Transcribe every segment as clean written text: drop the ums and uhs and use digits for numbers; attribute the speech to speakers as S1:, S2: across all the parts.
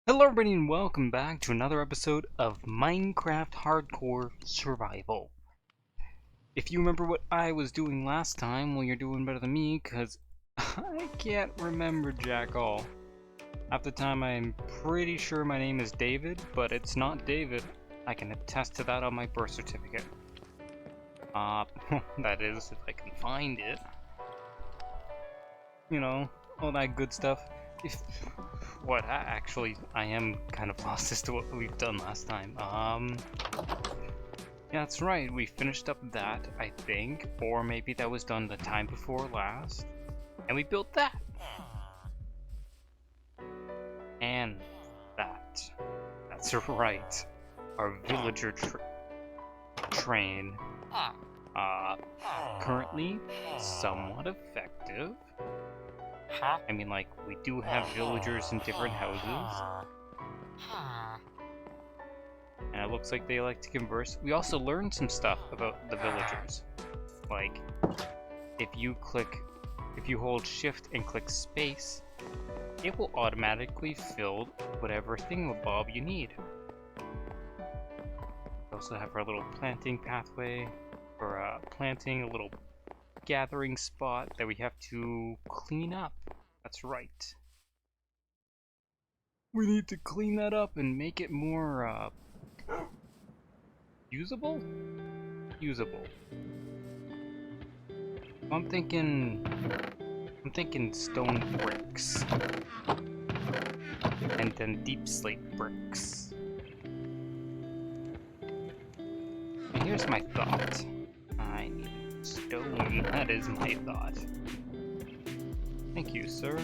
S1: Hello everybody and welcome back to another episode of Minecraft Hardcore Survival. If you remember what I was doing last time, well you're doing better than me, because I can't remember jack all. Half the time I'm pretty sure my name is David, but it's not David. I can attest to that on my birth certificate. That is, if I can find it. You know, all that good stuff. I am kind of lost as to what we've done last time. Yeah, that's right, we finished up that, I think, or maybe that was done the time before last, and we built that! And that. That's right, our villager train. Currently somewhat effective. I mean, like, we do have villagers in different houses. And it looks like they like to converse. We also learned some stuff about the villagers. Like, if you hold shift and click space, it will automatically fill whatever thingamabob you need. We also have our little planting pathway, or planting, a little gathering spot that we have to clean up. That's right. We need to clean that up and make it more, usable? Usable. I'm thinking stone bricks. And then deep slate bricks. And here's my thought. I need stone. That is my thought. Thank you, sir.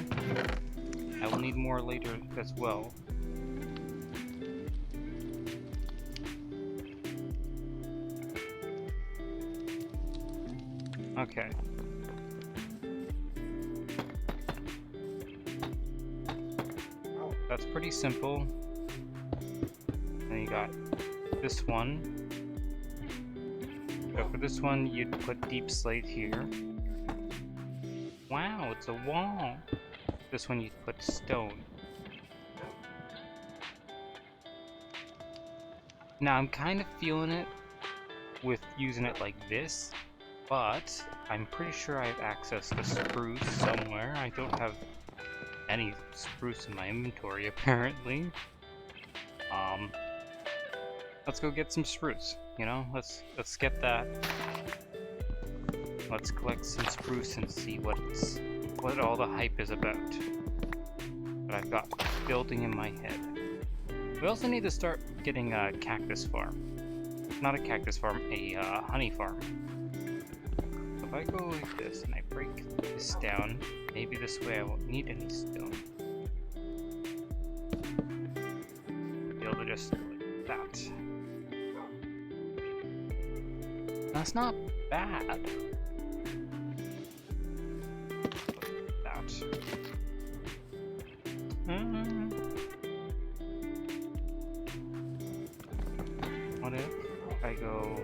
S1: I will need more later as well. Okay. That's pretty simple. Then you got this one. So for this one, you'd put deep slate here. Wow, it's a wall. This one you'd put stone. Now I'm kind of feeling it with using it like this, but I'm pretty sure I have access to spruce somewhere. I don't have any spruce in my inventory apparently. Let's go get some spruce, you know? Let's get that. Let's collect some spruce and see what all the hype is about. That I've got building in my head. We also need to start getting a cactus farm. Not a cactus farm, a honey farm. So if I go like this and I break this down, maybe this way I won't need any stone. Be able to just do like that. That's not bad. That. What if I go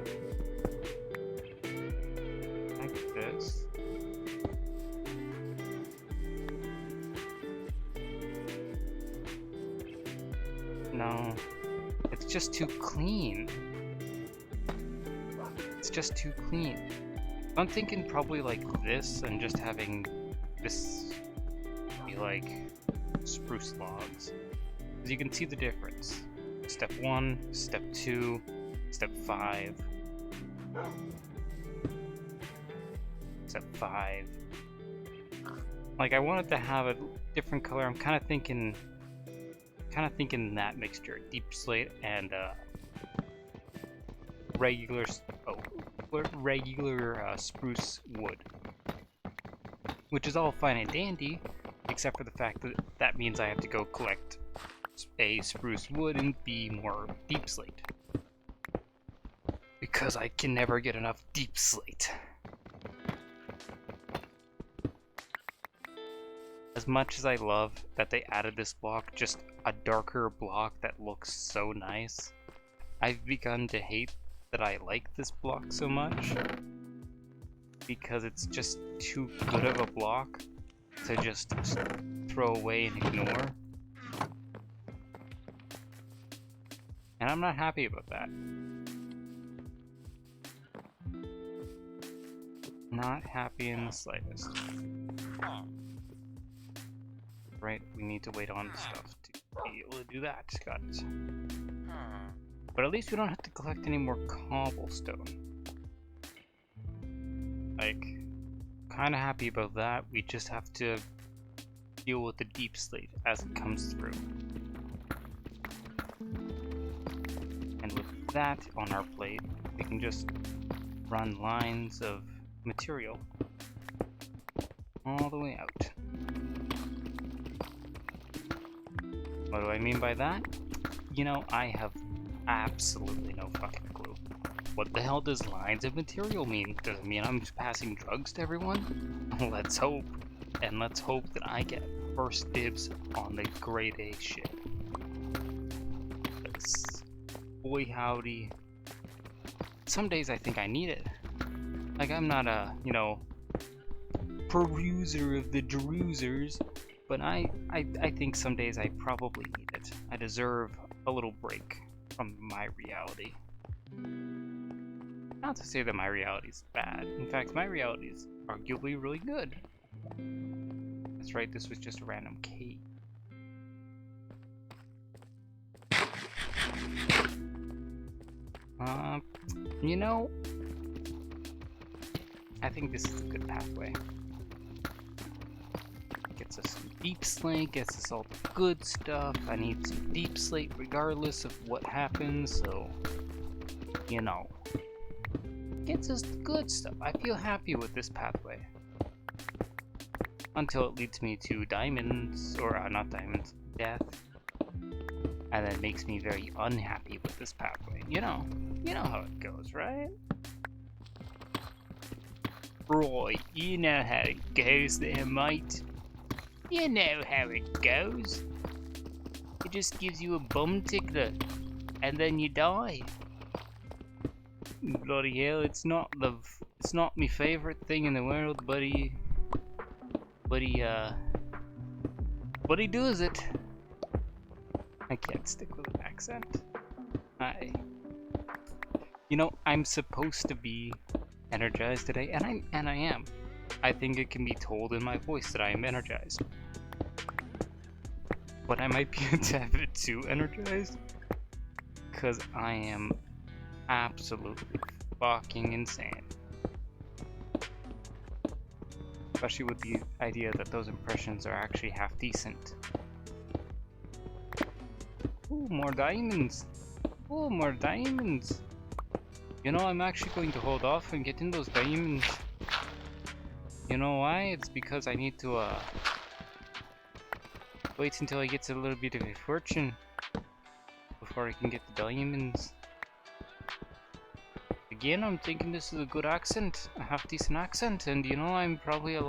S1: like this? No, it's just too clean. It's just too clean. I'm thinking probably like this and just having this be like spruce logs. As you can see the difference. Step 1, step 2, step 5. Step 5. Like I wanted to have a different color. I'm kind of thinking that mixture, deep slate and regular spruce wood, which is all fine and dandy, except for the fact that that means I have to go collect a spruce wood and be more deep slate, because I can never get enough deep slate. As much as I love that they added this block, just a darker block that looks so nice, I've begun to hate that I like this block so much, because it's just too good of a block to just throw away and ignore. And I'm not happy about that. Not happy in the slightest. Right, we need to wait on stuff to be able to do that, got it. But at least we don't have to collect any more cobblestone. Like, kinda happy about that. We just have to deal with the deep slate as it comes through. And with that on our plate, we can just run lines of material all the way out. What do I mean by that? You know, I have absolutely no fucking clue. What the hell does lines of material mean? Does it mean I'm passing drugs to everyone? Let's hope. And let's hope that I get first dibs on the grade A shit. Boy howdy. Some days I think I need it. Like, I'm not a, you know, peruser of the Jerusers, but I think some days I probably need it. I deserve a little break from my reality. Not to say that my reality is bad. In fact, my reality is arguably really good. That's right, this was just a random cave. You know, I think this is a good pathway. Gets us some deep slate, gets us all the good stuff. I need some deep slate regardless of what happens, so, you know. Gets us the good stuff. I feel happy with this pathway. Until it leads me to diamonds, or not diamonds, death. And then makes me very unhappy with this pathway. You know how it goes, right? Roy, you know how it goes there, mate. You know how it goes. It just gives you a bum tickler, and then you die. Bloody hell, it's not my favorite thing in the world, but he does it. I can't stick with an accent. You know, I'm supposed to be energized today, and I am. I think it can be told in my voice that I am energized. But I might be a tad bit too energized, because I am absolutely fucking insane. Especially with the idea that those impressions are actually half decent. Ooh, more diamonds! Ooh, more diamonds! You know, I'm actually going to hold off on getting those diamonds. You know why? It's because I need to, wait until I get a little bit of a fortune before I can get the diamonds. Again, I'm thinking this is a good accent, a half-decent accent, and you know, I'm probably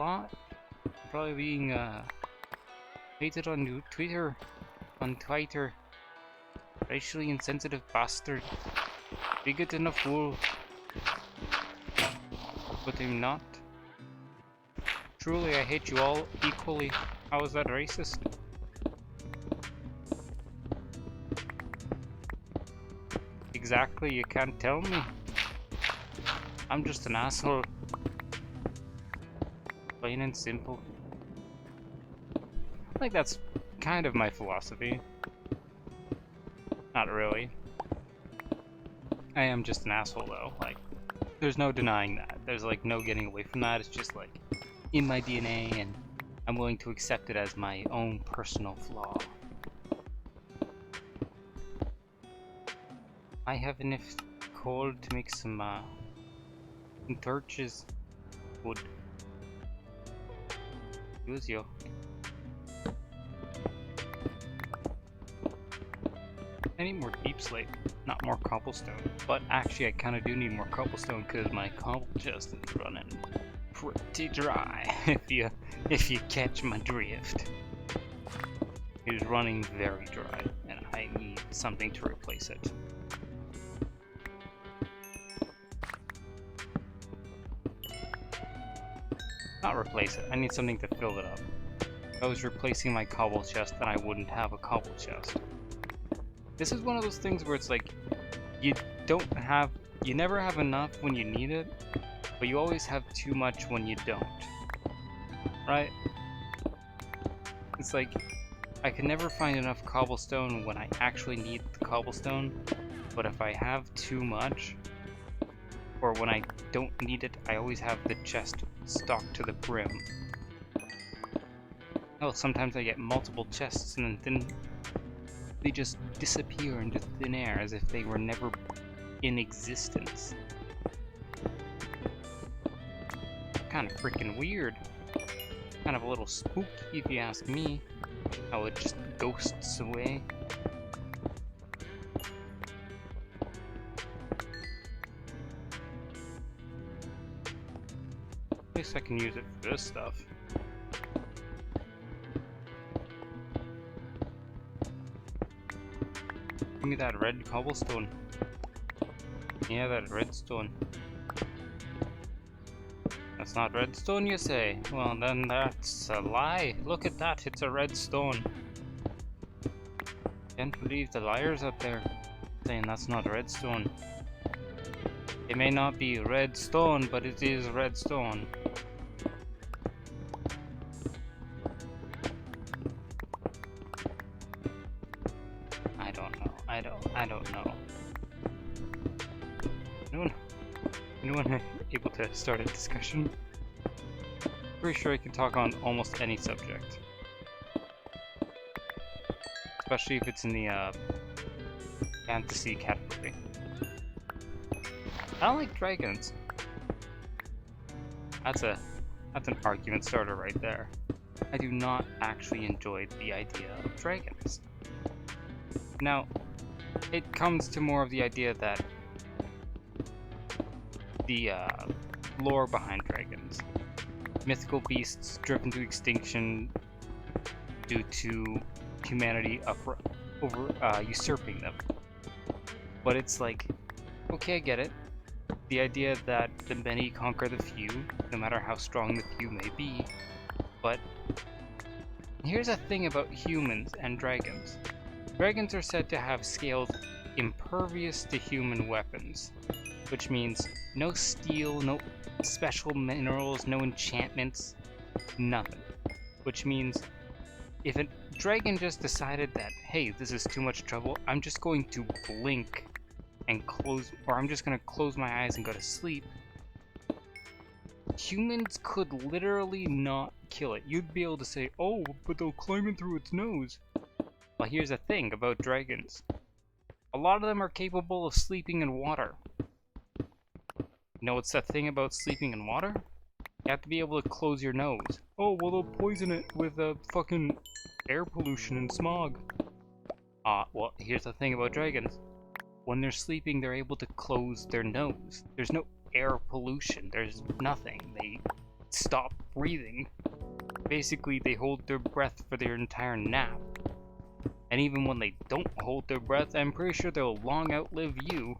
S1: being, hated on Twitter. Racially insensitive bastard. Bigot and a fool. But I'm not. Truly, I hate you all equally. How is that racist? Exactly, you can't tell me. I'm just an asshole. Plain and simple. Like, that's kind of my philosophy. Not really. I am just an asshole though, like, there's no denying that. There's like no getting away from that. It's just like in my DNA, and I'm willing to accept it as my own personal flaw. I have enough coal to make some torches. Wood. Use you. I need more deep slate, not more cobblestone. But actually, I kind of do need more cobblestone because my cobble chest is running pretty dry. if you catch my drift, it is running very dry, and I need something to replace it. Not replace it. I need something to fill it up. If I was replacing my cobble chest, then I wouldn't have a cobble chest. this is one of those things where it's like, you never have enough when you need it, but you always have too much when you don't. Right? It's like, I can never find enough cobblestone when I actually need the cobblestone, but if I have too much, or when I don't need it, I always have the chest stocked to the brim. Hell, sometimes I get multiple chests and then they just disappear into thin air as if they were never in existence. Kind of freaking weird. Kind of a little spooky if you ask me. How it just ghosts away. At least I can use it for this stuff. Give me that red cobblestone. Yeah, that redstone. That's not redstone, you say? Well, then that's a lie. Look at that, it's a redstone. Can't believe the liars up there saying that's not redstone. It may not be redstone, but it is redstone. I don't know. Anyone able to start a discussion? Pretty sure I can talk on almost any subject. Especially if it's in the fantasy category. I don't like dragons. That's an argument starter right there. I do not actually enjoy the idea of dragons. Now, it comes to more of the idea that the lore behind dragons. Mythical beasts driven to extinction due to humanity usurping them. But it's like, okay, I get it. The idea that the many conquer the few, no matter how strong the few may be. But here's a thing about humans and dragons. Dragons are said to have scales impervious to human weapons, which means no steel, no special minerals, no enchantments, nothing. Which means if a dragon just decided that, hey, this is too much trouble, I'm just going to blink and close, or I'm just going to close my eyes and go to sleep, humans could literally not kill it. You'd be able to say, oh, but they'll climb in through its nose. Well, here's the thing about dragons. A lot of them are capable of sleeping in water. You know what's the thing about sleeping in water? You have to be able to close your nose. Oh, well, they'll poison it with fucking air pollution and smog. Well, here's the thing about dragons. When they're sleeping, they're able to close their nose. There's no air pollution. There's nothing. They stop breathing. Basically, they hold their breath for their entire nap. And even when they don't hold their breath, I'm pretty sure they'll long outlive you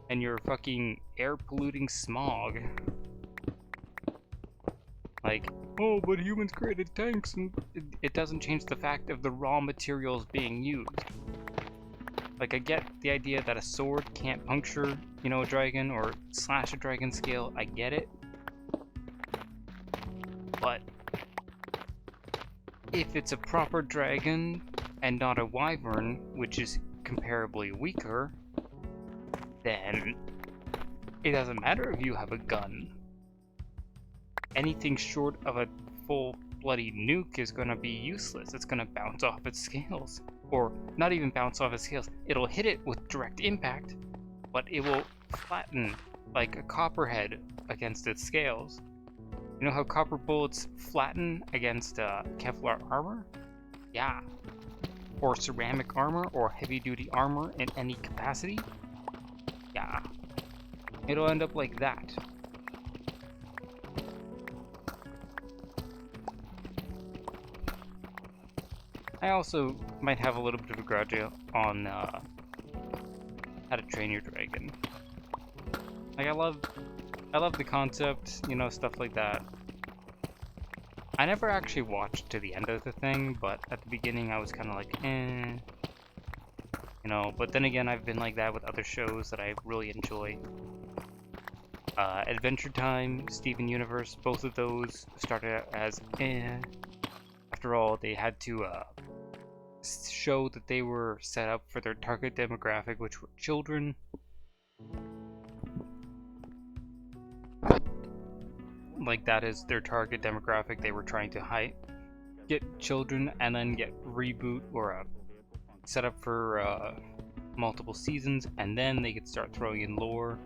S1: and your fucking air polluting smog. Like, oh, but humans created tanks, and it doesn't change the fact of the raw materials being used. Like, I get the idea that a sword can't puncture, a dragon or slash a dragon scale. I get it. But if it's a proper dragon and not a wyvern, which is comparably weaker, then it doesn't matter if you have a gun. Anything short of a full bloody nuke is gonna be useless. It's gonna bounce off its scales. Or not even bounce off its scales. It'll hit it with direct impact, but it will flatten like a copperhead against its scales. You know how copper bullets flatten against Kevlar armor? Yeah. Or ceramic armor, or heavy-duty armor in any capacity? Yeah. It'll end up like that. I also might have a little bit of a grudge on how to train your dragon. Like, I love the concept, stuff like that. I never actually watched to the end of the thing, but at the beginning I was kind of like, eh. You know, but then again, I've been like that with other shows that I really enjoy. Adventure Time, Steven Universe, both of those started out as eh. After all, they had to show that they were set up for their target demographic, which were children. Like, that is their target demographic. They were trying to get children and then get reboot or set up for multiple seasons, and then they could start throwing in lore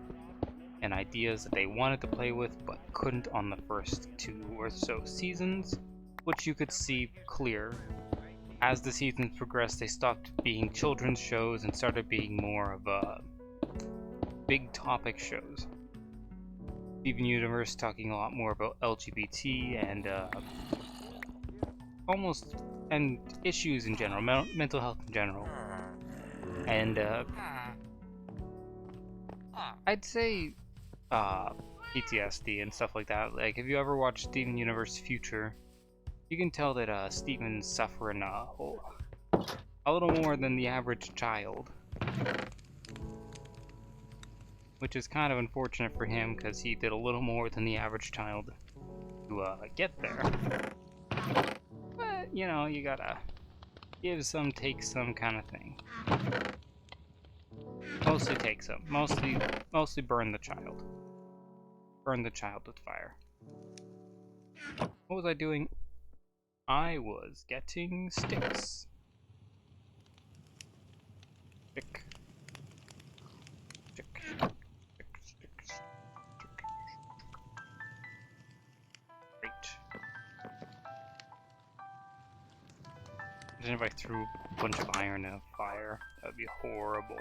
S1: and ideas that they wanted to play with but couldn't on the first 2 or so seasons, which you could see clear. As the seasons progressed, they stopped being children's shows and started being more of big topic shows. Steven Universe talking a lot more about LGBT and issues in general, mental health in general. And I'd say PTSD and stuff like that. Like, if you ever watched Steven Universe Future, you can tell that Steven's suffering a little more than the average child. Which is kind of unfortunate for him, because he did a little more than the average child to get there. But, you know, you gotta give some, take some kind of thing. Mostly take some. Mostly burn the child. Burn the child with fire. What was I doing? I was getting sticks. Stick. Stick. Great. Imagine if I threw a bunch of iron in a fire. That would be horrible.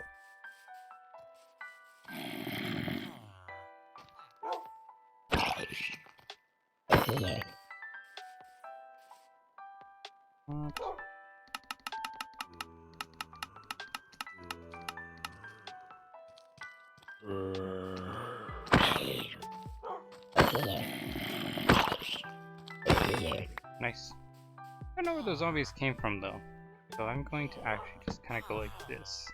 S1: What? Nice. I don't know where those zombies came from though, so I'm going to actually just kind of go like this.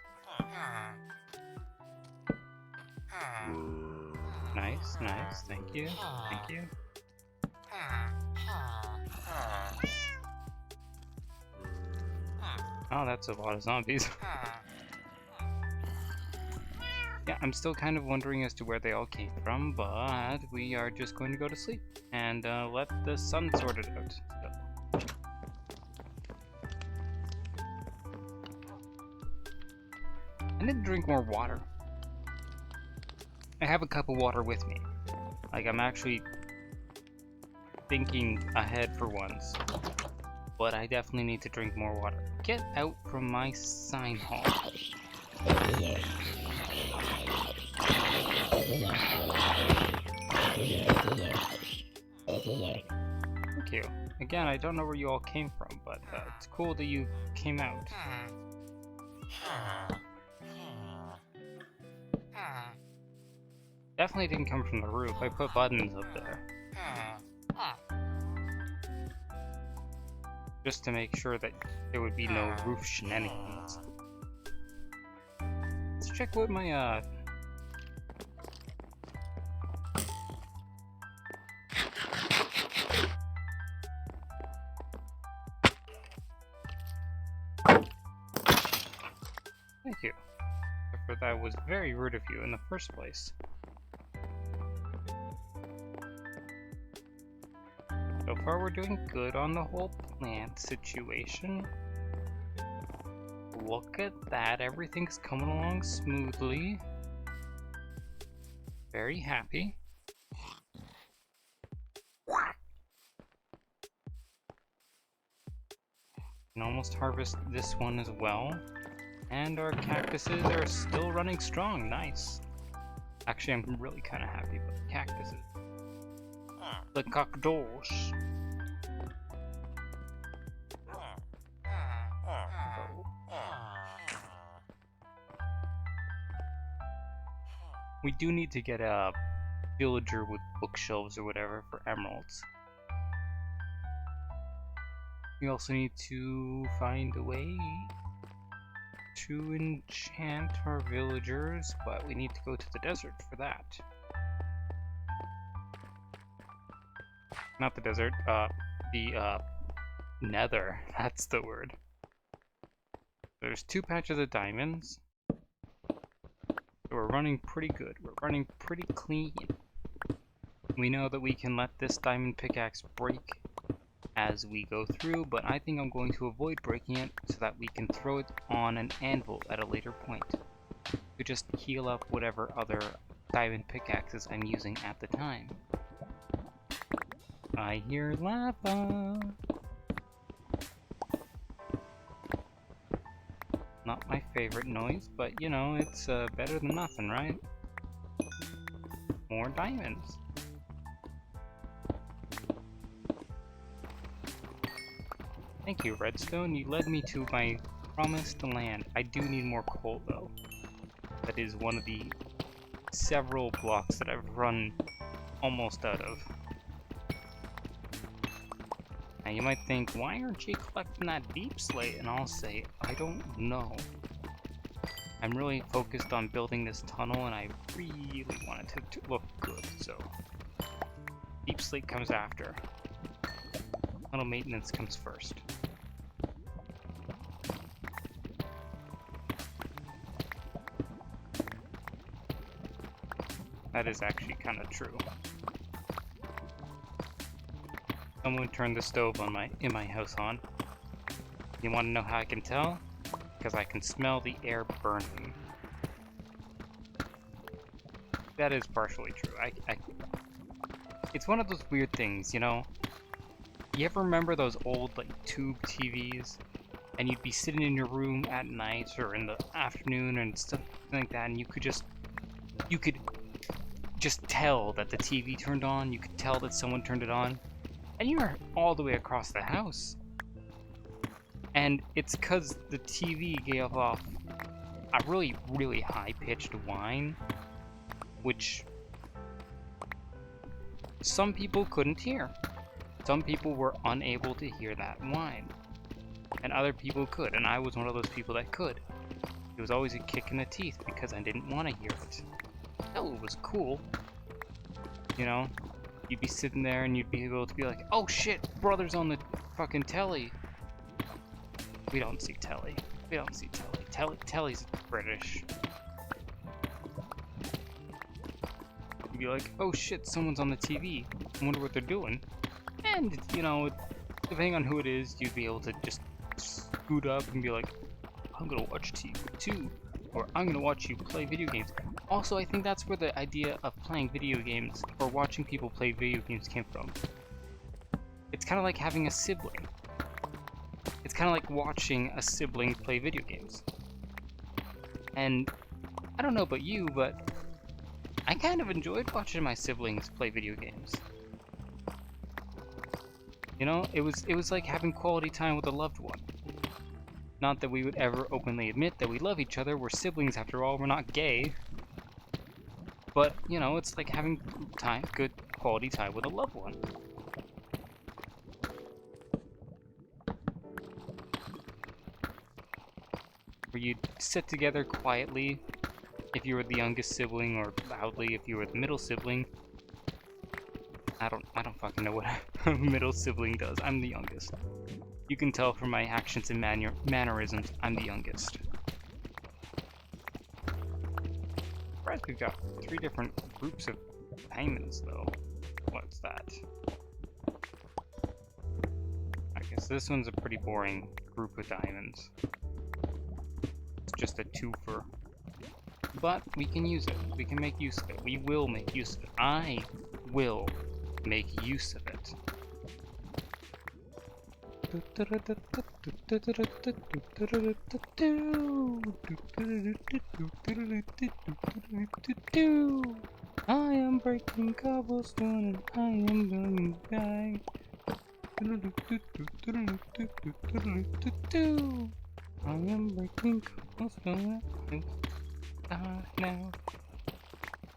S1: Nice, nice, thank you, thank you. Oh, that's a lot of zombies. Yeah, I'm still kind of wondering as to where they all came from, but we are just going to go to sleep and let the sun sort it out. So. I need to drink more water. I have a cup of water with me. Like, I'm actually thinking ahead for once. But I definitely need to drink more water. Get out from my sign hall. Thank you. Again, I don't know where you all came from, but it's cool that you came out. Definitely didn't come from the roof. I put buttons up there. Just to make sure that there would be no roof shenanigans. Let's check what my Thank you. For that was very rude of you in the first place. So far we're doing good on the whole plant situation. Look at that, everything's coming along smoothly. Very happy. Can almost harvest this one as well. And our cactuses are still running strong, nice. Actually, I'm really kind of happy about the cactuses. The cactus. We do need to get a villager with bookshelves or whatever for emeralds. We also need to find a way to enchant our villagers, but we need to go to the desert for that. Not the desert, the nether, that's the word. There's 2 patches of diamonds. So we're running pretty good. We're running pretty clean. We know that we can let this diamond pickaxe break as we go through, but I think I'm going to avoid breaking it so that we can throw it on an anvil at a later point to just heal up whatever other diamond pickaxes I'm using at the time. I hear lava! Not my favorite noise, but you know, it's better than nothing, right? More diamonds. Thank you, redstone. You led me to my promised land. I do need more coal, though. That is one of the several blocks that I've run almost out of. Now you might think, why aren't you collecting that deep slate? And I'll say, I don't know. I'm really focused on building this tunnel, and I really want it to look good, so deep slate comes after. Tunnel maintenance comes first. That is actually kind of true. Someone turned the stove in my house on. You want to know how I can tell? Because I can smell the air burning. That is partially true. It's one of those weird things, you know? You ever remember those old like tube TVs? And you'd be sitting in your room at night or in the afternoon and stuff like that, and you could just tell that the TV turned on. You could tell that someone turned it on. And you were all the way across the house. And it's because the TV gave off a really, really high-pitched whine, which some people couldn't hear. Some people were unable to hear that whine. And other people could, and I was one of those people that could. It was always a kick in the teeth because I didn't want to hear it. Oh, it was cool. You know? You'd be sitting there and you'd be able to be like, oh shit, brother's on the fucking telly. We don't see telly. We don't see telly. Telly's British. You'd be like, oh shit, someone's on the TV. I wonder what they're doing. And, you know, depending on who it is, you'd be able to just scoot up and be like, I'm gonna watch TV too. Or I'm gonna watch you play video games. Also, I think that's where the idea of playing video games or watching people play video games came from. It's kind of like having a sibling. It's kind of like watching a sibling play video games. And I don't know about you, but I kind of enjoyed watching my siblings play video games. You know, it was like having quality time with a loved one. Not that we would ever openly admit that we love each other. We're siblings after all. We're not gay. But, you know, it's like having good quality time with a loved one. Where you'd sit together quietly if you were the youngest sibling, or loudly if you were the middle sibling. I don't fucking know what a middle sibling does. I'm the youngest. You can tell from my actions and mannerisms, I'm the youngest. Surprised we've got 3 different groups of diamonds, though. What's that? I guess this one's a pretty boring group of diamonds. It's just a twofer. But we can use it. We can make use of it. We will make use of it. I will make use of it. I am breaking cobblestone and I am going to die. I am breaking cobblestone and I die now.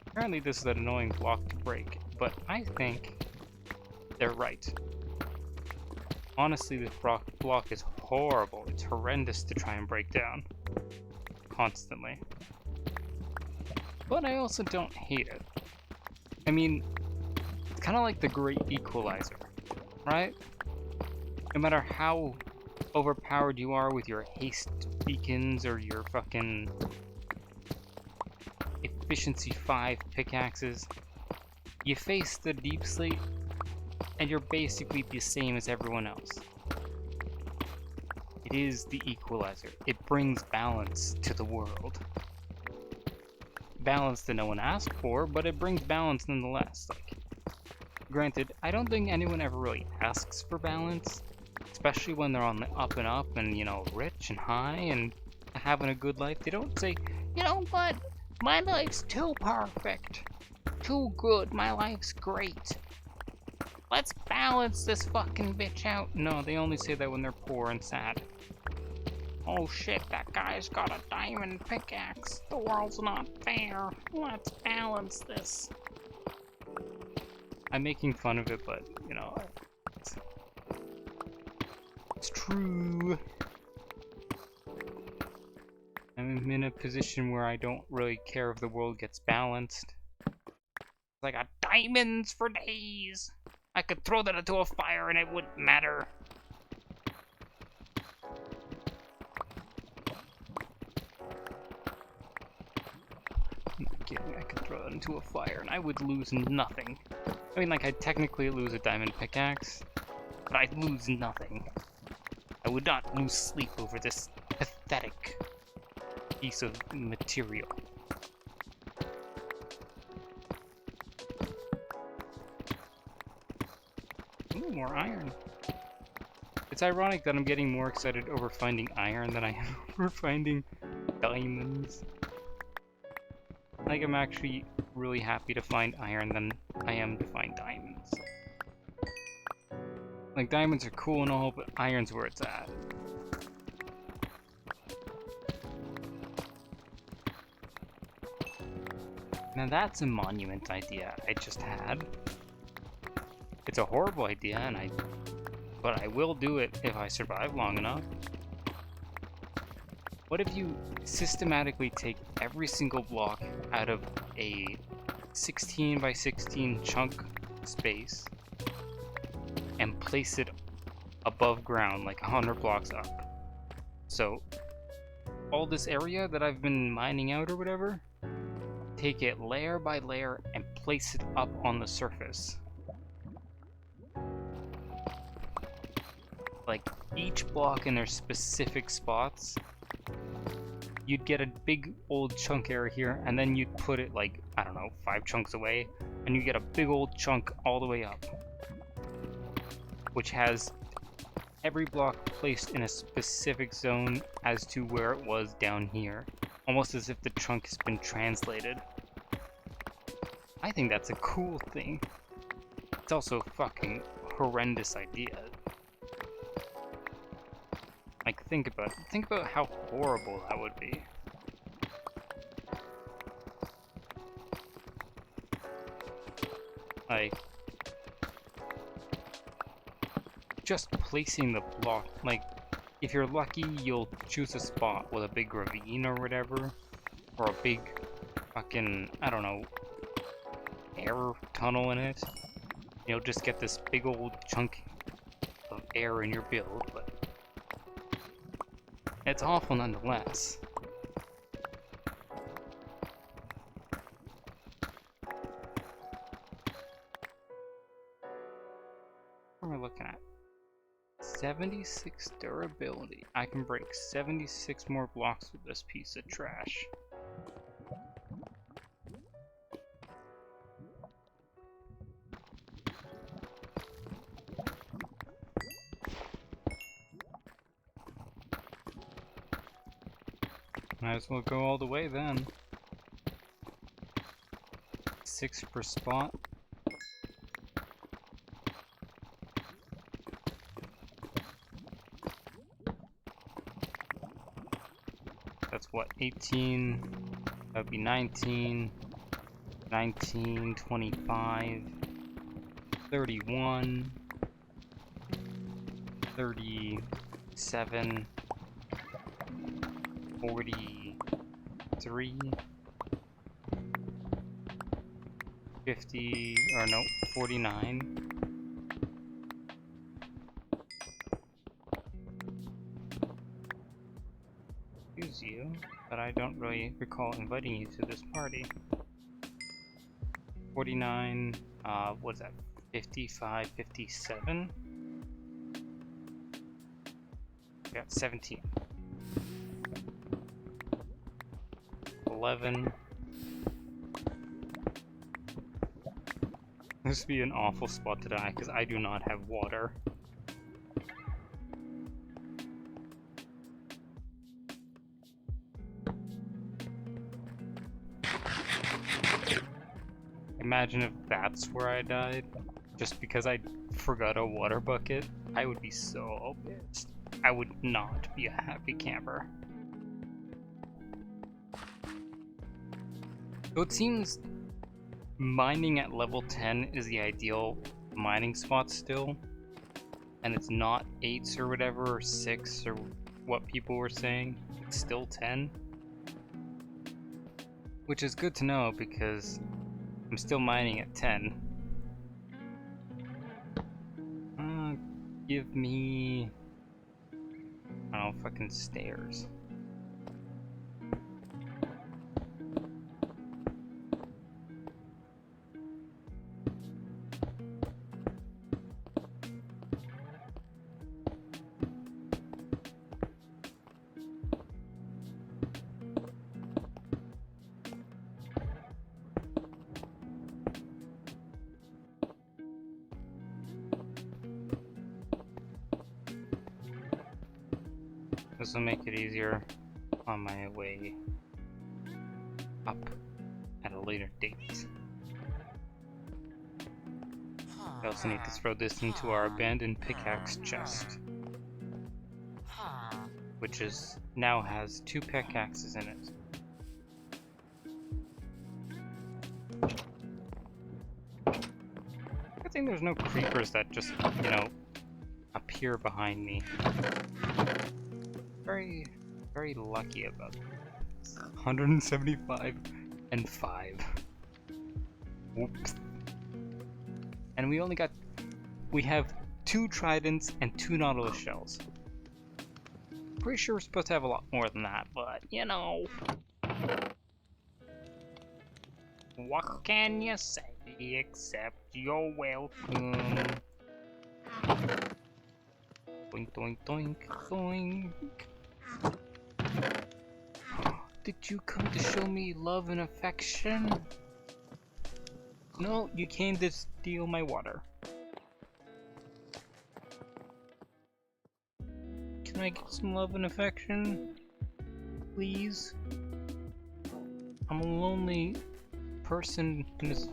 S1: Apparently this is an annoying block to break, but I think they're right. Honestly, this block is horrible. It's horrendous to try and break down. constantly. But I also don't hate it. I mean, it's kind of like the great equalizer, right? No matter how overpowered you are with your haste beacons or your fucking efficiency 5 pickaxes, you face the deep slate and you're basically the same as everyone else. It is the equalizer. It brings balance to the world. Balance that no one asked for, but it brings balance nonetheless. Like, granted, I don't think anyone ever really asks for balance, especially when they're on the up and up and, you know, rich and high and having a good life. They don't say, you know what, my life's too perfect, too good, my life's great. Let's balance this fucking bitch out. No, they only say that when they're poor and sad. Oh shit, that guy's got a diamond pickaxe. The world's not fair. Let's balance this. I'm making fun of it, but, you know, it's true. I'm in a position where I don't really care if the world gets balanced. I got diamonds for days. I could throw that into a fire and it wouldn't matter. I'm not kidding, I could throw that into a fire and I would lose nothing. I mean, like, I'd technically lose a diamond pickaxe, but I'd lose nothing. I would not lose sleep over this pathetic piece of material. Ooh, more iron. It's ironic that I'm getting more excited over finding iron than I am over finding diamonds. Like, I'm actually really happy to find iron than I am to find diamonds. Like, diamonds are cool and all, but iron's where it's at. Now that's a monument idea I just had. It's a horrible idea, but I will do it if I survive long enough. What if you systematically take every single block out of a 16 by 16 chunk space and place it above ground, like 100 blocks up? So all this area that I've been mining out or whatever, take it layer by layer and place it up on the surface. Like, each block in their specific spots, you'd get a big old chunk area here, and then you'd put it, like, I don't know, 5 chunks away, and you get a big old chunk all the way up, which has every block placed in a specific zone as to where it was down here, almost as if the chunk has been translated. I think that's a cool thing. It's also a fucking horrendous idea. Like, think about how horrible that would be. Like, just placing the block, like, if you're lucky, you'll choose a spot with a big ravine or whatever, or a big fucking, I don't know, air tunnel in it. You'll just get this big old chunk of air in your build, but it's awful nonetheless. What are we looking at? 76 durability. I can break 76 more blocks with this piece of trash. Might as well go all the way then. 6 per spot. That's what, 18, that would be 19, 19, 25, 31, 37, 40, 43, 50, or no, 49. Excuse you, but I don't really recall inviting you to this party. 49, what's that, 55, 57? I got 17. 11. This would be an awful spot to die because I do not have water. Imagine if that's where I died, just because I forgot a water bucket. I would be so pissed. I would not be a happy camper. So it seems mining at level 10 is the ideal mining spot still, and it's not 8s or whatever, or 6 or what people were saying. It's still 10. Which is good to know because I'm still mining at 10. Give me... I don't know, fucking stairs. This will make it easier on my way up at a later date. I also need to throw this into our abandoned pickaxe chest, which is now has 2 pickaxes in it. Good thing there's no creepers that just, you know, appear behind me. Very, very lucky about this. 175 and 5. Whoops. And we have 2 tridents and 2 nautilus shells. Pretty sure we're supposed to have a lot more than that, but you know. What can you say except you're welcome? Doink, doink, doink, doink. Did you come to show me love and affection? No, you came to steal my water. Can I get some love and affection? Please? I'm a lonely person in his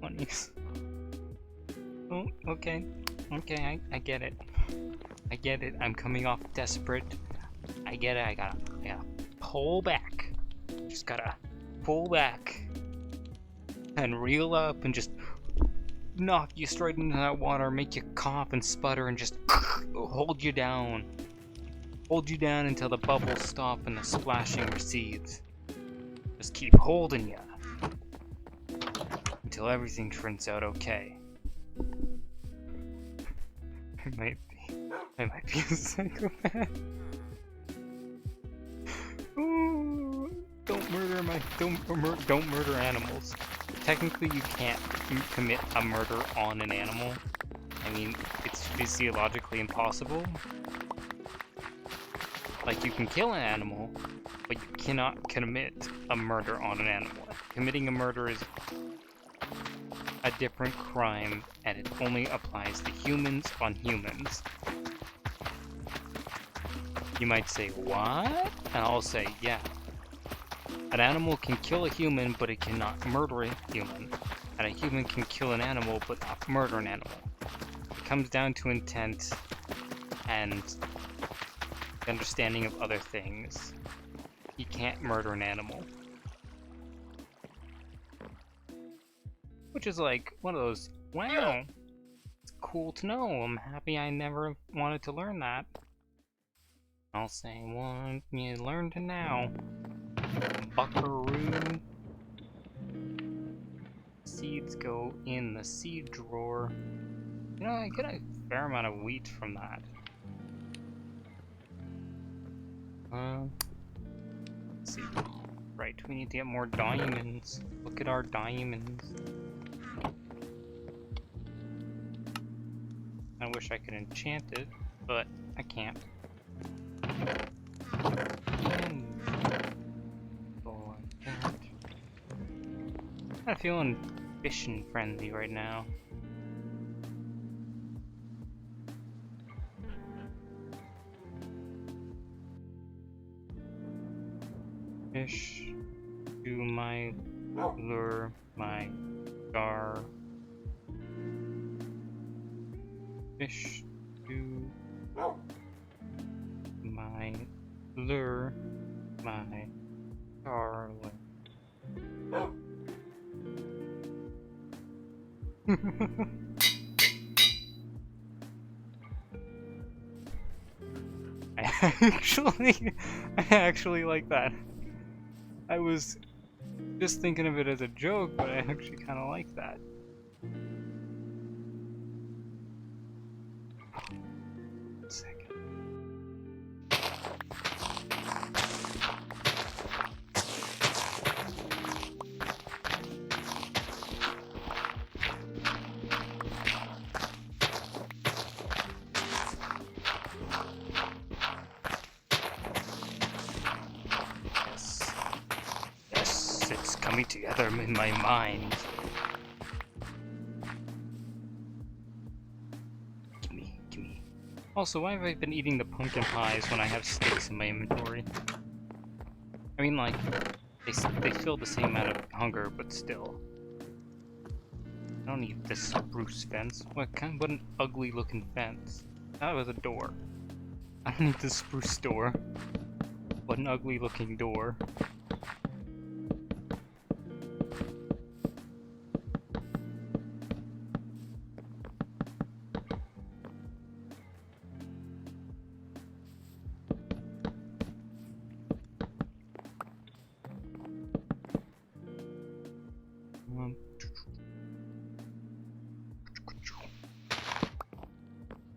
S1: 20s. Oh, okay. Okay, I get it. I get it. I'm coming off desperate. I get it. I gotta pull back. Just gotta pull back and reel up and just knock you straight into that water, make you cough and sputter and just hold you down. Hold you down until the bubbles stop and the splashing recedes. Just keep holding you until everything turns out okay. I might be a psychopath. Ooh, don't murder animals. Technically, you can't commit a murder on an animal. I mean, it's physiologically impossible. Like, you can kill an animal, but you cannot commit a murder on an animal. Committing a murder is a different crime, and it only applies to humans on humans. You might say, what? And I'll say, yeah. An animal can kill a human, but it cannot murder a human. And a human can kill an animal, but not murder an animal. It comes down to intent and the understanding of other things. You can't murder an animal. Which is like one of those, wow, it's cool to know. I'm happy I never wanted to learn that. I'll say, well, you learned it now. Buckaroo. Seeds go in the seed drawer. You know, I get a fair amount of wheat from that. Let's see. Right, we need to get more diamonds. Look at our diamonds. I wish I could enchant it, but I can't. Oh, I can't. I'm kind of feeling fishing frenzy right now. Fish to my lure, my gar. Fish to my lure, my garland. I actually like that. I was just thinking of it as a joke, but I actually kind of like that. One second. Yes. Yes, it's coming together in my mind. Gimme. Also, why have I been eating the pumpkin pies when I have sticks in my inventory? I mean, like, they fill the same amount of hunger, but still. I don't need this spruce fence. What an ugly looking fence. That was a door. I don't need this spruce door. What an ugly looking door.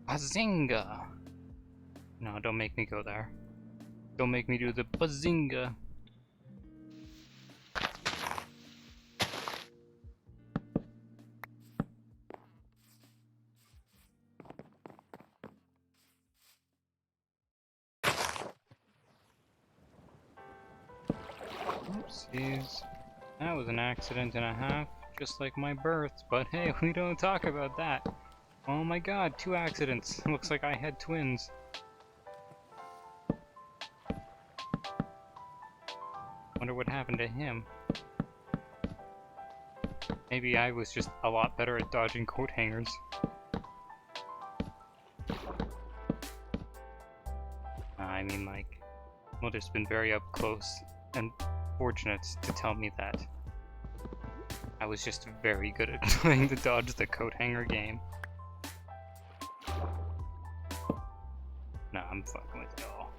S1: Bazinga! No, don't make me go there. Don't make me do the bazinga. Oopsies. That was an accident and a half, just like my birth, but hey, we don't talk about that. Oh my god, 2 accidents. Looks like I had twins. Wonder what happened to him. Maybe I was just a lot better at dodging coat hangers. I mean, like, Mother's been very up close and fortunate to tell me that I was just very good at playing the dodge the coat hanger game. Nah, I'm fucking with y'all.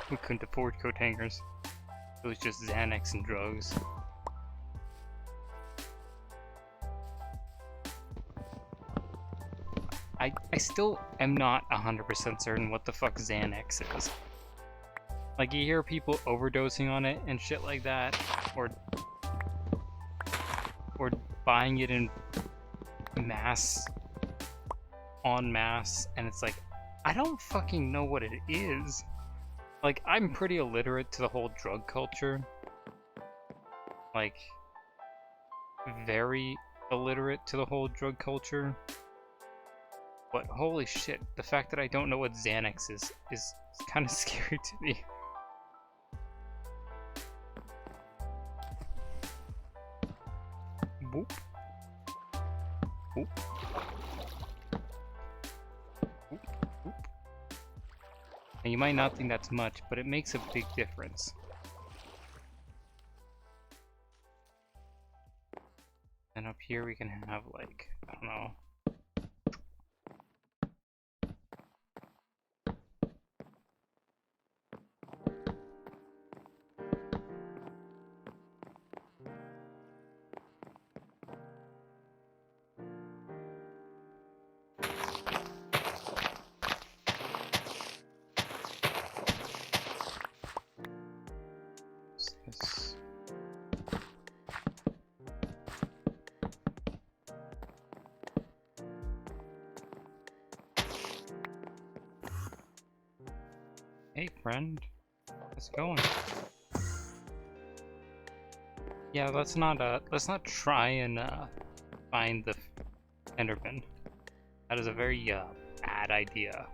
S1: We couldn't afford coat hangers. It was just Xanax and drugs. I still am not 100% certain what the fuck Xanax is. Like, you hear people overdosing on it and shit like that, or buying it in mass, en masse, and it's like, I don't fucking know what it is. Like, I'm pretty illiterate to the whole drug culture. Like, very illiterate to the whole drug culture. But holy shit, the fact that I don't know what Xanax is kind of scary to me. Boop. Boop. Boop. Boop. And you might not think that's much, but it makes a big difference. And up here we can have, like, I don't know. Hey, friend. How's it going? Yeah, let's not try and find the Enderman. That is a very bad idea.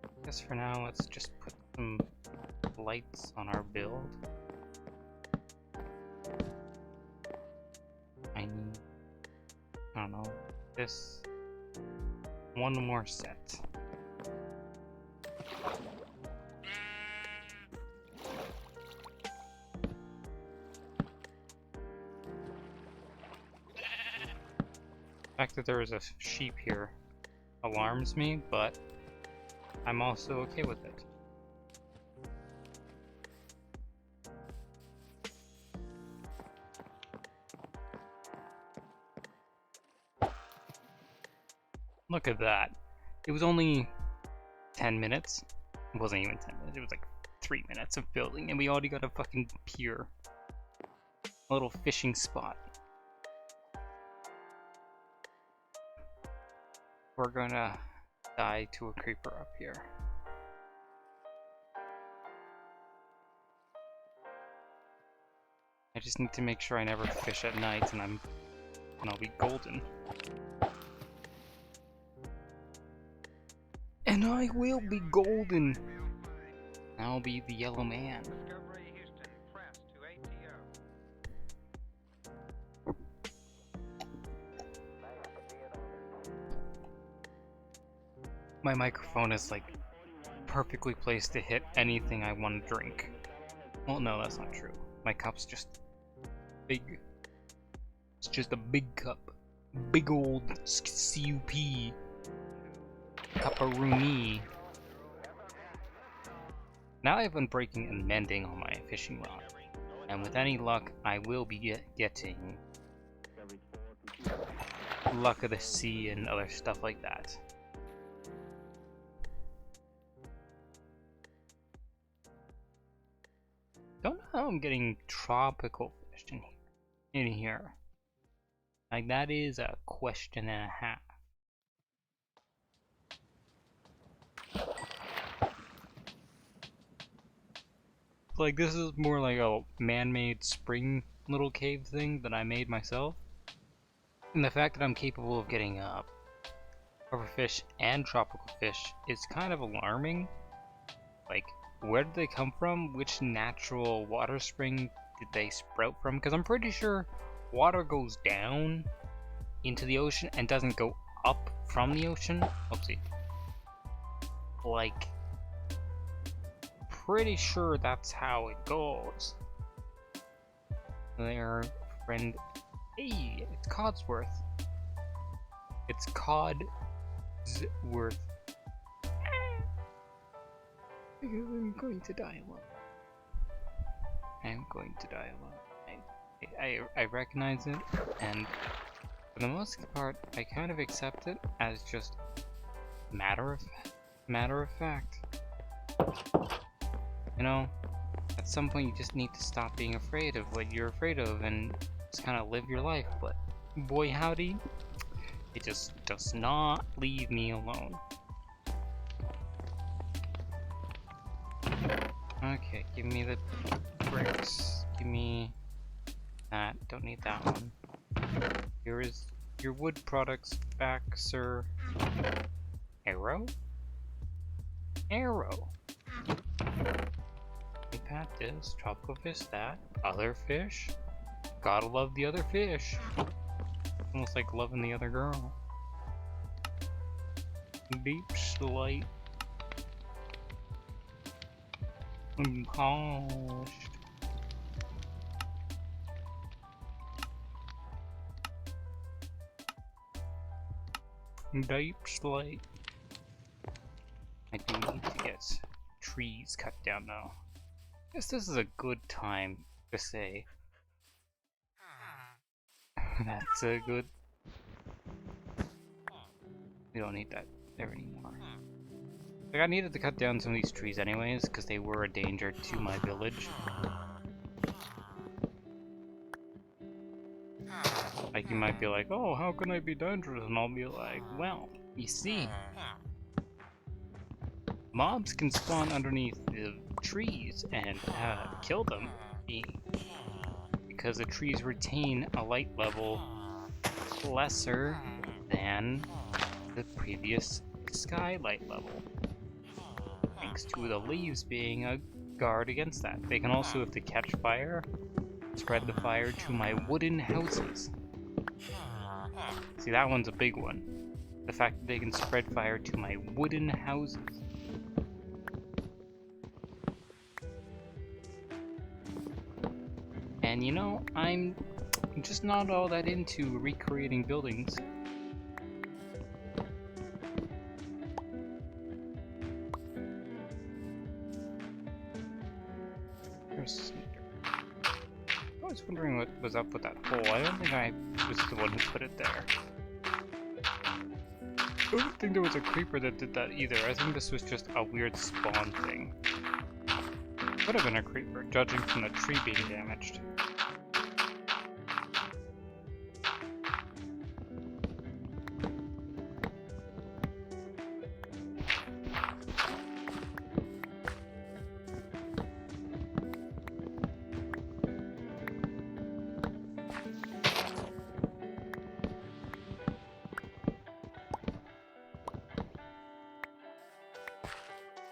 S1: I guess for now, let's just put some lights on our build. I need, I don't know, this one more set. The fact that there is a sheep here alarms me, but I'm also okay with it. Look at that. It was only 10 minutes. It wasn't even 10 minutes, it was like 3 minutes of building, and we already got a fucking pier. A little fishing spot. We're gonna die to a creeper up here. I just need to make sure I never fish at night and I'll be golden. And I will be golden! I'll be the yellow man. My microphone is like perfectly placed to hit anything I want to drink. Well, no, that's not true. My cup's just big. It's just a big cup. Big old CUP. Cup-a-rooney. Now I've been breaking and mending on my fishing rod. And with any luck, I will be getting Luck of the Sea and other stuff like that. Don't know how I'm getting tropical fish in here. Like, that is a question and a half. Like, this is more like a man-made spring little cave thing that I made myself. And the fact that I'm capable of getting fish and tropical fish is kind of alarming. Like, where did they come from? Which natural water spring did they sprout from? Because I'm pretty sure water goes down into the ocean and doesn't go up from the ocean. Oopsie. Like, pretty sure that's how it goes. There, friend. Hey, it's Codsworth. It's Codsworth. I'm going to die alone. I'm going to die alone. I recognize it, and for the most part, I kind of accept it as just matter of fact. You know, at some point you just need to stop being afraid of what you're afraid of and just kind of live your life. But boy howdy, it just does not leave me alone. Okay, give me the bricks. Give me that. Don't need that one. Here is your wood products back, sir. Arrow? Arrow! We've had this. Tropical fish, that. Other fish? Gotta love the other fish. Almost like loving the other girl. Deep slate. Polished. Deep slate. I do need to get trees cut down now. I guess this is a good time to say that's a good. We don't need that there anymore. Like, I needed to cut down some of these trees anyways, because they were a danger to my village. Like, you might be like, oh, how can I be dangerous? And I'll be like, well, you see, mobs can spawn underneath the trees and kill them, because the trees retain a light level lesser than the previous skylight level, thanks to the leaves being a guard against that. They can also, if they catch fire, spread the fire to my wooden houses. See, that one's a big one. The fact that they can spread fire to my wooden houses. And you know, I'm just not all that into recreating buildings. There's I was wondering what was up with that hole. I don't think I was the one who put it there. I don't think there was a creeper that did that either. I think this was just a weird spawn thing. Could have been a creeper, judging from the tree being damaged.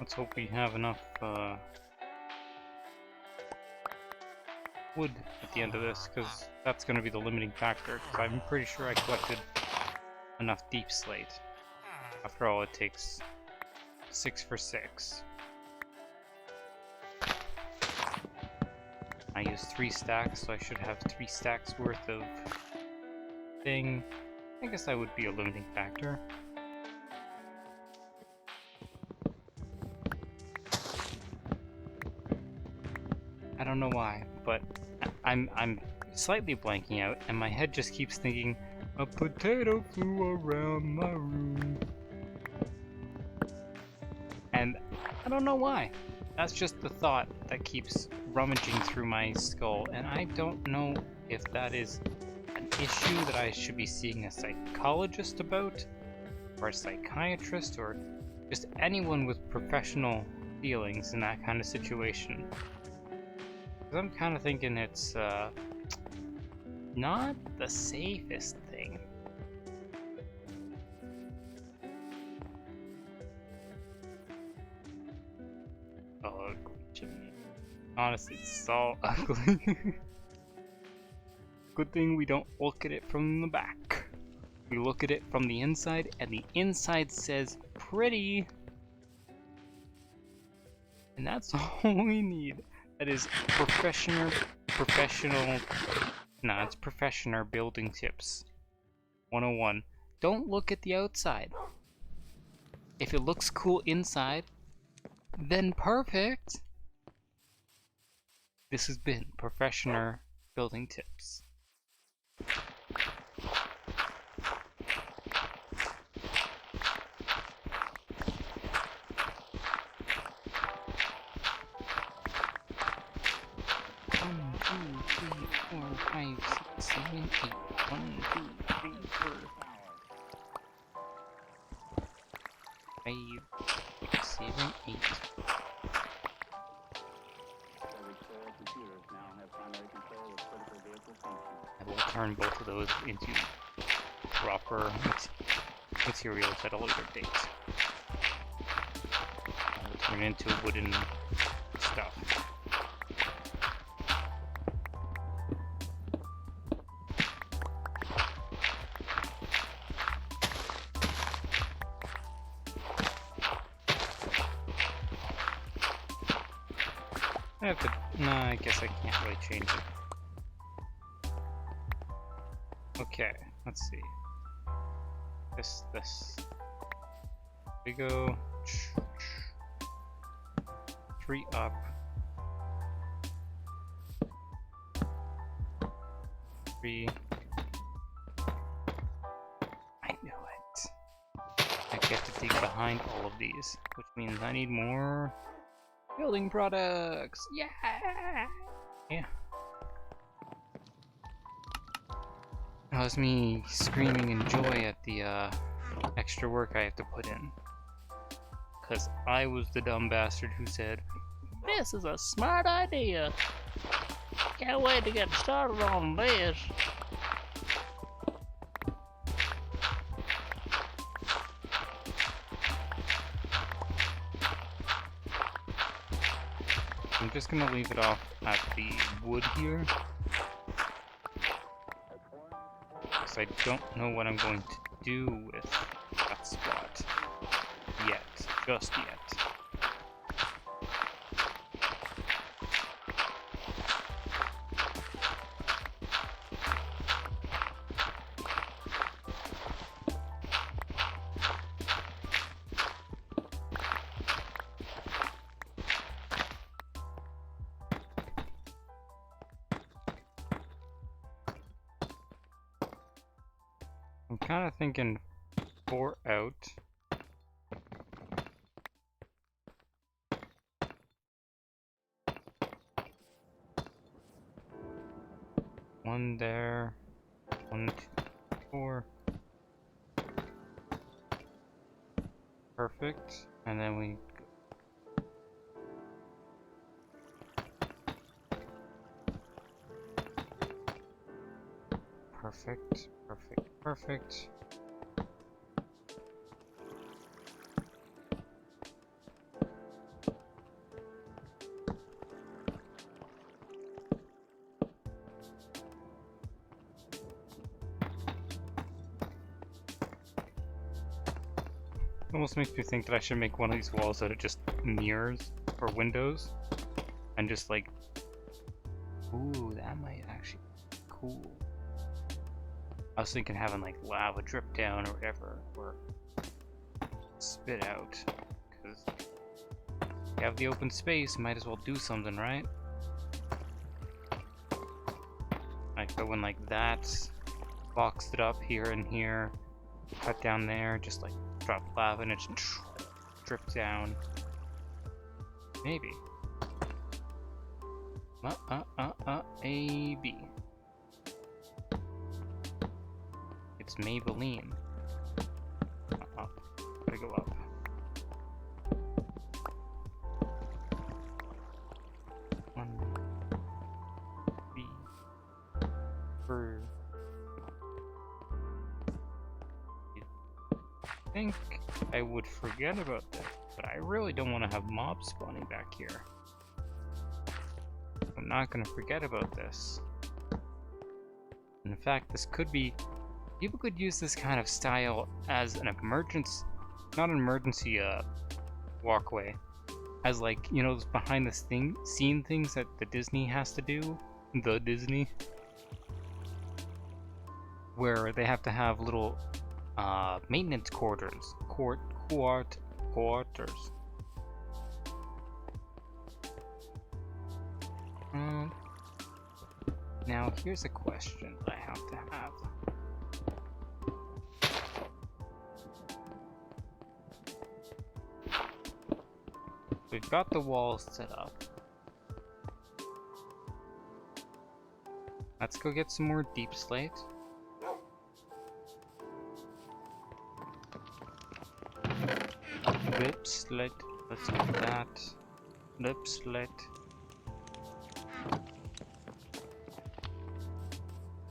S1: Let's hope we have enough wood at the end of this, because that's going to be the limiting factor, because I'm pretty sure I collected enough deep slate. After all, it takes 6 for 6. I used 3 stacks, so I should have 3 stacks worth of thing. I guess that would be a limiting factor. I don't know why, but I'm slightly blanking out, and my head just keeps thinking, a potato flew around my room. And I don't know why. That's just the thought that keeps rummaging through my skull, and I don't know if that is an issue that I should be seeing a psychologist about, or a psychiatrist, or just anyone with professional feelings in that kind of situation. Because I'm kind of thinking it's not the safest thing. Ugly chimney. Honestly, it's so ugly. Good thing we don't look at it from the back. We look at it from the inside, and the inside says pretty. And that's all we need. That is professional building tips 101. Don't look at the outside. If it looks cool inside, then perfect. This has been professional building tips. I will turn both of those into proper materials at a later date. I will turn into wooden stuff. I have to. No, I guess I can't really change it. Okay, let's see. This. We go 3 up. 3. I knew it. I get to dig behind all of these, which means I need more building products. Yeah. That was me screaming in joy at the extra work I have to put in. because I was the dumb bastard who said,
S2: This is a smart idea. Can't wait to get started on this.
S1: I'm just gonna leave it off at the wood here. Because I don't know what I'm going to do with that spot. Yet. Just yet. I'm kind of thinking 4 out. One there. 1, 2, 4. Perfect. And then we perfect, perfect, perfect. Almost makes me think that I should make one of these walls out of just mirrors or windows. And just like, ooh, that might actually be cool. I was thinking having like lava drip down or whatever, or spit out. Because you have the open space, might as well do something, right? Like go in like that, boxed it up here and here, cut down there, just like drop lava and it just drip down. Maybe. A, B. It's Maybelline. Up. Gotta go up. One. B. For. I think I would forget about that, but I really don't want to have mobs spawning back here. I'm not going to forget about this. In fact, this could be... People could use this kind of style as an emergency... Not an emergency walkway. As like, you know, those behind the scene things that the Disney has to do? The Disney? Where they have to have little maintenance quarters. Quarters. Now here's a question that I have to have. We've got the walls set up. Let's go get some more deep slate. Lip slit. Let's do that. Lip slit.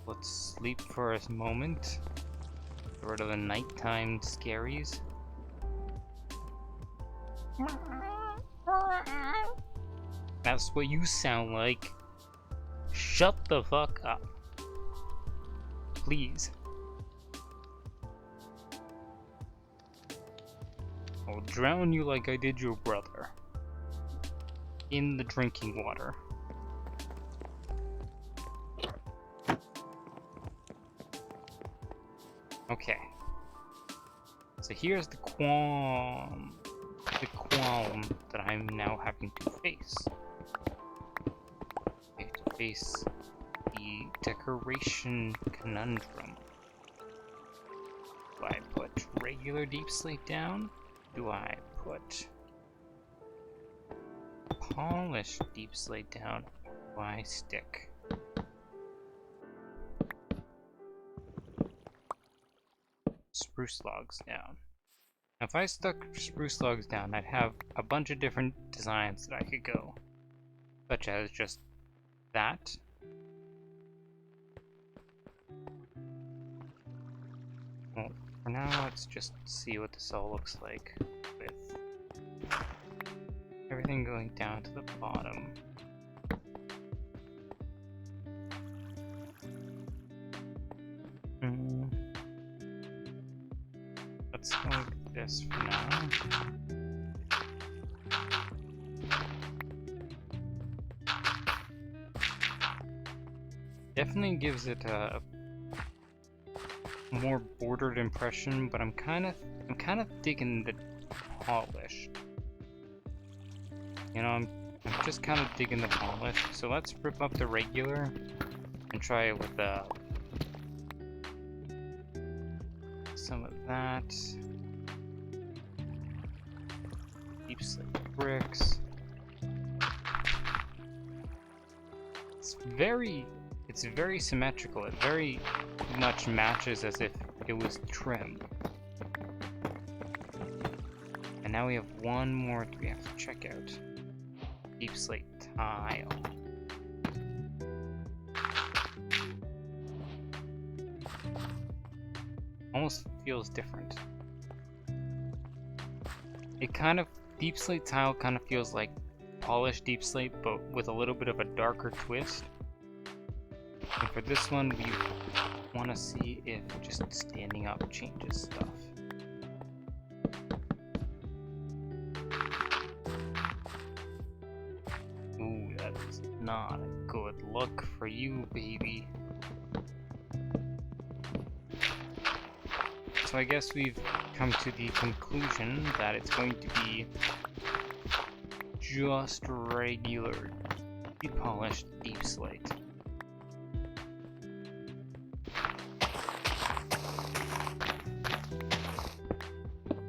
S1: Let's sleep for a moment. Get rid of the nighttime scaries. That's what you sound like. Shut the fuck up. Please. I'll drown you like I did your brother. In the drinking water. Okay. So here's the qualm that I'm now having to face. I have to face the decoration conundrum. Do I put regular deep slate down? Do I put polished deep slate down? Do I stick spruce logs down? If I stuck spruce logs down, I'd have a bunch of different designs that I could go. Such as just that. Well, for now, let's just see what this all looks like with everything going down to the bottom. Let's go with this for now. Definitely gives it a more bordered impression, but I'm kind of digging the polish. You know, I'm just kind of digging the polish. So let's rip up the regular and try it with some of that. Deep slate bricks. It's very symmetrical. It very much matches as if it was trim. And now we have one more that we have to check out. Deep slate tile. Almost feels different. Deep slate tile kind of feels like polished deep slate, but with a little bit of a darker twist. And for this one, we want to see if just standing up changes stuff. Ooh, that's not a good look for you, baby. So I guess we've come to the conclusion that it's going to be just regular, polished deep slate.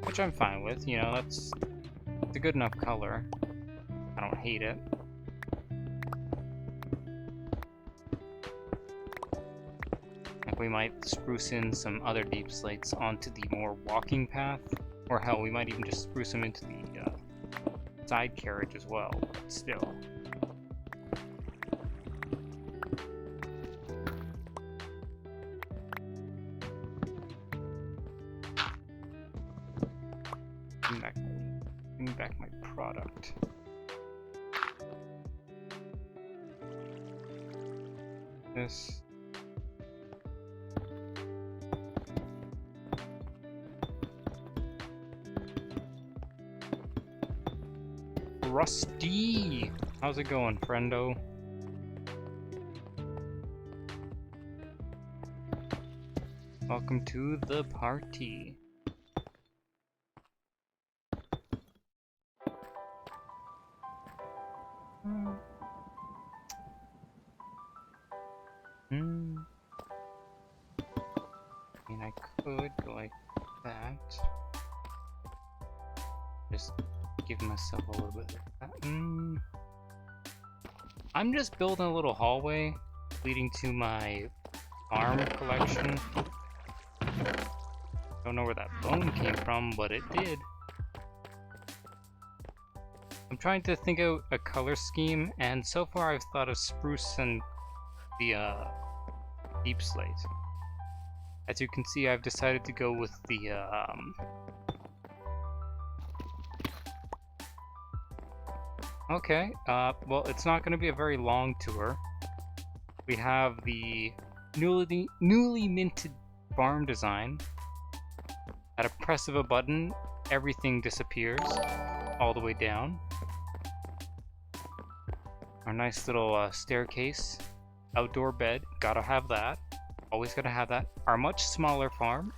S1: Which I'm fine with, you know, it's a good enough color. I don't hate it. We might spruce in some other deep slates onto the more walking path, or hell, we might even just spruce them into the side carriage as well, but still. Bring back my product. This. Rusty! How's it going, friendo? Welcome to the party. I mean, I could go like that. Just give myself a little bit of that. I'm just building a little hallway leading to my farm collection. Don't know where that bone came from, but it did. I'm trying to think out a color scheme, and so far I've thought of spruce and the deep slate. As you can see, I've decided to go with the okay, well, it's not going to be a very long tour. We have the newly minted farm design. At a press of a button, everything disappears all the way down. Our nice little staircase, outdoor bed, gotta have that. Always gotta have that. Our much smaller farm.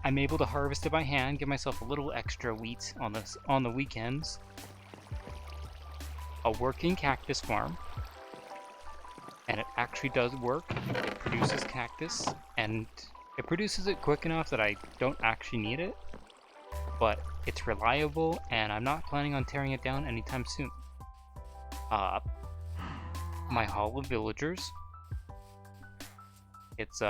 S1: I'm able to harvest it by hand, give myself a little extra wheat on the weekends. A working cactus farm, and it actually does work. It produces cactus, and it produces it quick enough that I don't actually need it, but it's reliable, and I'm not planning on tearing it down anytime soon. My Hall of Villagers. It's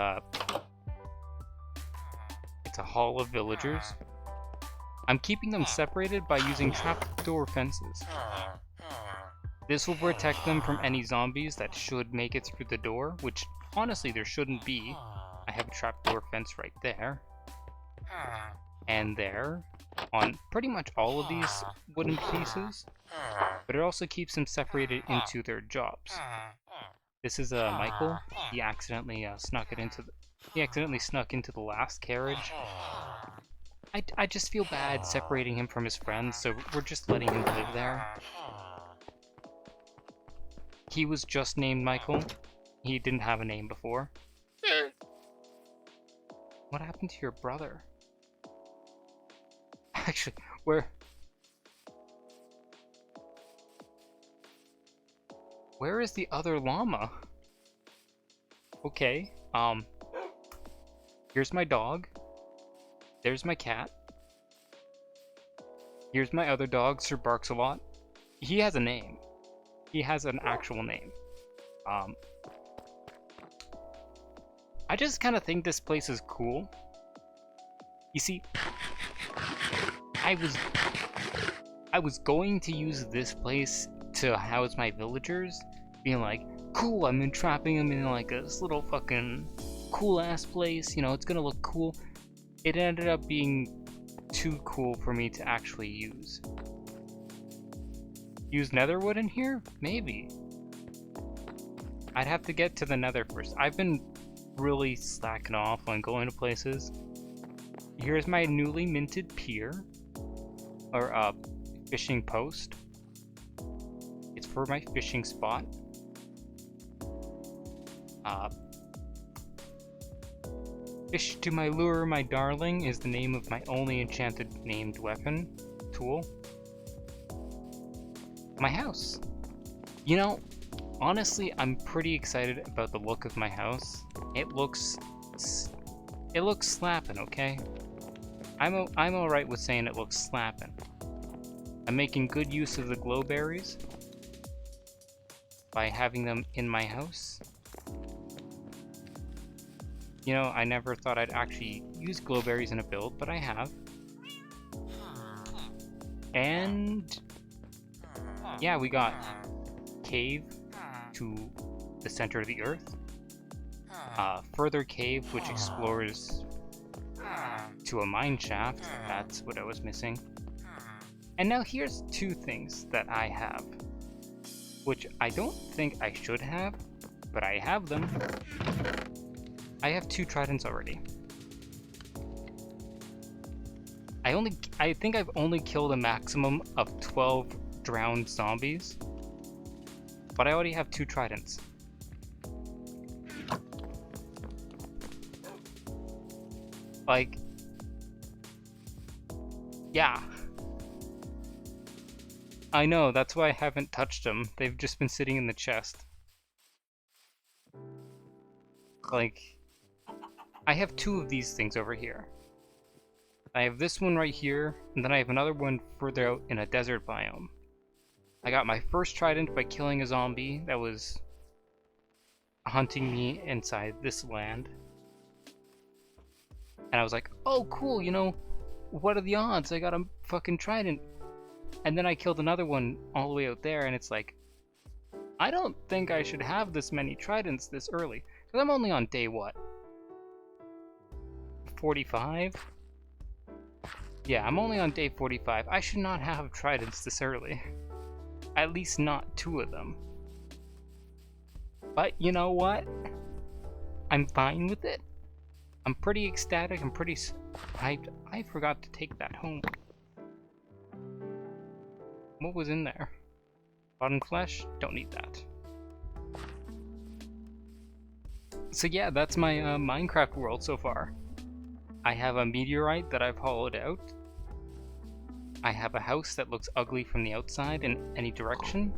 S1: It's a hall of villagers. I'm keeping them separated by using trapdoor fences. This will protect them from any zombies that should make it through the door, which honestly there shouldn't be. I have a trapdoor fence right there. And there, on pretty much all of these wooden pieces. But it also keeps them separated into their jobs. This is Michael. He accidentally snuck into the last carriage. I just feel bad separating him from his friends, so we're just letting him live there. He was just named Michael. He didn't have a name before. What happened to your brother? Actually, where is the other llama? Okay, here's my dog. There's my cat. Here's my other dog, Sir Barks-a-Lot. He has a name. He has an actual name. I just kind of think this place is cool. You see, I was going to use this place to house my villagers, being like, cool, I'm entrapping them in like this little fucking cool ass place, you know, it's gonna look cool. It ended up being too cool for me to actually use. Use netherwood in here? Maybe. I'd have to get to the nether first. I've been really slacking off on going to places. Here's my newly minted pier, or fishing post. It's for my fishing spot. Fish to my lure, my darling is the name of my only enchanted named weapon, tool. My house. You know, honestly, I'm pretty excited about the look of my house. It looks slappin', okay? I'm alright with saying it looks slappin'. I'm making good use of the glowberries by having them in my house. You know, I never thought I'd actually use glowberries in a build, but I have. And yeah, we got cave to the center of the earth. Further cave, which explores to a mine shaft. That's what I was missing. And now here's two things that I have, which I don't think I should have, but I have them. I have 2 tridents already. I think I've only killed a maximum of 12 drowned zombies, but I already have 2 tridents. Like, yeah. I know, that's why I haven't touched them. They've just been sitting in the chest. Like, I have 2 of these things over here. I have this one right here, and then I have another one further out in a desert biome. I got my first trident by killing a zombie that was hunting me inside this land. And I was like, oh cool, you know, what are the odds? I got a fucking trident. And then I killed another one all the way out there, and it's like, I don't think I should have this many tridents this early. Because I'm only on day what? 45? Yeah, I'm only on day 45. I should not have tridents this early. At least not 2 of them. But you know what? I'm fine with it. I'm pretty ecstatic. I'm pretty hyped. I forgot to take that home. What was in there? Rotten flesh? Don't need that. So yeah, that's my Minecraft world so far. I have a meteorite that I've hollowed out. I have a house that looks ugly from the outside in any direction.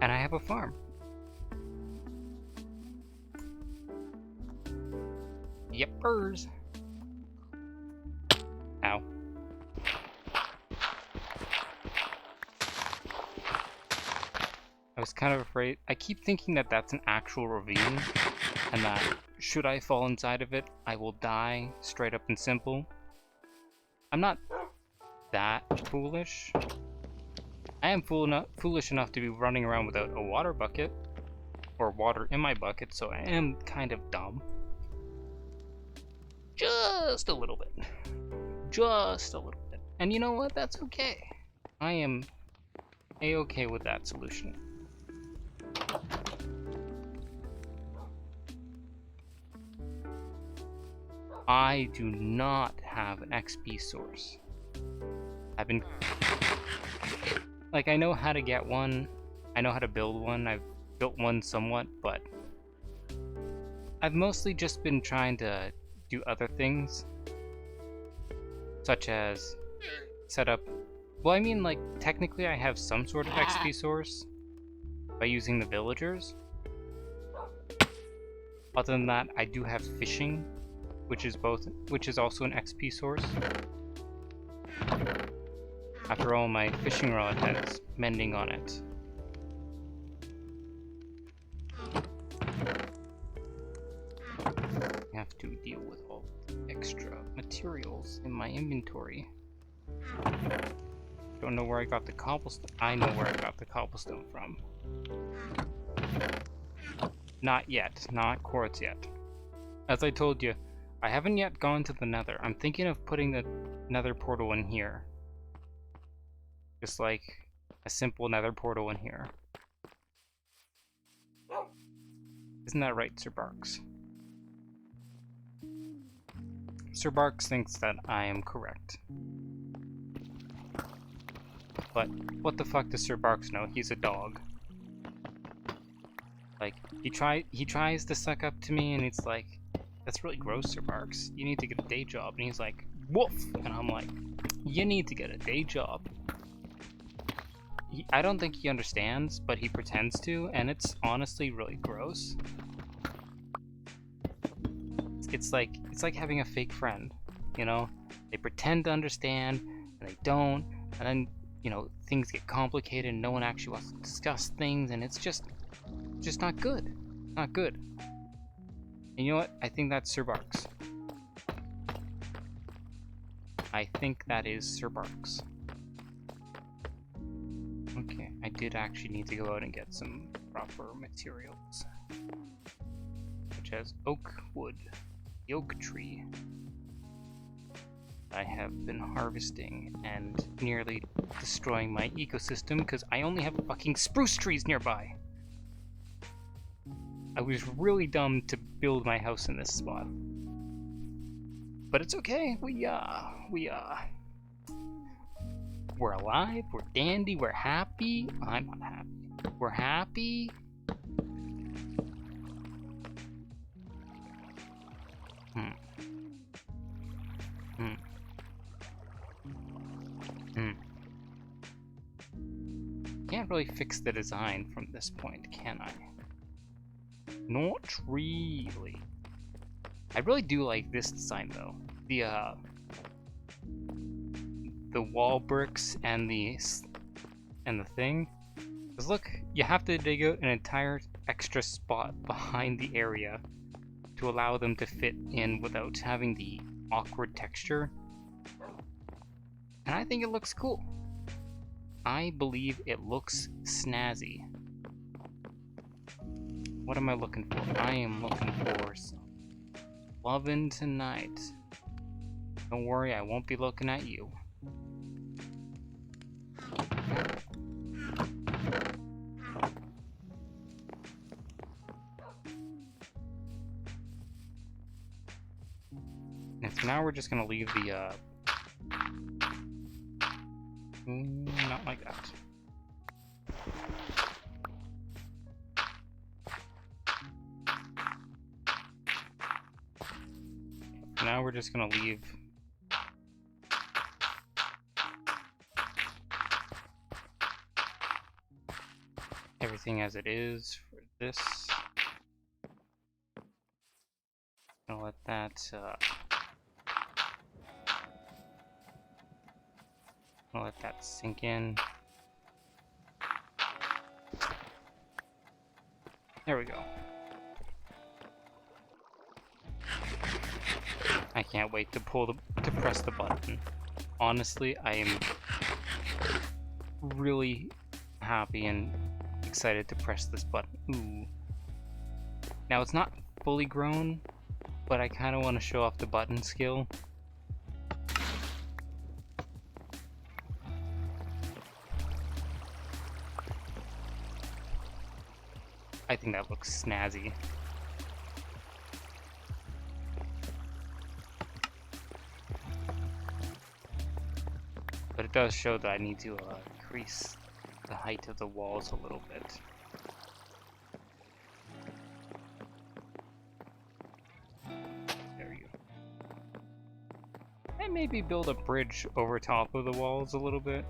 S1: And I have a farm. Yepers. Ow. I was kind of afraid. I keep thinking that that's an actual ravine, and that should I fall inside of it, I will die, straight up and simple. I'm not that foolish. I am foolish enough to be running around without a water bucket, or water in my bucket, so I am kind of dumb. Just a little bit. Just a little bit. And you know what? That's okay. I am a-okay with that solution. I do not have an XP source. I've been... Like, I know how to get one. I know how to build one. I've built one somewhat, but... I've mostly just been trying to do other things. Such as set up... Well, I mean, like, technically I have some sort of XP source by using the villagers. Other than that, I do have fishing, which is also an XP source. After all, my fishing rod has mending on it. I have to deal with all the extra materials in my inventory. Don't know where I got the cobblestone. I know where I got the cobblestone from. Not yet. Not quartz yet. As I told you, I haven't yet gone to the nether. I'm thinking of putting the nether portal in here. Just like a simple nether portal in here. Isn't that right, Sir Barks? Sir Barks thinks that I am correct. But what the fuck does Sir Barks know? He's a dog. Like, he tries to suck up to me and it's like, that's really gross, Sir Barks. You need to get a day job. And he's like, woof! And I'm like, you need to get a day job. I don't think he understands, but he pretends to, and it's honestly really gross. It's like having a fake friend, you know? They pretend to understand, and they don't, and then, you know, things get complicated and no one actually wants to discuss things, and it's just not good. Not good. And you know what? I think that's Sir Barks. I think that is Sir Barks. Okay, I did actually need to go out and get some proper materials. Such as oak wood, the oak tree. I have been harvesting and nearly destroying my ecosystem because I only have fucking spruce trees nearby. I was really dumb to build my house in this spot. But it's okay, we're alive, we're dandy, we're happy. I'm not happy. We're happy. Can't really fix the design from this point, can I? Not really. I really do like this design though. The wall bricks and the thing. Because look, you have to dig out an entire extra spot behind the area to allow them to fit in without having the awkward texture. And I think it looks cool. I believe it looks snazzy. What am I looking for? I am looking for some lovin' tonight. Don't worry, I won't be looking at you. And so now we're just gonna leave the not like that. Now we're just gonna leave everything as it is for this. Gonna let that I'll let that sink in. There we go. can't wait to press the button. Honestly, I am really happy and excited to press this button. Ooh. Now it's not fully grown, but I kind of want to show off the button skill. I think that looks snazzy. But it does show that I need to increase the height of the walls a little bit. There you go. And maybe build a bridge over top of the walls a little bit,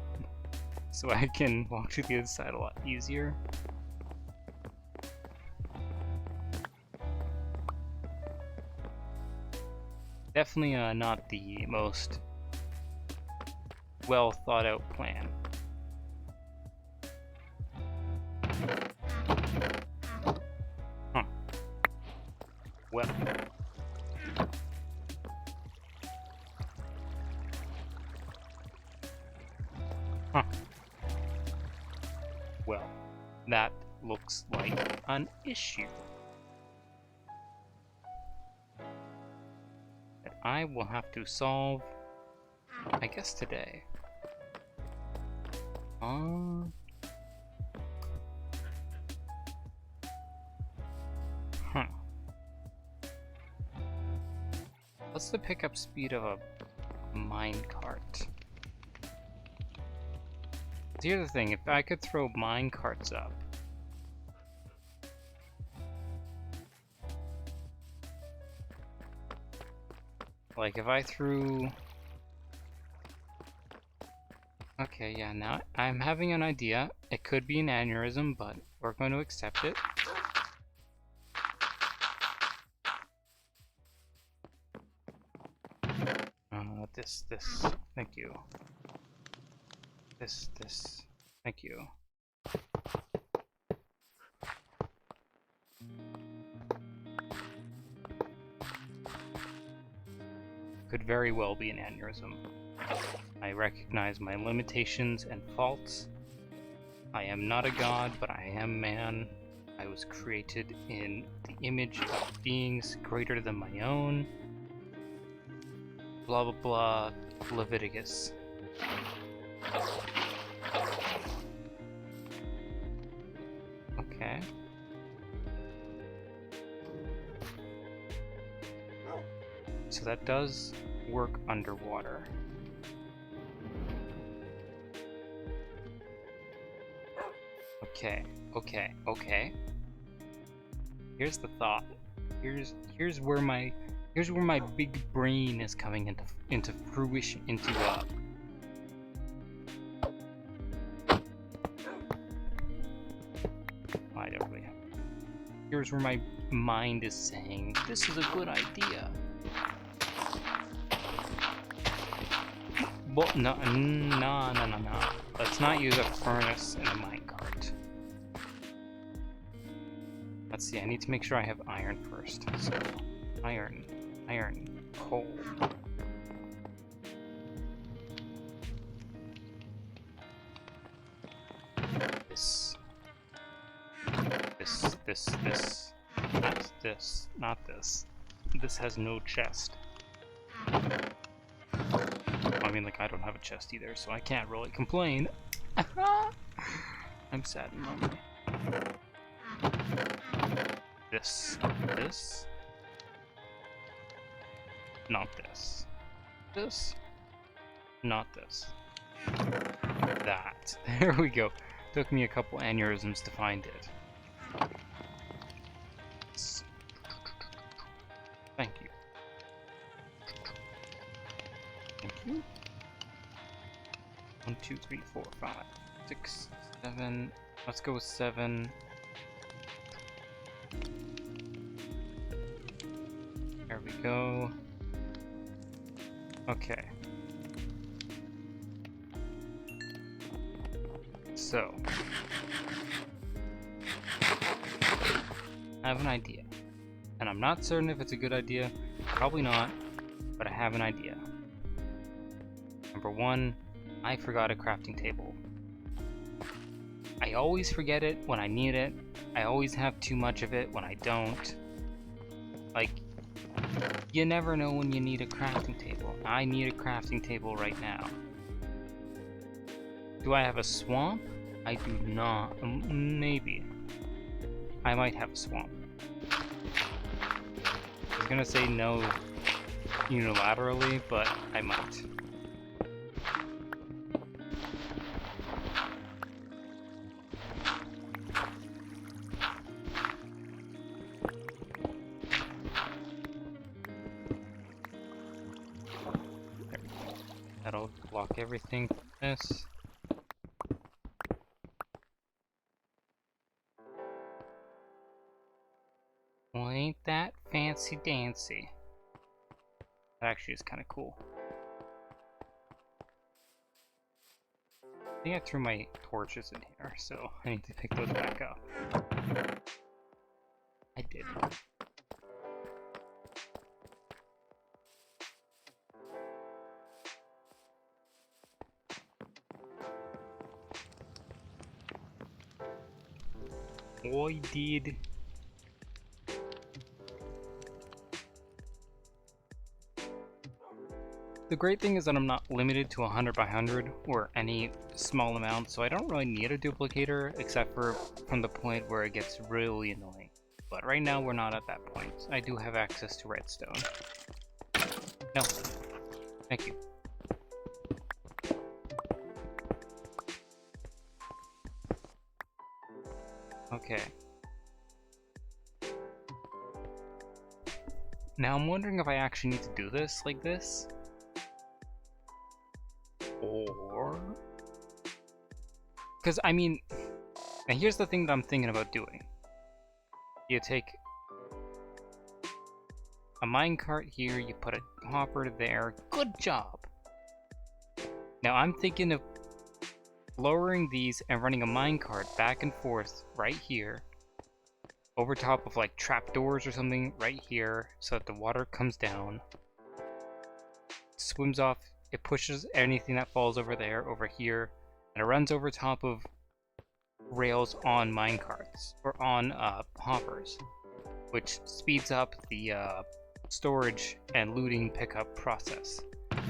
S1: so I can walk to the other side a lot easier. Definitely not the most well thought out plan. Huh. Well. Huh. Well, that looks like an issue that I will have to solve, I guess, today. Huh. What's the pickup speed of a minecart? Here's the thing, if I could throw minecarts up, like if I threw... Okay, yeah, now I'm having an idea. It could be an aneurysm, but we're going to accept it. This, thank you. This, thank you. Could very well be an aneurysm. I recognize my limitations and faults. I am not a god, but I am man. I was created in the image of beings greater than my own. Blah blah blah, Leviticus. Okay. So that does work underwater. Okay. Here's the thought. Here's where my big brain is coming into fruition, I don't really have. Here's where my mind is saying this is a good idea. But no. Let's not use a furnace in a minecart. Let's see, I need to make sure I have iron first. So, iron, coal. This. Not this. This has no chest. I mean, like, I don't have a chest either, so I can't really complain. I'm sad and lonely. This. Not this. This. Not this. That. There we go. Took me a couple aneurysms to find it. Thank you. Thank you. 1, 2, 3, 4, 5, 6, 7. Let's go with 7. There we go. Okay. So, I have an idea. And I'm not certain if it's a good idea. Probably not. but I have an idea. Number one, I forgot a crafting table. I always forget it when I need it. I always have too much of it when I don't. Like, you never know when you need a crafting table. I need a crafting table right now. Do I have a swamp? I do not. Maybe. I might have a swamp. I was gonna say no unilaterally, but I might. That'll block everything from this. Well, ain't that fancy dancy? That actually is kind of cool. I think I threw my torches in here, so I need to pick those back up. I did. I did. The great thing is that I'm not limited to 100 by 100 or any small amount, so I don't really need a duplicator except for from the point where it gets really annoying. But right now we're not at that point. I do have access to redstone. No. Thank you. Okay. Now I'm wondering if I actually need to do this like this. Or... Because, I mean... And here's the thing that I'm thinking about doing. You take a minecart here, you put a hopper there. Good job! Now I'm thinking of lowering these and running a minecart back and forth right here. Over top of like trapdoors or something right here so that the water comes down. Swims off, it pushes anything that falls over there over here, and it runs over top of rails on minecarts or on hoppers, which speeds up the storage and looting pickup process.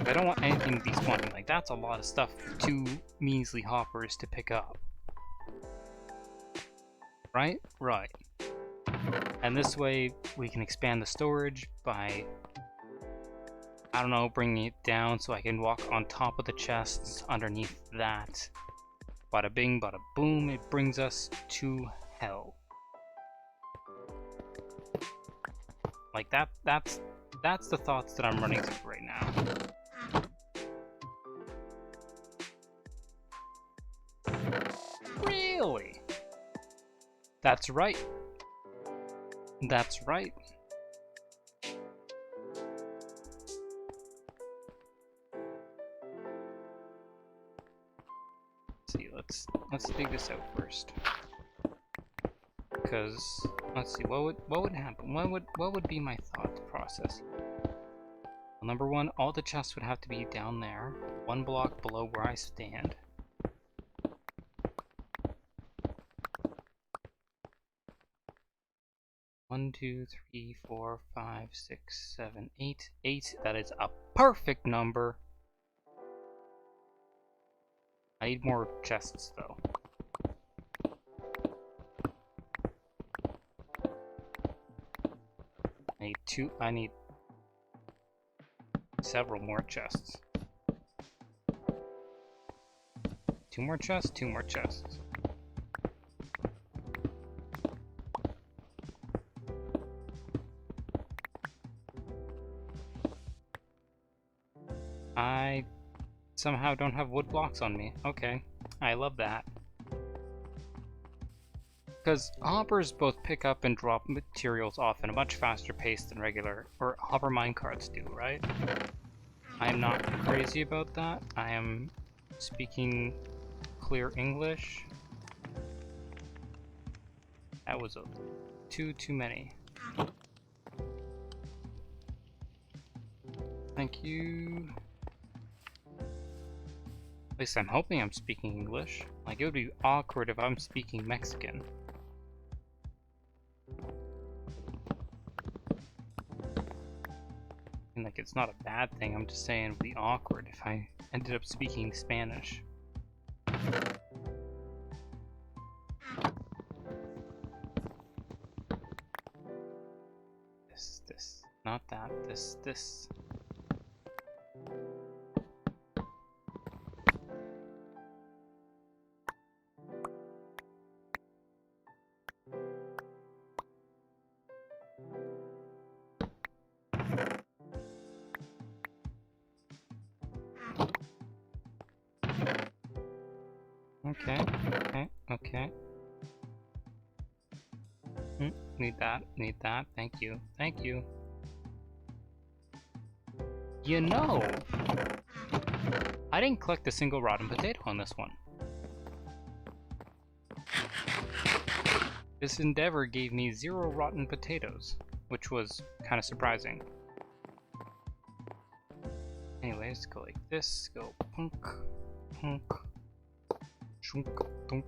S1: I don't want anything to be spawning. Like, that's a lot of stuff for 2 measly hoppers to pick up. Right? Right. And this way, we can expand the storage by, I don't know, bringing it down so I can walk on top of the chests underneath that. Bada bing, bada boom, it brings us to hell. Like, that's the thoughts that I'm running through right now. Really? That's right. That's right. Let's see, let's dig this out first. Because let's see, what would happen? What would be my thought process? Well, number one, all the chests would have to be down there, 1 block below where I stand. One, two, three, four, 5, 6, 7, 8. 8. That is a perfect number. I need more chests, though. I need several more chests. 2 more chests, 2 more chests. I somehow don't have wood blocks on me. Okay, I love that. Because hoppers both pick up and drop materials off at a much faster pace than regular, or hopper minecarts do, right? I am not crazy about that. I am speaking clear English. That was too many. Thank you. At least I'm hoping I'm speaking English. Like, it would be awkward if I'm speaking Mexican. And like, it's not a bad thing, I'm just saying it would be awkward if I ended up speaking Spanish. This, not that, this. Okay. Need that. Thank you. You know, I didn't collect a single rotten potato on this one. This endeavor gave me 0 rotten potatoes, which was kind of surprising. Anyways, go like this, go punk, shunk, dunk,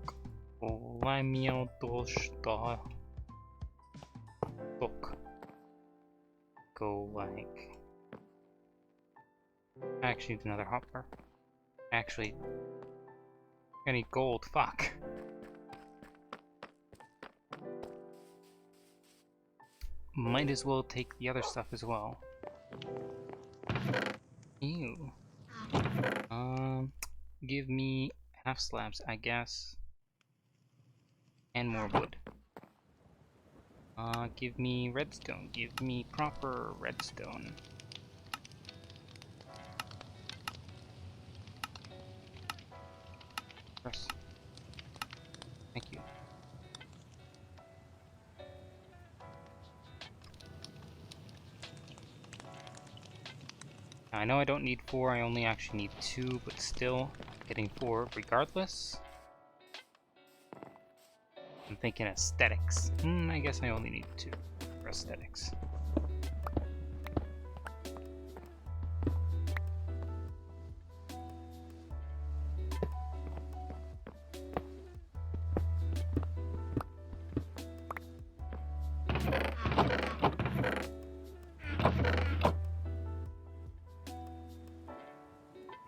S1: lamio doshta, look. Go like. I actually need another hopper. Actually, I need gold, fuck. Might as well take the other stuff as well. Ew. Give me half slabs, I guess. And more wood. Give me redstone. Give me proper redstone. Press. Thank you. I know I don't need 4, I only actually need 2, but still, getting 4 regardless. I'm thinking aesthetics. I guess I only need 2 for aesthetics.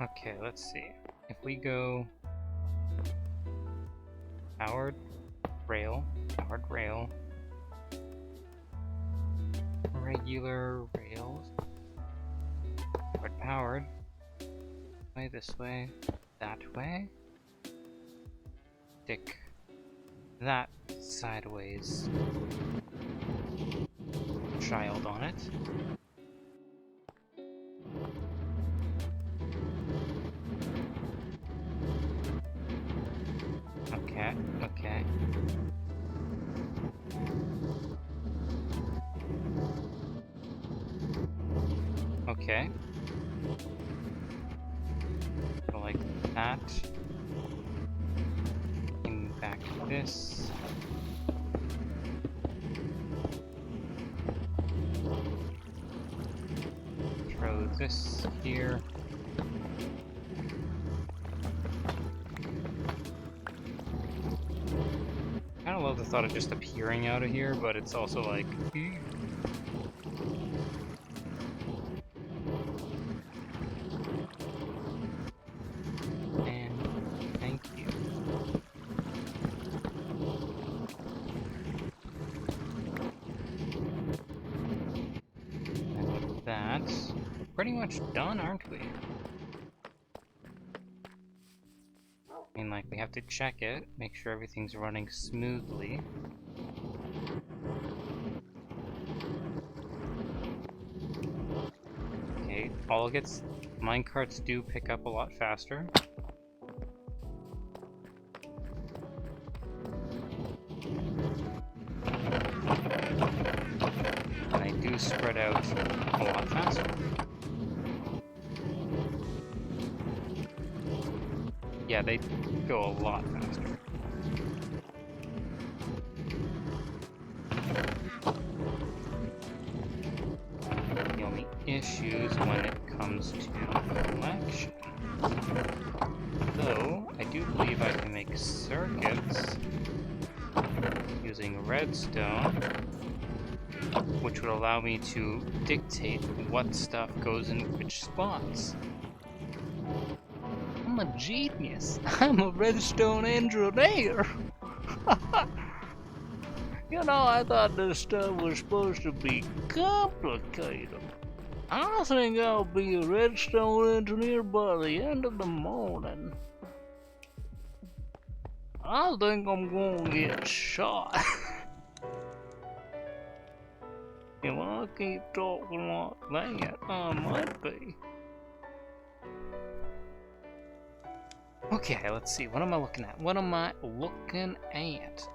S1: Okay, let's see. If we go powered rail, regular rails, powered, way this way, that way, stick that sideways child on it. Okay. Okay. Go like that. And back to this. Throw this here. I kind of love the thought of just appearing out of here, but it's also like, and thank you. And with that, we're pretty much done, aren't we? I mean, like, we have to check it, make sure everything's running smoothly. Okay, all gets... minecarts do pick up a lot faster. And they do spread out a lot faster. Yeah, they go a lot faster. The only issues when it comes to collection. Though, I do believe I can make circuits using redstone, which would allow me to dictate what stuff goes in which spots. I'm a genius. I'm a redstone engineer.
S2: You know, I thought this stuff was supposed to be complicated. I think I'll be a redstone engineer by the end of the morning. I think I'm gonna get shot. If I keep talking like that, I might be.
S1: Okay, let's see. What am I looking at? What am I looking at?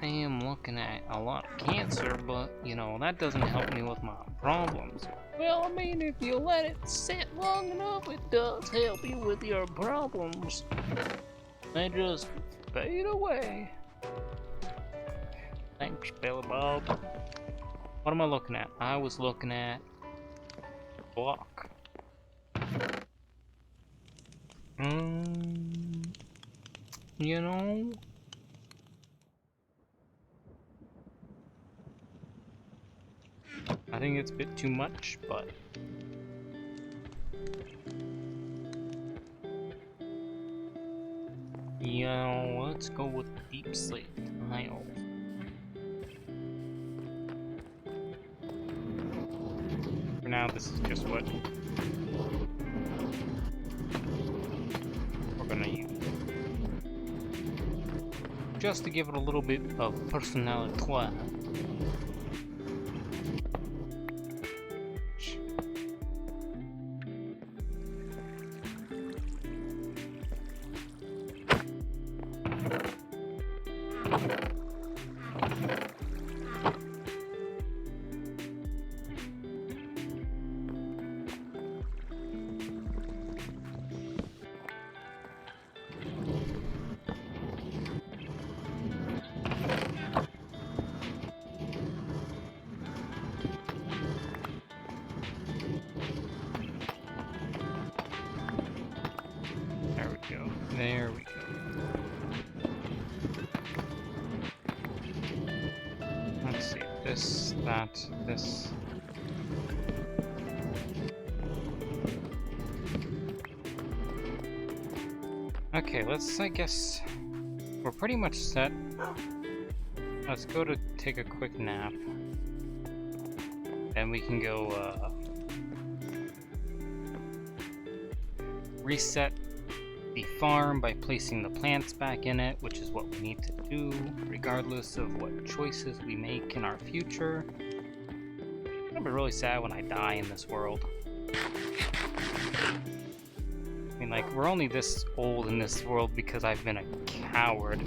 S1: I am looking at a lot of cancer, but, you know, that doesn't help me with my problems.
S2: Well, I mean, if you let it sit long enough, it does help you with your problems. They just fade away. Thanks, Billy Bob.
S1: What am I looking at? I was looking at block. You know, I think it's a bit too much, but you know, let's go with deep slate tiles. For now, this is just what we're gonna use. Just to give it a little bit of personality. There we go. Let's see. This, that, this. Okay, I guess, we're pretty much set. Let's go to take a quick nap. Then we can go, reset the farm by placing the plants back in it, which is what we need to do, regardless of what choices we make in our future. It's gonna be really sad when I die in this world. I mean, like, we're only this old in this world because I've been a coward.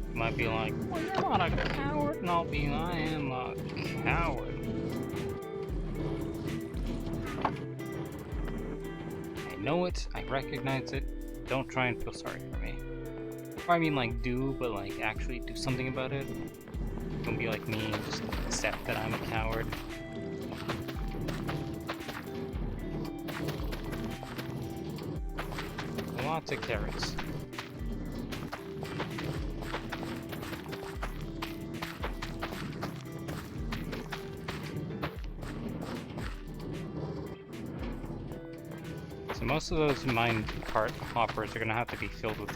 S1: You might be like, well, you're not a coward, and I'll be, I am a coward. I know it, I recognize it, don't try and feel sorry for me. Or I mean, like, do, but, like, actually do something about it. Don't be like me and just accept that I'm a coward. Lots of carrots. So most of those mine cart hoppers are gonna have to be filled with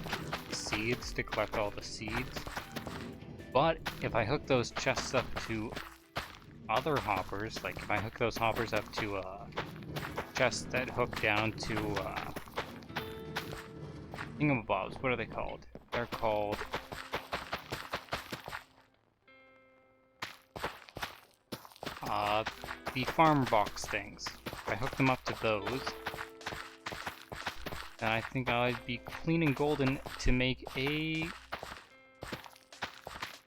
S1: seeds to collect all the seeds. But if I hook those chests up to other hoppers, like if I hook those hoppers up to chests that hook down to thingamabobs, what are they called? They're called the farm box things. If I hook them up to those, then I think I'd be clean and golden to make a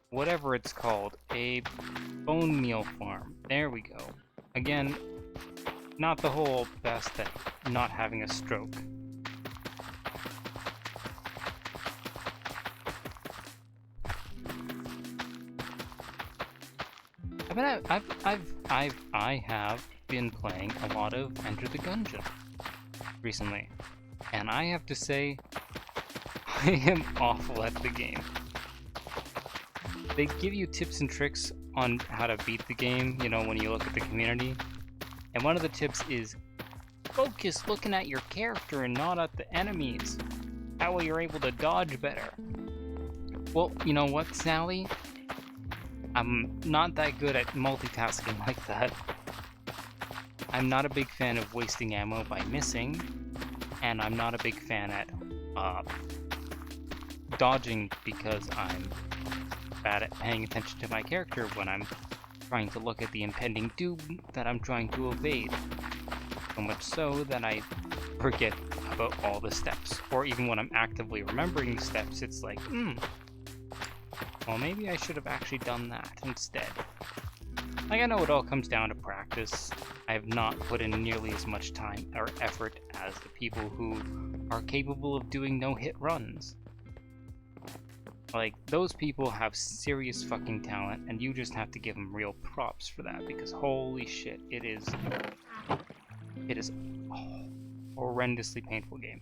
S1: whatever it's called, a bone meal farm. There we go. Again, not the whole best at not having a stroke. I have been playing a lot of Enter the Gungeon recently, and I have to say, I am awful at the game. They give you tips and tricks on how to beat the game, you know, when you look at the community, and one of the tips is focus looking at your character and not at the enemies. That way you're able to dodge better. Well, you know what, Sally? I'm not that good at multitasking like that. I'm not a big fan of wasting ammo by missing, and I'm not a big fan at dodging because I'm bad at paying attention to my character when I'm trying to look at the impending doom that I'm trying to evade. So much so that I forget about all the steps, or even when I'm actively remembering the steps, it's like, well, maybe I should have actually done that instead. Like, I know it all comes down to practice. I have not put in nearly as much time or effort as the people who are capable of doing no-hit runs. Like, those people have serious fucking talent, and you just have to give them real props for that, because holy shit, it is a horrendously painful game.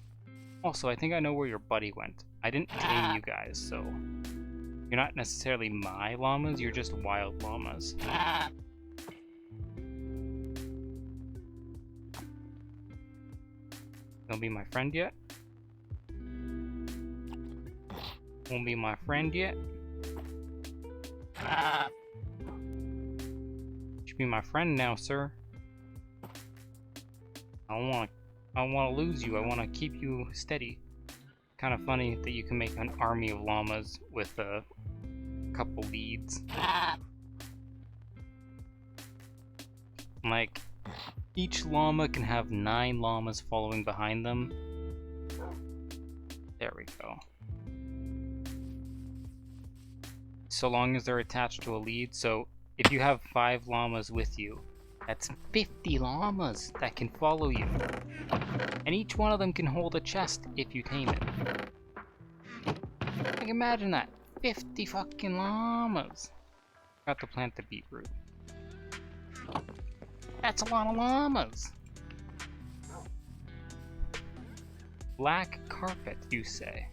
S1: Also, I think I know where your buddy went. I didn't tame you guys, so you're not necessarily my llamas, you're just wild llamas. Gonna be my friend yet? Won't be my friend yet? Should be my friend now, sir. I don't wanna lose you, I wanna keep you steady. Kind of funny that you can make an army of llamas with a couple leads. Like, each llama can have 9 llamas following behind them. There we go. So long as they're attached to a lead, so if you have 5 llamas with you, that's 50 llamas that can follow you. And each one of them can hold a chest if you tame it. Like, imagine that. 50 fucking llamas. Got to plant the beetroot. That's a lot of llamas. Black carpet, you say?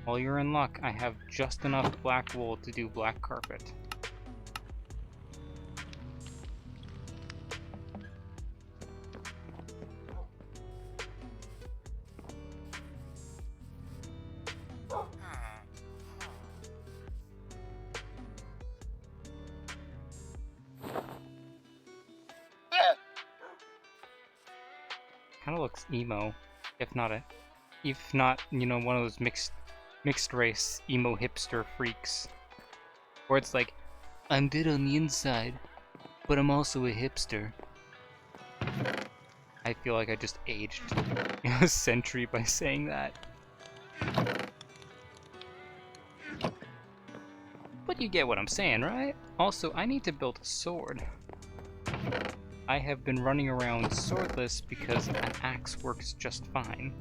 S1: Well, you're in luck. I have just enough black wool to do black carpet. Kind of looks emo, if not, you know, one of those mixed race emo hipster freaks, where it's like, I'm good on the inside, but I'm also a hipster. I feel like I just aged a century by saying that. But you get what I'm saying, right? Also, I need to build a sword. I have been running around swordless because an axe works just fine.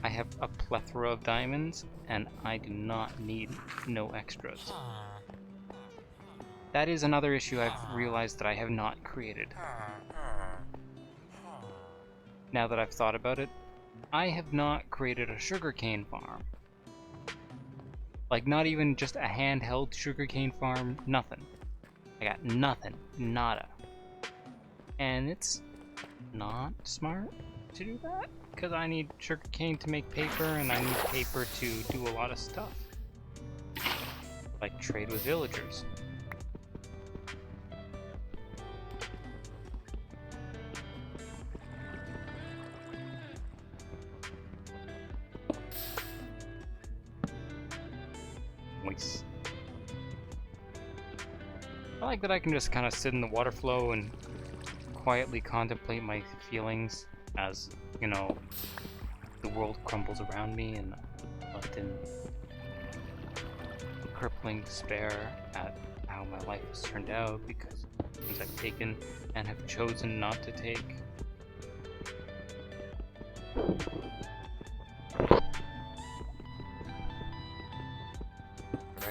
S1: I have a plethora of diamonds, and I do not need no extras. That is another issue I've realized that I have not created. Now that I've thought about it, I have not created a sugarcane farm. Like, not even just a handheld sugarcane farm, nothing. I got nothing, nada. And it's not smart to do that, because I need sugarcane to make paper, and I need paper to do a lot of stuff. Like trade with villagers. Nice. I like that I can just kind of sit in the water flow and quietly contemplate my feelings as, you know, the world crumbles around me, and I'm left in crippling despair at how my life has turned out because of things I've taken and have chosen not to take.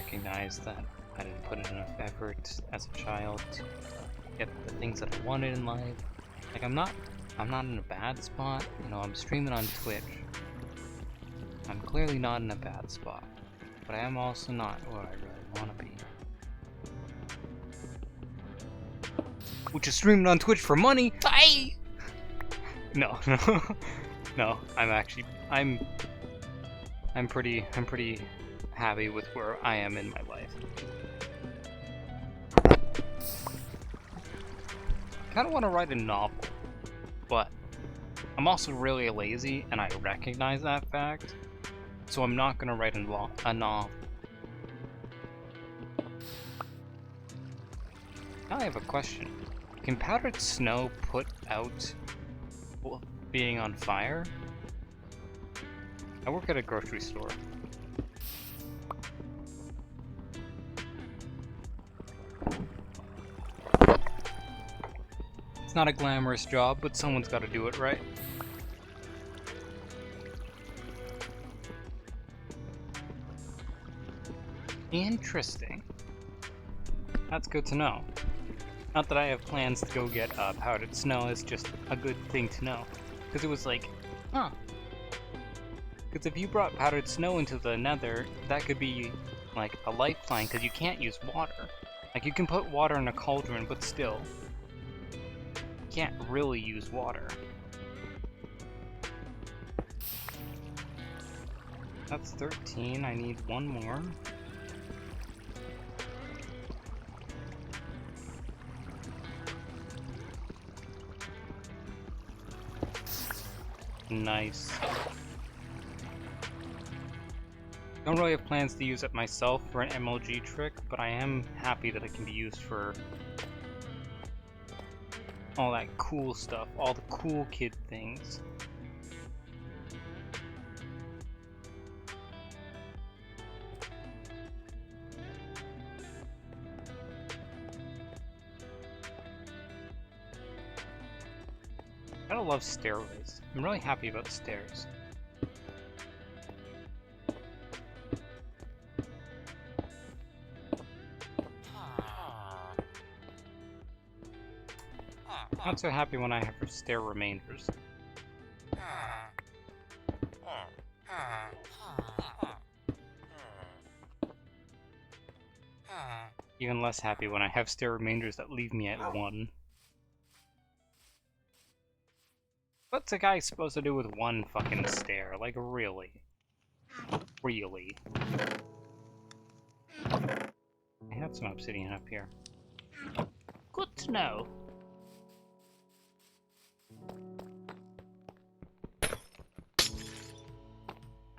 S1: recognize that I didn't put in enough effort as a child to get the things that I wanted in life. Like, I'm not in a bad spot. You know, I'm streaming on Twitch. I'm clearly not in a bad spot. But I am also not where I really want to be. Which is streaming on Twitch for money! Bye! No, no. No, I'm pretty happy with where I am in my life. I kinda wanna write a novel, but I'm also really lazy and I recognize that fact, so I'm not gonna write a novel. Now I have a question. Can powdered snow put out being on fire? I work at a grocery store. It's not a glamorous job, but someone's gotta do it, right? Interesting. That's good to know. Not that I have plans to go get powdered snow, it's just a good thing to know. Because it was like, huh. Because if you brought powdered snow into the nether, that could be like a lifeline, because you can't use water. Like, you can put water in a cauldron, but still, you can't really use water. That's 13, I need one more. Nice. Don't really have plans to use it myself for an MLG trick, but I am happy that it can be used for all that cool stuff, all the cool kid things. I don't love stairways. I'm really happy about stairs. Not so happy when I have stair remainders. Even less happy when I have stair remainders that leave me at 1. What's a guy supposed to do with one fucking stair? Like, really? Really? I have some obsidian up here. Good to know.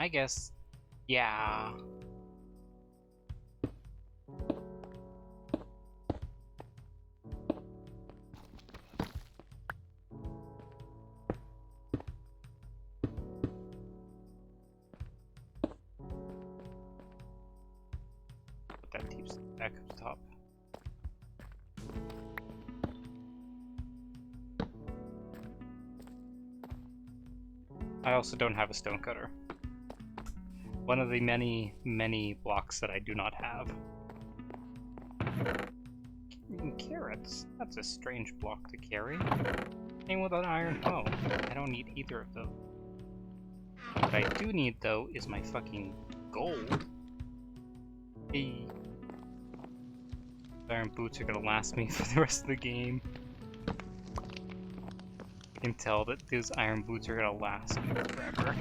S1: I guess, yeah. Put that deep back up top. I also don't have a stone cutter. One of the many, many blocks that I do not have. Carrots. That's a strange block to carry. Same with an iron hoe. I don't need either of those. What I do need, though, is my fucking gold. Hey. Iron boots are gonna last me for the rest of the game. I can tell that those iron boots are gonna last me forever.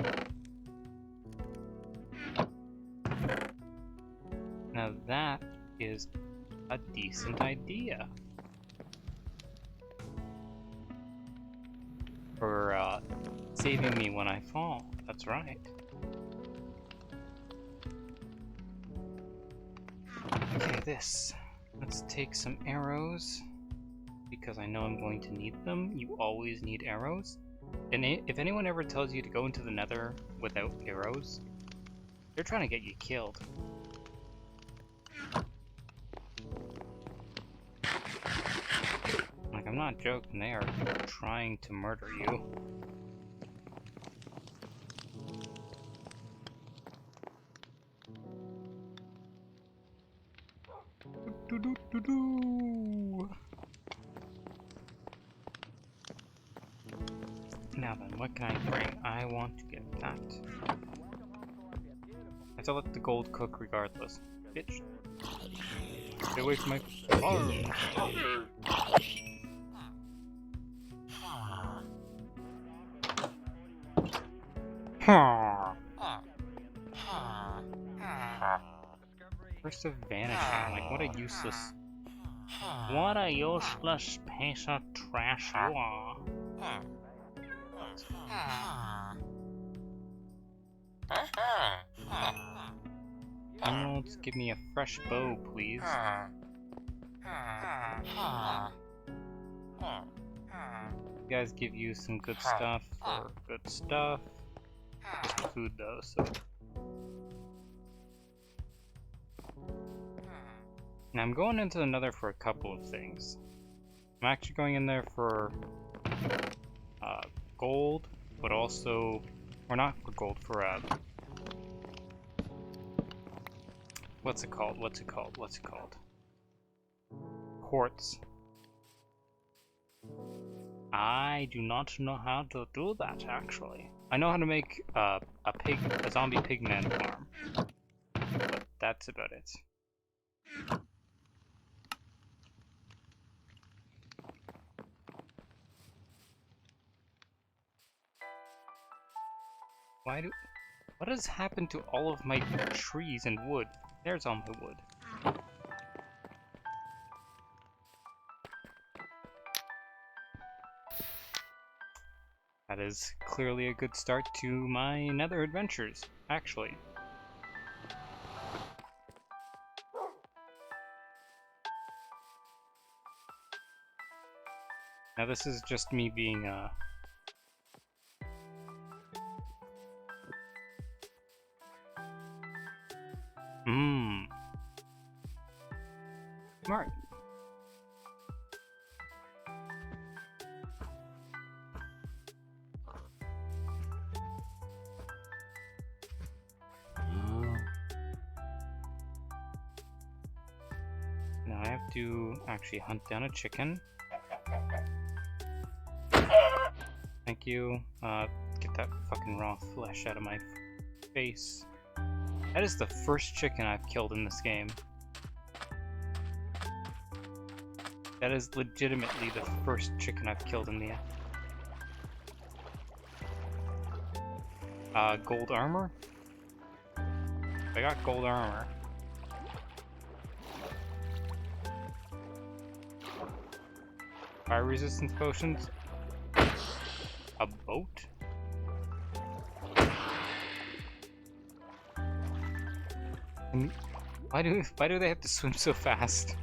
S1: Now that is a decent idea. For saving me when I fall. That's right. Okay, this. Let's take some arrows, because I know I'm going to need them. You always need arrows. And if anyone ever tells you to go into the nether without arrows, they're trying to get you killed. Like, I'm not joking, they are trying to murder you. Now then, what can I bring? I want to get that. I have to let the gold cook regardless. Bitch. Get away from my farm. First of vanishing, like what a useless...
S2: What a useless piece of trash you are.
S1: Emeralds, give me a fresh bow, please. You guys give you some good stuff for good stuff. Just food though, so... Now I'm going into the nether for a couple of things. I'm actually going in there for gold, but also... Or not for gold, for what's it called? Quartz. I do not know how to do that, actually. I know how to make a zombie pigman farm, but that's about it. What has happened to all of my trees and wood? There's all my wood. That is clearly a good start to my nether adventures, actually. Now this is just me being smart. Now I have to actually hunt down a chicken. Thank you. Get that fucking raw flesh out of my face. That is the first chicken I've killed in this game. That is legitimately the first chicken I've killed in the... gold armor? I got gold armor. Fire resistance potions? A boat? Why do they have to swim so fast?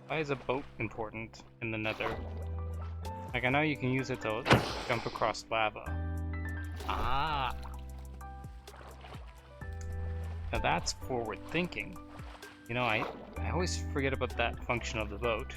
S1: Why is a boat important in the nether? Like, I know you can use it to jump across lava. Ah! Now that's forward thinking. You know, I always forget about that function of the boat.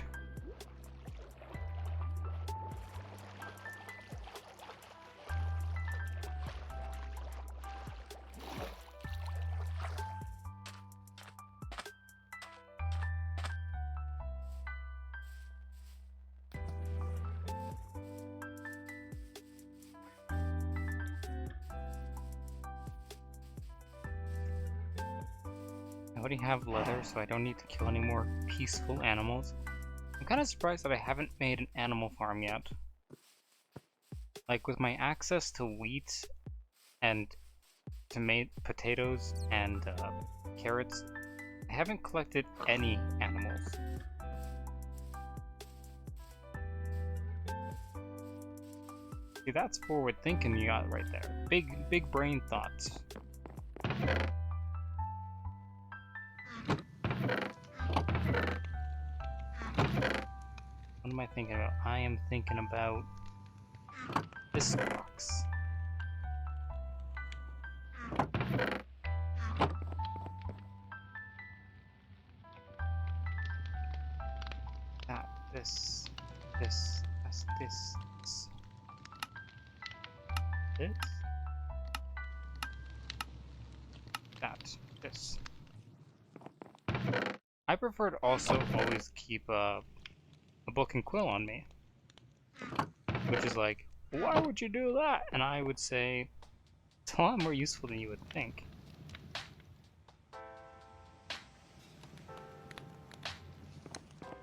S1: I already have leather, so I don't need to kill any more peaceful animals. I'm kind of surprised that I haven't made an animal farm yet. Like, with my access to wheat and potatoes and carrots, I haven't collected any animals. See, that's forward thinking you got right there. Big brain thoughts. What am I thinking about? I am thinking about this box. That, this, this, this. That. this. I prefer to also always keep a book and quill on me. Which is like, why would you do that? And I would say, it's a lot more useful than you would think.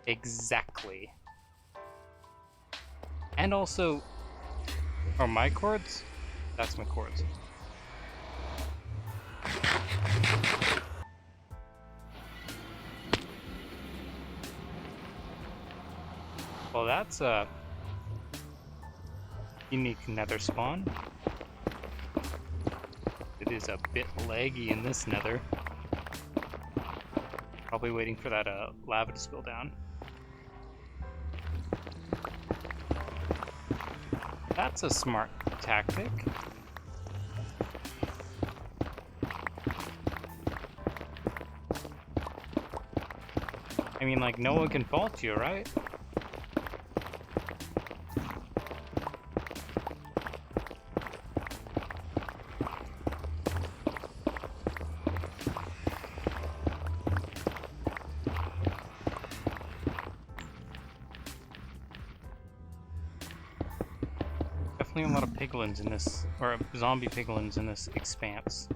S1: Exactly. And also, are my chords? That's my chords. Well, that's a unique nether spawn. It is a bit laggy in this nether. Probably waiting for that lava to spill down. That's a smart tactic. I mean, like, no one can fault you, right? Definitely a lot of piglins in this, or zombie piglins in this expanse.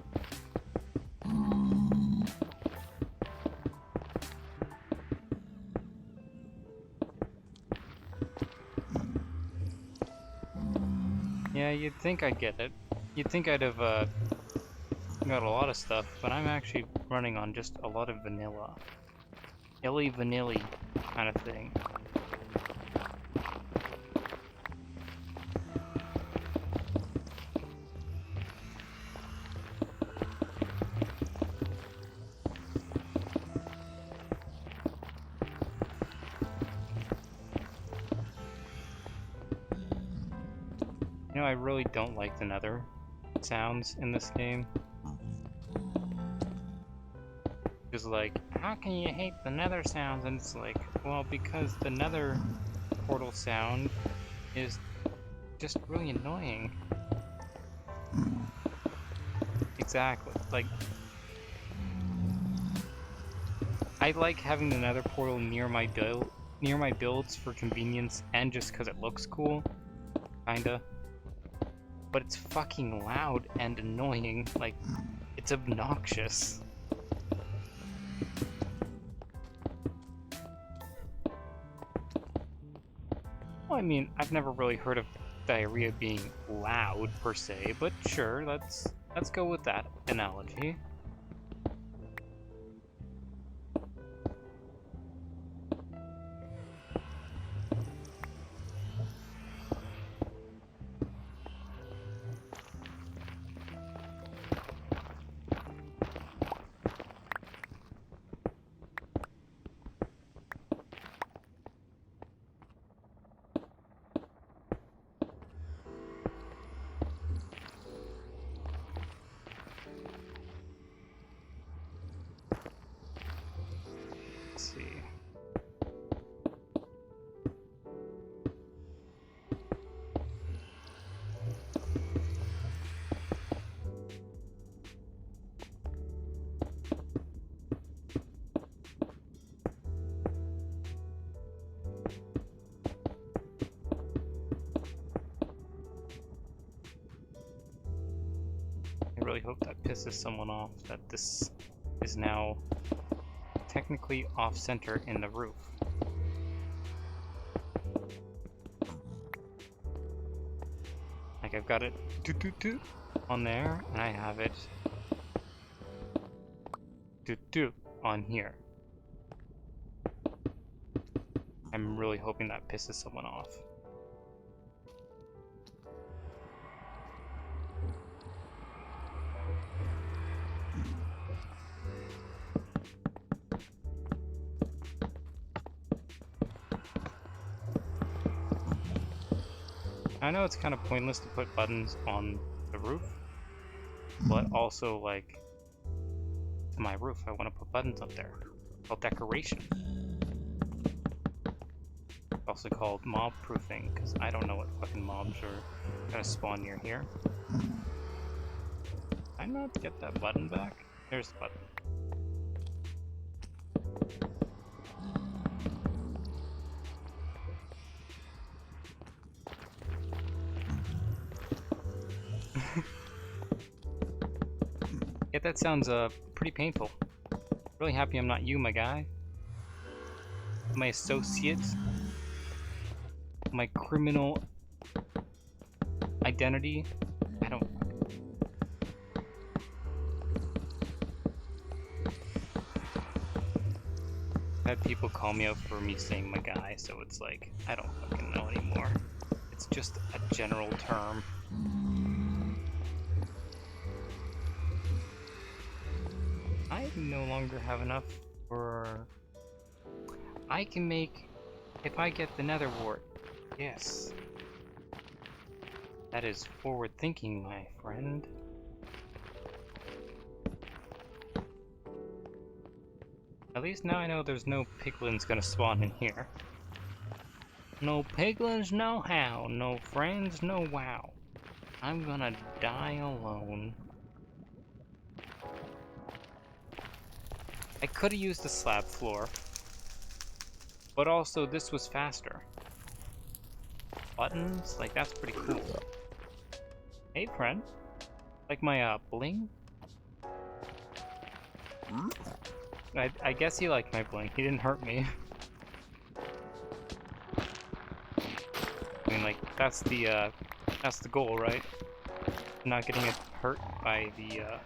S1: Yeah, you'd think I'd get it. You'd think I'd have got a lot of stuff, but I'm actually running on just a lot of vanilla. Illy vanilly kind of thing. You know, I really don't like the nether sounds in this game. Just like, how can you hate the nether sounds? And it's like, well, because the nether portal sound is just really annoying. Exactly. Like, I like having the nether portal near my builds for convenience and just because it looks cool. Kinda. But it's fucking loud and annoying. Like, it's obnoxious. Well, I mean, I've never really heard of diarrhea being loud per se, but sure, let's go with that analogy. Let's see. I really hope that pisses someone off that this is now technically off-center in the roof. Like, I've got it on there, and I have it on here. I'm really hoping that pisses someone off. I know it's kind of pointless to put buttons on the roof, but also, like, to my roof, I want to put buttons up there. Called decoration. Also called mob proofing, because I don't know what fucking mobs are gonna spawn near here. Did I not get that button back? There's the button. Yeah, that sounds pretty painful. Really happy I'm not you, my guy. My associate. My criminal identity. I don't. I've had people call me out for me saying my guy, so it's like, I don't fucking know anymore. It's just a general term. I no longer have enough for... I can make... If I get the nether wart. Yes. That is forward thinking, my friend. At least now I know there's no piglins gonna spawn in here. No piglins, no how. No friends, no wow. I'm gonna die alone. I could've used the slab floor. But also, this was faster. Buttons? Like, that's pretty cool. Hey, friend. Like my, bling? I guess he liked my bling. He didn't hurt me. I mean, like, that's the goal, right? Not getting it hurt by the,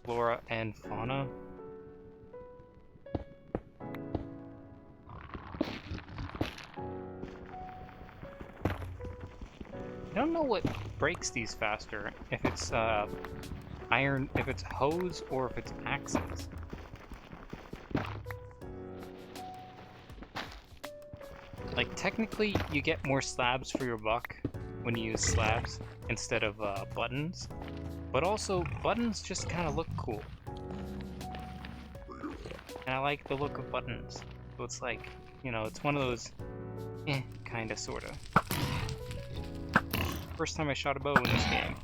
S1: flora and fauna. I don't know what breaks these faster. If it's, iron, if it's hose, or if it's axes. Like, technically, you get more slabs for your buck when you use slabs instead of buttons. But also, buttons just kind of look cool. And I like the look of buttons. So it's like, you know, it's one of those, kind of, sort of. First time I shot a bow in this game.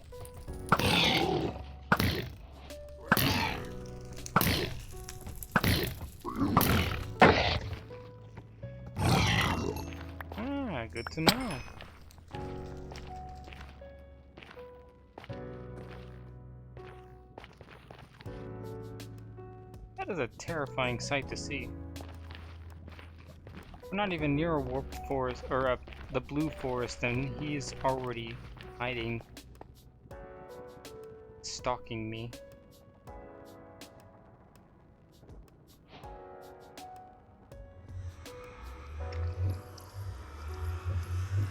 S1: Ah, good to know. That is a terrifying sight to see. We're not even near a warped forest, or the blue forest, and he's already hiding, stalking me.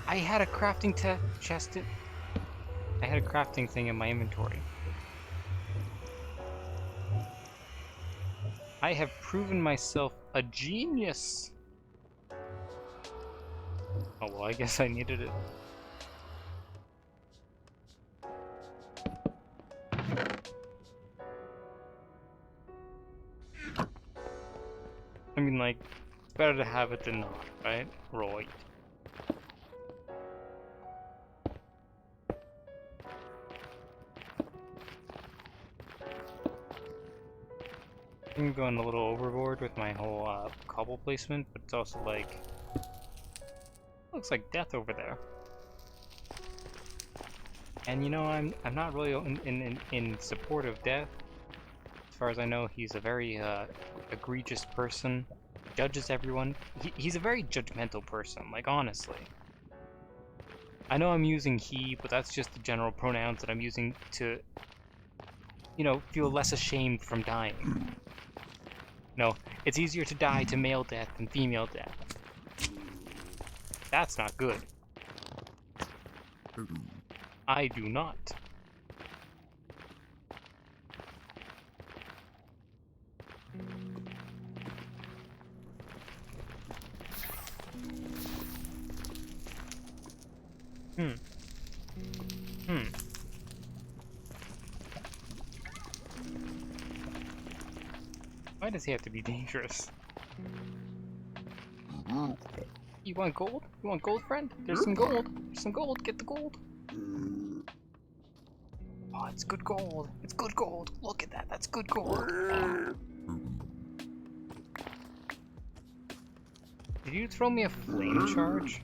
S1: I had a crafting chest. I had a crafting thing in my inventory. I have proven myself a genius. Oh well, I guess I needed it. I mean, like, it's better to have it than not, right? Right. I'm going a little overboard with my whole cobble placement, but it's also like, looks like death over there. And you know, I'm not really in support of death. As far as I know, he's a very egregious person. Judges everyone. He's a very judgmental person. Like, honestly. I know I'm using he, but that's just the general pronouns that I'm using to, you know, feel less ashamed from dying. No, it's easier to die to male death than female death. That's not good. I do not. Why does he have to be dangerous? You want gold? You want gold, friend? There's some gold. There's some gold. Get the gold. Oh, it's good gold. It's good gold. Look at that. That's good gold. Did you throw me a flame charge?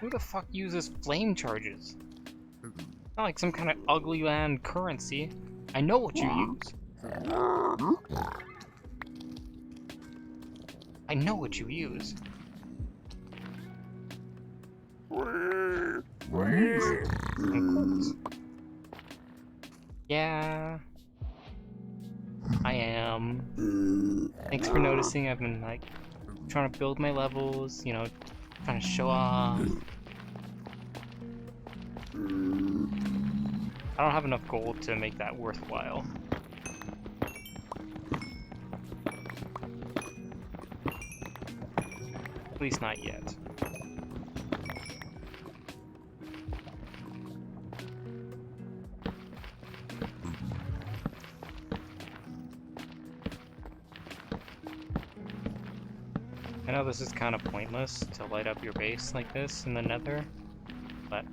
S1: Who the fuck uses flame charges? Not like some kind of ugly land currency. I know what you use. I know what you use. Yeah, I am. Thanks for noticing. I've been like trying to build my levels, you know, trying to show off. I don't have enough gold to make that worthwhile. At least not yet. I know this is kind of pointless to light up your base like this in the nether, but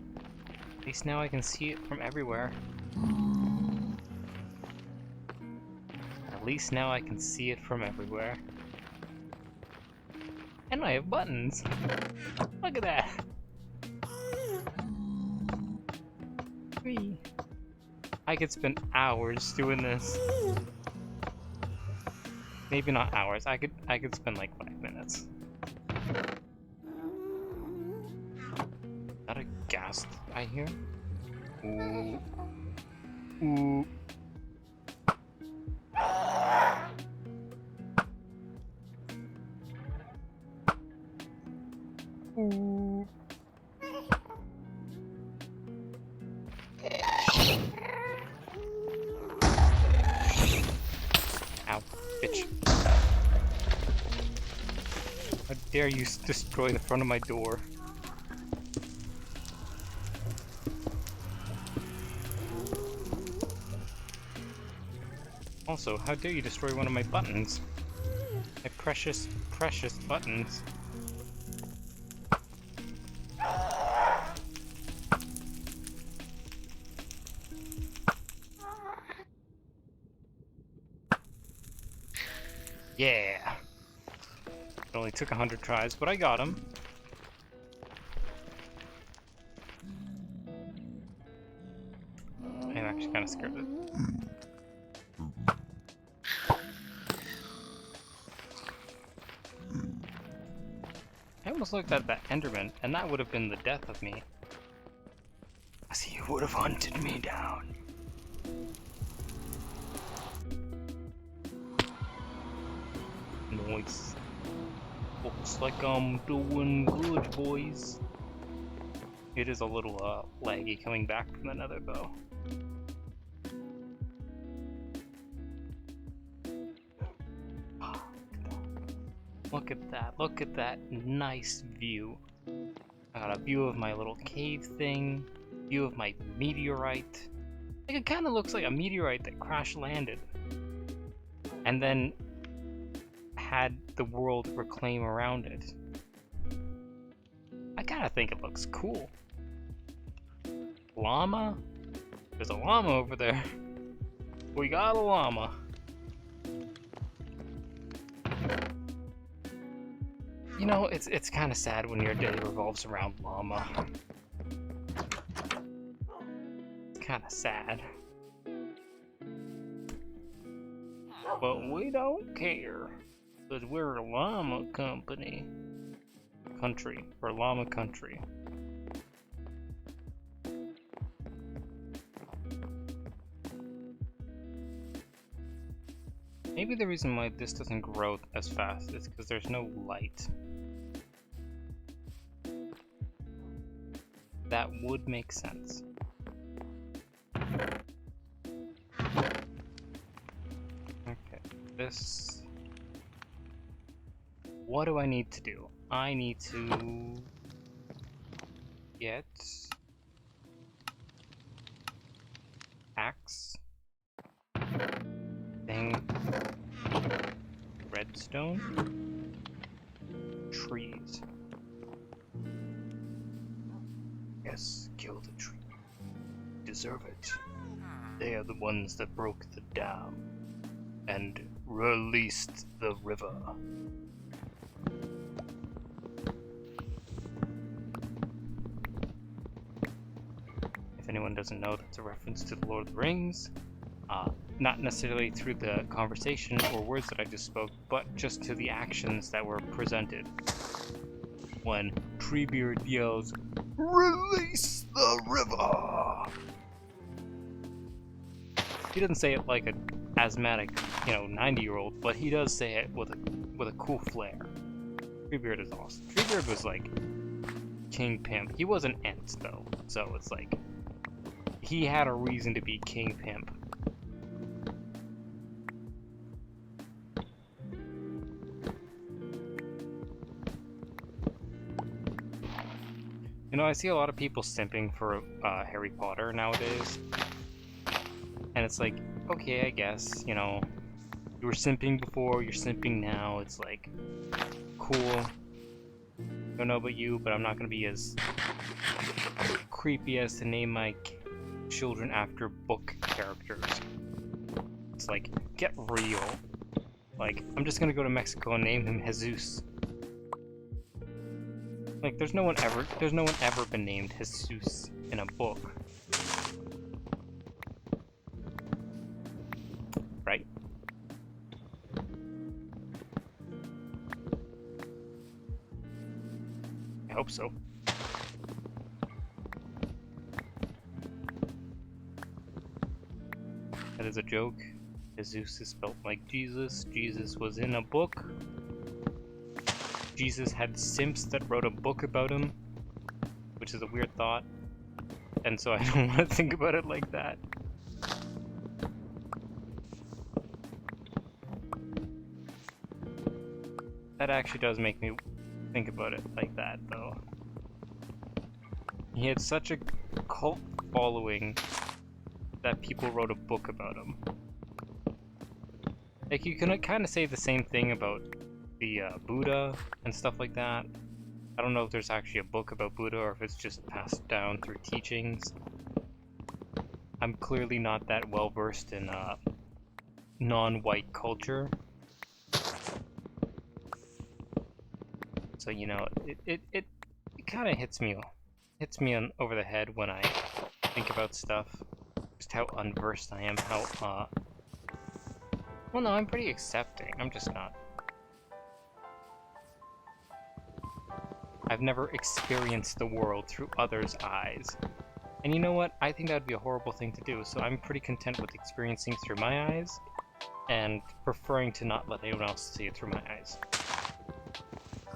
S1: at least now I can see it from everywhere. At least now I can see it from everywhere. And I have buttons! Look at that! Whee. I could spend hours doing this. Maybe not hours, I could spend like 5 minutes. Is that a ghast I hear? Ooh. Ooh. Ooh. Ow, bitch. How dare you destroy the front of my door? Also, how dare you destroy one of my buttons? My precious, precious buttons. Yeah! It only took 100 tries, but I got him. I'm actually kind of scared of it. I almost looked at that Enderman, and that would have been the death of me. As he would have hunted me down. Nice. Looks like I'm doing good, boys. It is a little laggy coming back from the nether, though. Look at that, look at that nice view. I got a view of my little cave thing, view of my meteorite. Like, it kind of looks like a meteorite that crash landed. And then had the world reclaim around it. I kind of think it looks cool. Llama? There's a llama over there. We got a llama. You know, it's kind of sad when your day revolves around llama. It's kind of sad. But we don't care, because we're a llama company. Country, or llama country. Maybe the reason why this doesn't grow as fast is because there's no light. That would make sense. Okay, this... What do I need to do? I need to get axe, thing, redstone, trees. Yes, kill the tree. deserve it. They are the ones that broke the dam and released the river. If anyone doesn't know, that's a reference to the Lord of the Rings. Not necessarily through the conversation or words that I just spoke, but just to the actions that were presented. When Treebeard yells, "Release the river!" He doesn't say it like an asthmatic, 90-year-old, but he does say it with a cool flair. Treebeard is awesome. Treebeard was like King Pimp. He was an Ent though, so it's like he had a reason to be King Pimp. I see a lot of people simping for Harry Potter nowadays. And it's like, okay, I guess, you were simping before, you're simping now. It's like, cool. Don't know about you, but I'm not gonna be as creepy as to name my children after book characters. It's like, get real. Like, I'm just gonna go to Mexico and name him Jesus. Like, there's no one ever been named Jesus in a book. Right? I hope so. That is a joke. Jesus is spelled like Jesus. Jesus was in a book. Jesus had simps that wrote a book about him, which is a weird thought, and so I don't want to think about it like that. That actually does make me think about it like that, though. He had such a cult following that people wrote a book about him. Like, you can kind of say the same thing about the Buddha and stuff like that. I don't know if there's actually a book about Buddha or if it's just passed down through teachings. I'm clearly not that well versed in non-white culture. So, it kind of hits me over the head when I think about stuff. Just how unversed I am, well, no, I'm pretty accepting. I'm just not. I've never experienced the world through others' eyes. And you know what? I think that would be a horrible thing to do, so I'm pretty content with experiencing through my eyes and preferring to not let anyone else see it through my eyes.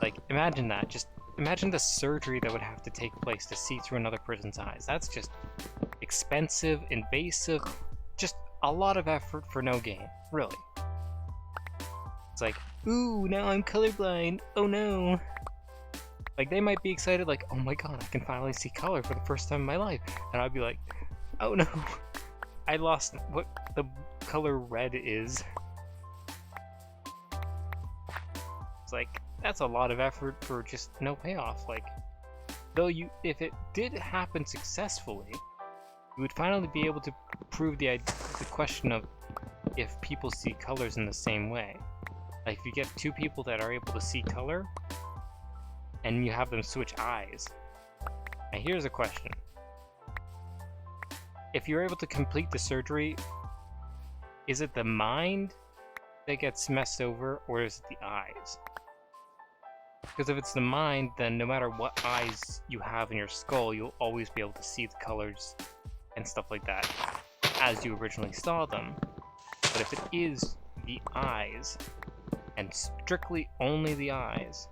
S1: Like, imagine that. Just imagine the surgery that would have to take place to see through another person's eyes. That's just expensive, invasive, just a lot of effort for no gain, really. It's like, ooh, now I'm colorblind. Oh no. Like, they might be excited, like, oh my god, I can finally see color for the first time in my life. And I'd be like, oh no, I lost what the color red is. It's like, that's a lot of effort for just no payoff. Like, though if it did happen successfully, you would finally be able to prove the question of if people see colors in the same way. Like, if you get two people that are able to see color, and you have them switch eyes. Now here's a question. If you're able to complete the surgery, is it the mind that gets messed over, or is it the eyes? Because if it's the mind, then no matter what eyes you have in your skull, you'll always be able to see the colors and stuff like that as you originally saw them. But if it is the eyes, and strictly only the eyes,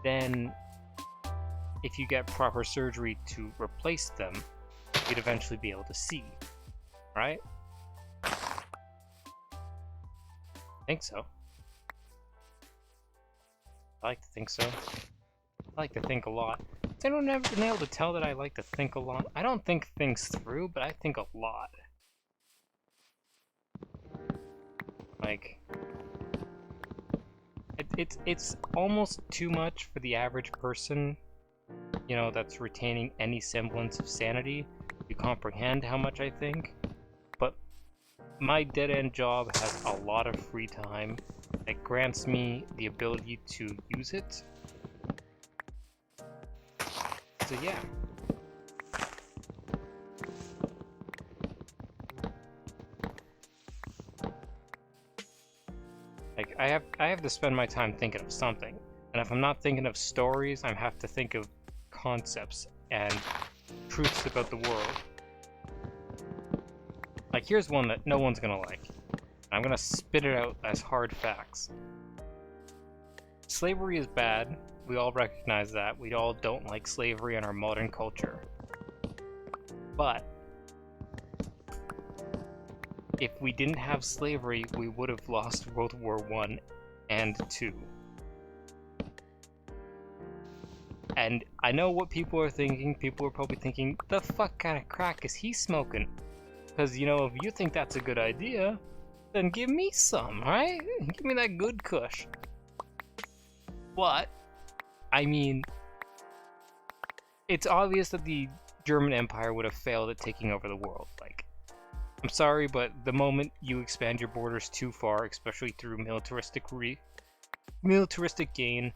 S1: then if you get proper surgery to replace them, you'd eventually be able to see, right? I think so. I like to think so. I like to think a lot. Has anyone ever been able to tell that I like to think a lot? I don't think things through, but I think a lot. Like, it's almost too much for the average person, that's retaining any semblance of sanity, to comprehend how much I think, but my dead-end job has a lot of free time that grants me the ability to use it. So yeah. Like, I have to spend my time thinking of something. And if I'm not thinking of stories, I have to think of concepts and truths about the world. Like, here's one that no one's gonna like. I'm gonna spit it out as hard facts. Slavery is bad. We all recognize that. We all don't like slavery in our modern culture. But if we didn't have slavery, we would have lost World War I and II. And I know what people are thinking. People are probably thinking, the fuck kind of crack is he smoking? Because, you know, if you think that's a good idea, then give me some, right? Give me that good kush. But, I mean, it's obvious that the German Empire would have failed at taking over the world. Like, I'm sorry, but the moment you expand your borders too far, especially through militaristic gain,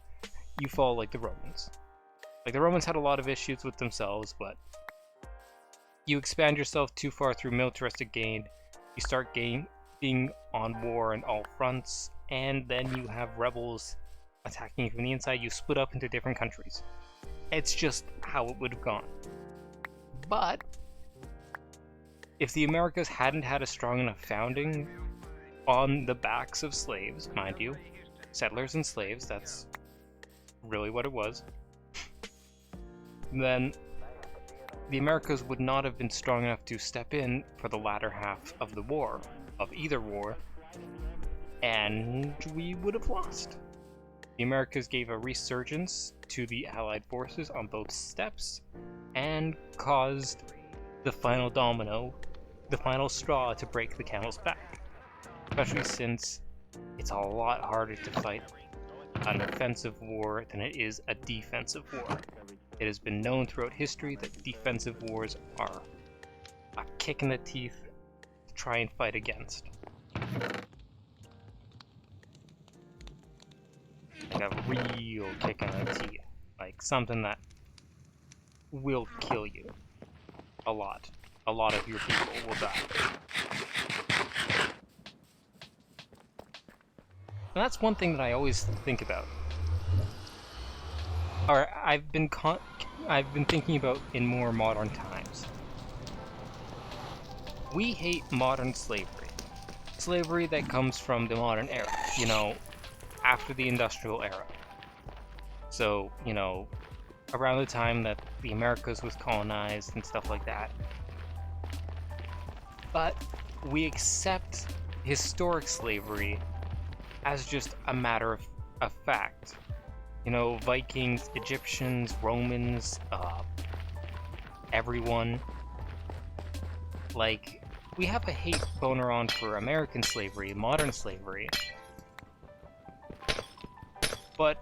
S1: you fall like the Romans. Like, the Romans had a lot of issues with themselves, but you expand yourself too far through militaristic gain, you start being on war on all fronts, and then you have rebels attacking you from the inside. You split up into different countries. It's just how it would have gone. But if the Americas hadn't had a strong enough founding on the backs of slaves, mind you, settlers and slaves, that's really what it was, then the Americas would not have been strong enough to step in for the latter half of the war, of either war, and we would have lost. The Americas gave a resurgence to the Allied forces on both steps, and caused the final domino, the final straw to break the camel's back. Especially since it's a lot harder to fight an offensive war than it is a defensive war. It has been known throughout history that defensive wars are a kick in the teeth to try and fight against. Like a real kick in the teeth. Like something that will kill you. A lot. A lot of your people will die. And that's one thing that I always think about. Or I've been thinking about in more modern times. We hate modern slavery. Slavery that comes from the modern era, you know, after the industrial era. So, you know, around the time that the Americas was colonized and stuff like that. But we accept historic slavery as just a matter of fact. You know, Vikings, Egyptians, Romans, everyone. Like, we have a hate boner on for American slavery, modern slavery. But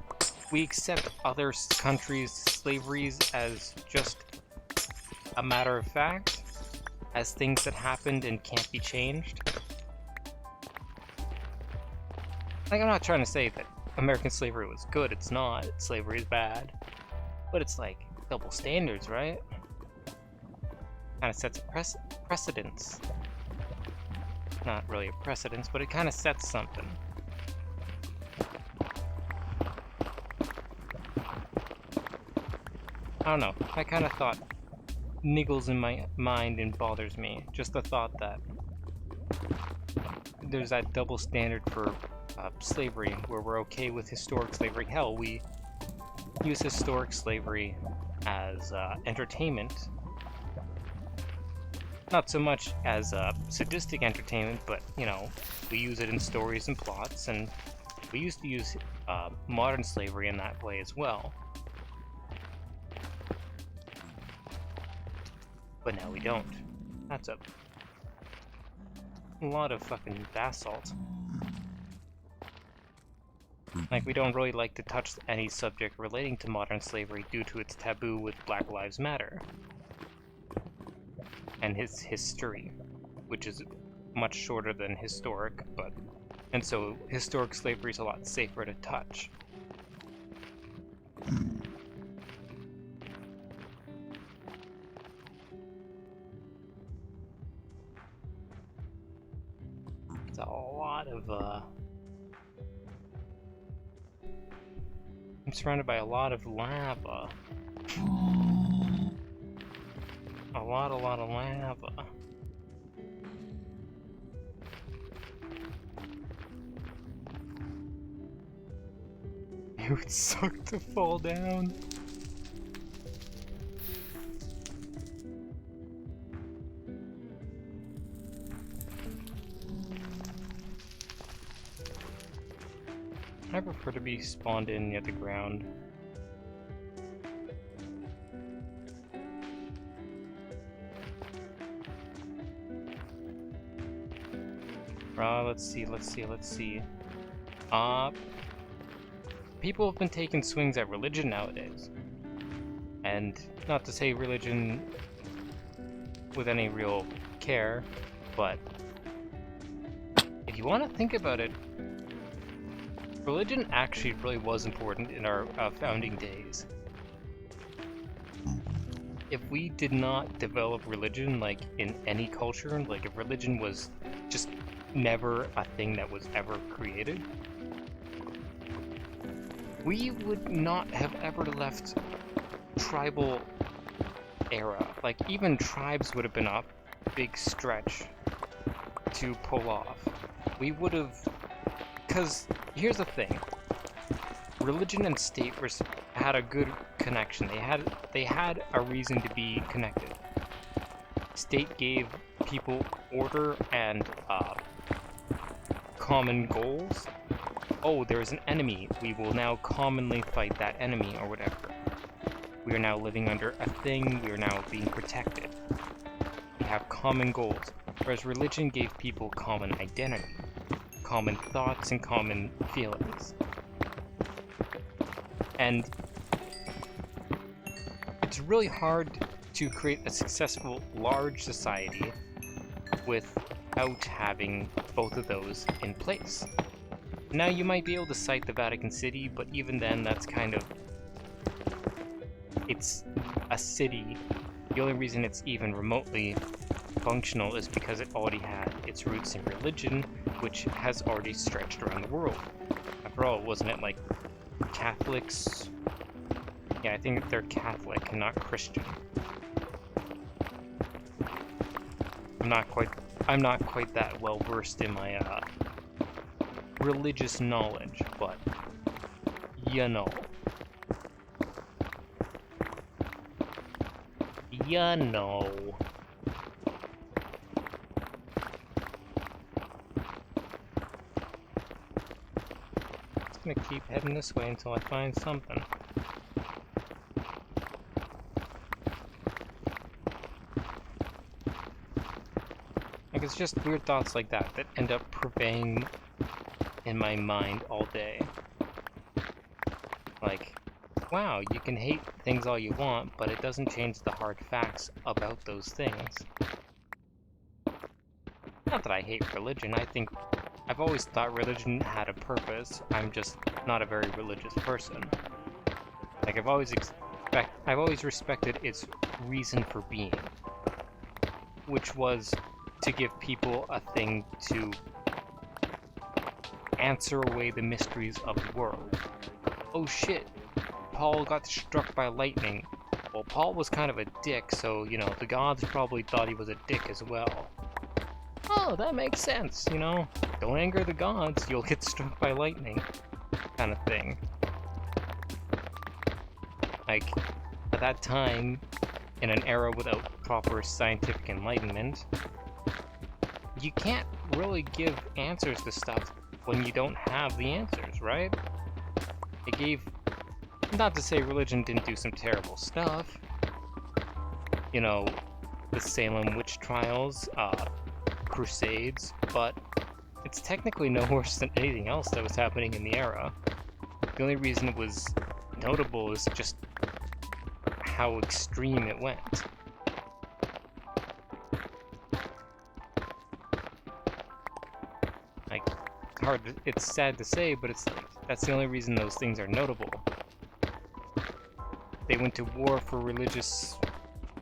S1: we accept other countries' slaveries as just a matter of fact, as things that happened and can't be changed. Like, I'm not trying to say that American slavery was good, it's not. Slavery is bad. But it's like double standards, right? Kind of sets a precedence. Not really a precedence, but it kind of sets something. I don't know. I kind of thought niggles in my mind and bothers me. Just the thought that there's that double standard for slavery, where we're okay with historic slavery. Hell, we use historic slavery as entertainment. Not so much as sadistic entertainment, but, you know, we use it in stories and plots, and we used to use modern slavery in that way as well. But now we don't. That's a lot of fucking basalt. Like, we don't really like to touch any subject relating to modern slavery due to its taboo with Black Lives Matter. and his history, which is much shorter than historic, and so historic slavery is a lot safer to touch. It's a lot of I'm surrounded by a lot of lava. A lot of lava. It would suck to fall down. I prefer to be spawned in near the ground. Let's see. People have been taking swings at religion nowadays. And not to say religion with any real care, but if you want to think about it, religion actually really was important in our founding days. If we did not develop religion, like, in any culture, like, if religion was just never a thing that was ever created, we would not have ever left tribal era. Like, even tribes would have been a big stretch to pull off. We would have... Because, here's the thing. Religion and state had a good connection. They had a reason to be connected. State gave people order and common goals. Oh, there's an enemy. We will now commonly fight that enemy, or whatever. We are now living under a thing. We are now being protected. We have common goals. Whereas religion gave people common identity, common thoughts, and common feelings. And it's really hard to create a successful, large society without having both of those in place. Now, you might be able to cite the Vatican City, but even then, that's kind of... It's a city. The only reason it's even remotely functional is because it already had its roots in religion, which has already stretched around the world. After all, wasn't it like Catholics? Yeah, I think they're Catholic and not Christian. I'm not quite that well versed in my religious knowledge, but you know. You know. Just gonna keep heading this way until I find something. Like, it's just weird thoughts like that that end up pervading in my mind all day. Like, wow, you can hate things all you want, but it doesn't change the hard facts about those things. Not that I hate religion, I've always thought religion had a purpose. I'm just not a very religious person. Like, I've always respected its reason for being, which was to give people a thing to answer away the mysteries of the world. Oh shit, Paul got struck by lightning. Well, Paul was kind of a dick, so, you know, the gods probably thought he was a dick as well. Oh, that makes sense, you know? Don't anger the gods, you'll get struck by lightning. Kind of thing. Like, at that time, in an era without proper scientific enlightenment, you can't really give answers to stuff when you don't have the answers, right? It gave... Not to say religion didn't do some terrible stuff. You know, the Salem witch trials, crusades, but it's technically no worse than anything else that was happening in the era. The only reason it was notable is just how extreme it went. Like, it's sad to say, but it's like, that's the only reason those things are notable. They went to war for religious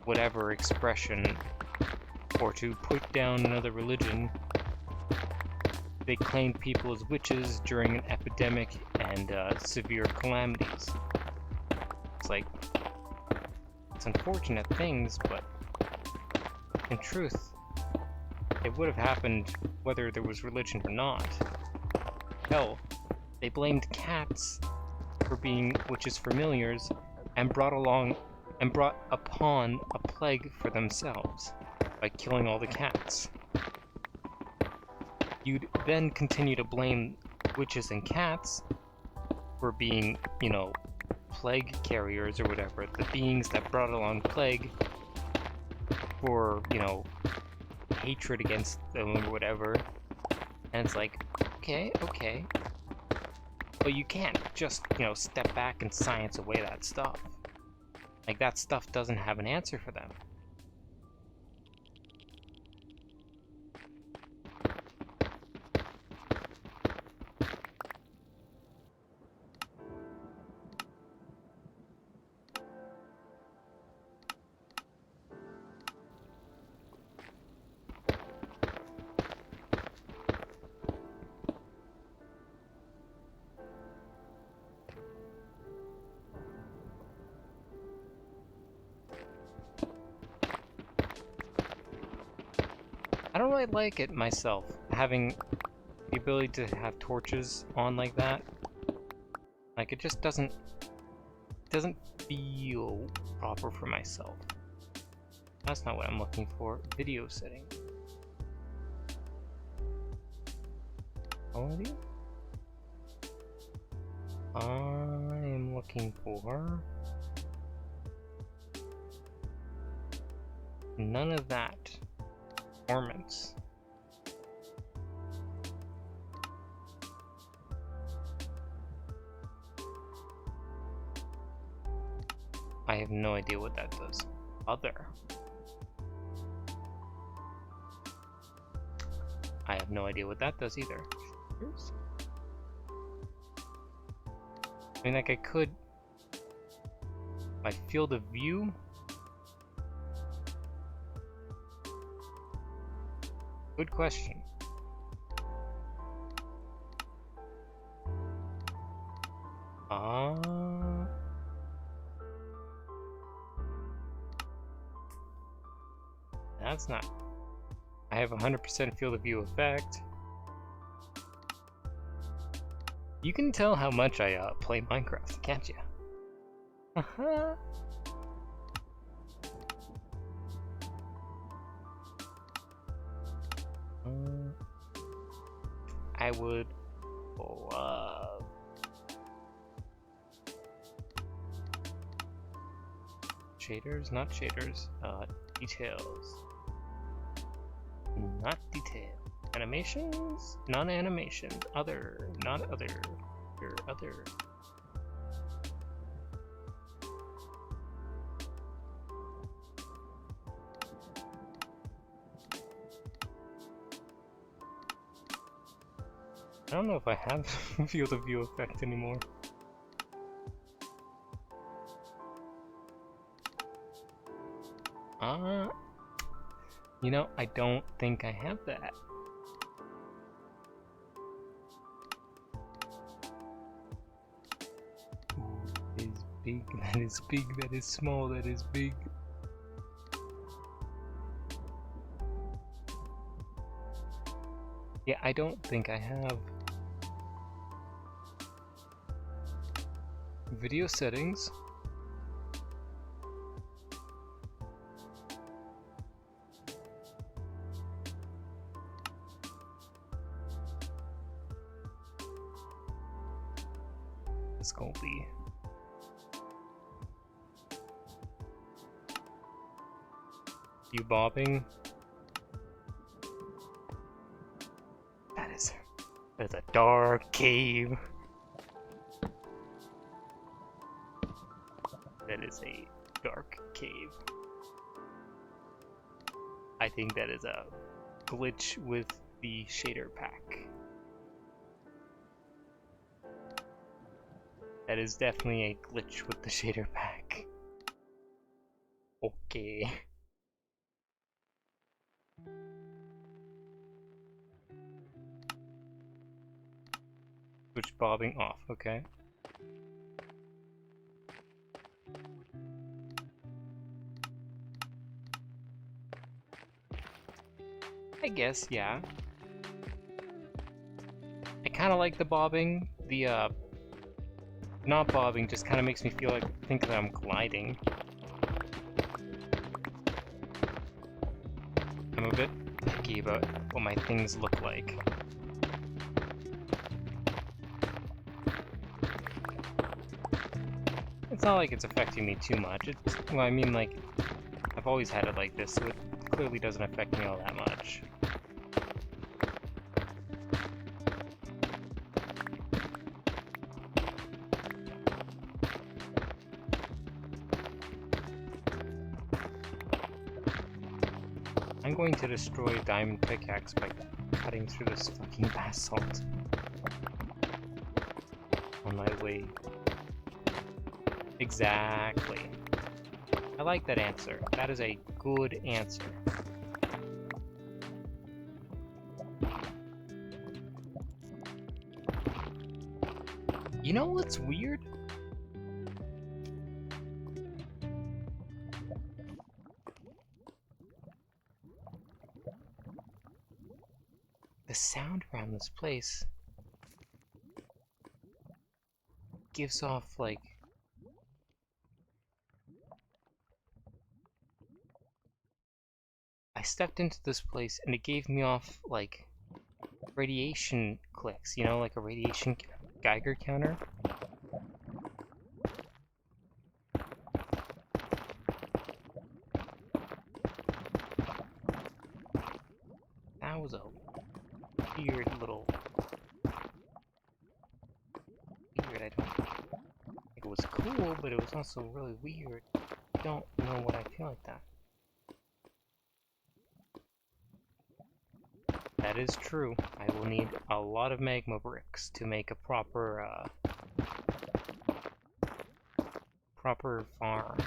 S1: whatever expression, or to put down another religion. They claimed people as witches during an epidemic and severe calamities. It's like, it's unfortunate things, but in truth, it would have happened whether there was religion or not. Hell, they blamed cats for being witches' familiars and brought upon a plague for themselves by killing all the cats. You'd then continue to blame witches and cats for being, plague carriers or whatever, the beings that brought along plague, for, hatred against them or whatever. And it's like, okay. But you can't just, step back and science away that stuff. Like, that stuff doesn't have an answer for them. I don't really like it myself, having the ability to have torches on like that. Like, it just doesn't feel proper for myself. That's not what I'm looking for. Video setting. Quality? I am looking for none of that. Performance. I have no idea what that does. Other. I have no idea what that does either. I mean, like, I could... my field of view? Good question. That's not... I have 100% field of view effect. You can tell how much I play Minecraft, can't you? Uh-huh. I would love shaders, not shaders, details, not detail, animations, non-animation, other, not other, your other. I don't know if I have field of view effect anymore. I don't think I have that. Ooh, that is big, that is big, that is small, that is big. Yeah, I don't think I have. Video settings. It's gonna be you bobbing. That's a dark cave. That is a dark cave. I think that is a glitch with the shader pack. That is definitely a glitch with the shader pack. Okay. Switch bobbing off, okay. I guess, yeah. I kind of like the bobbing. The, not bobbing just kind of makes me think that I'm gliding. I'm a bit picky about what my things look like. It's not like it's affecting me too much. Well, I mean, like, I've always had it like this, so it clearly doesn't affect me all that much. I'm going to destroy a diamond pickaxe by cutting through this fucking basalt on my way. Exactly. I like that answer. That is a good answer. You know what's weird? The sound around this place gives off, like... I stepped into this place and it gave me off, like, radiation clicks, you know, like a radiation Geiger counter. That was a weird little... Weird, I don't think it was cool, but it was also really weird. I don't know what I feel like that. That is true. I will need a lot of magma bricks to make a proper farm.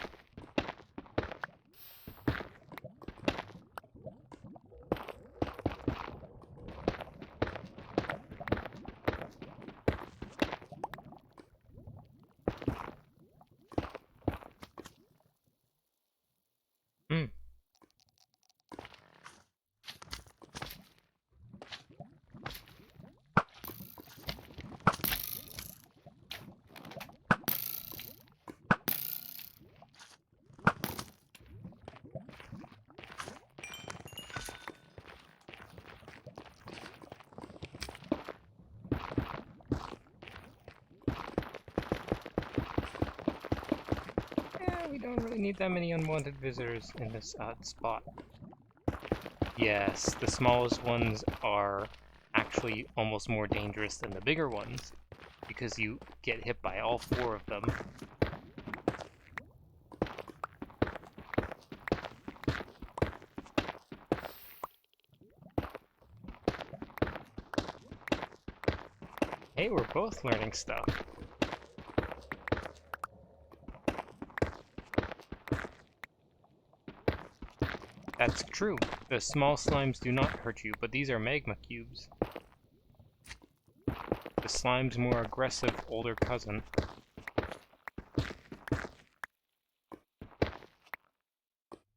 S1: Hmm. Yeah, we don't really need that many unwanted visitors in this spot. Yes, the smallest ones are actually almost more dangerous than the bigger ones, because you get hit by all four of them. Hey, we're both learning stuff. That's true. The small slimes do not hurt you, but these are magma cubes. The slime's more aggressive older cousin.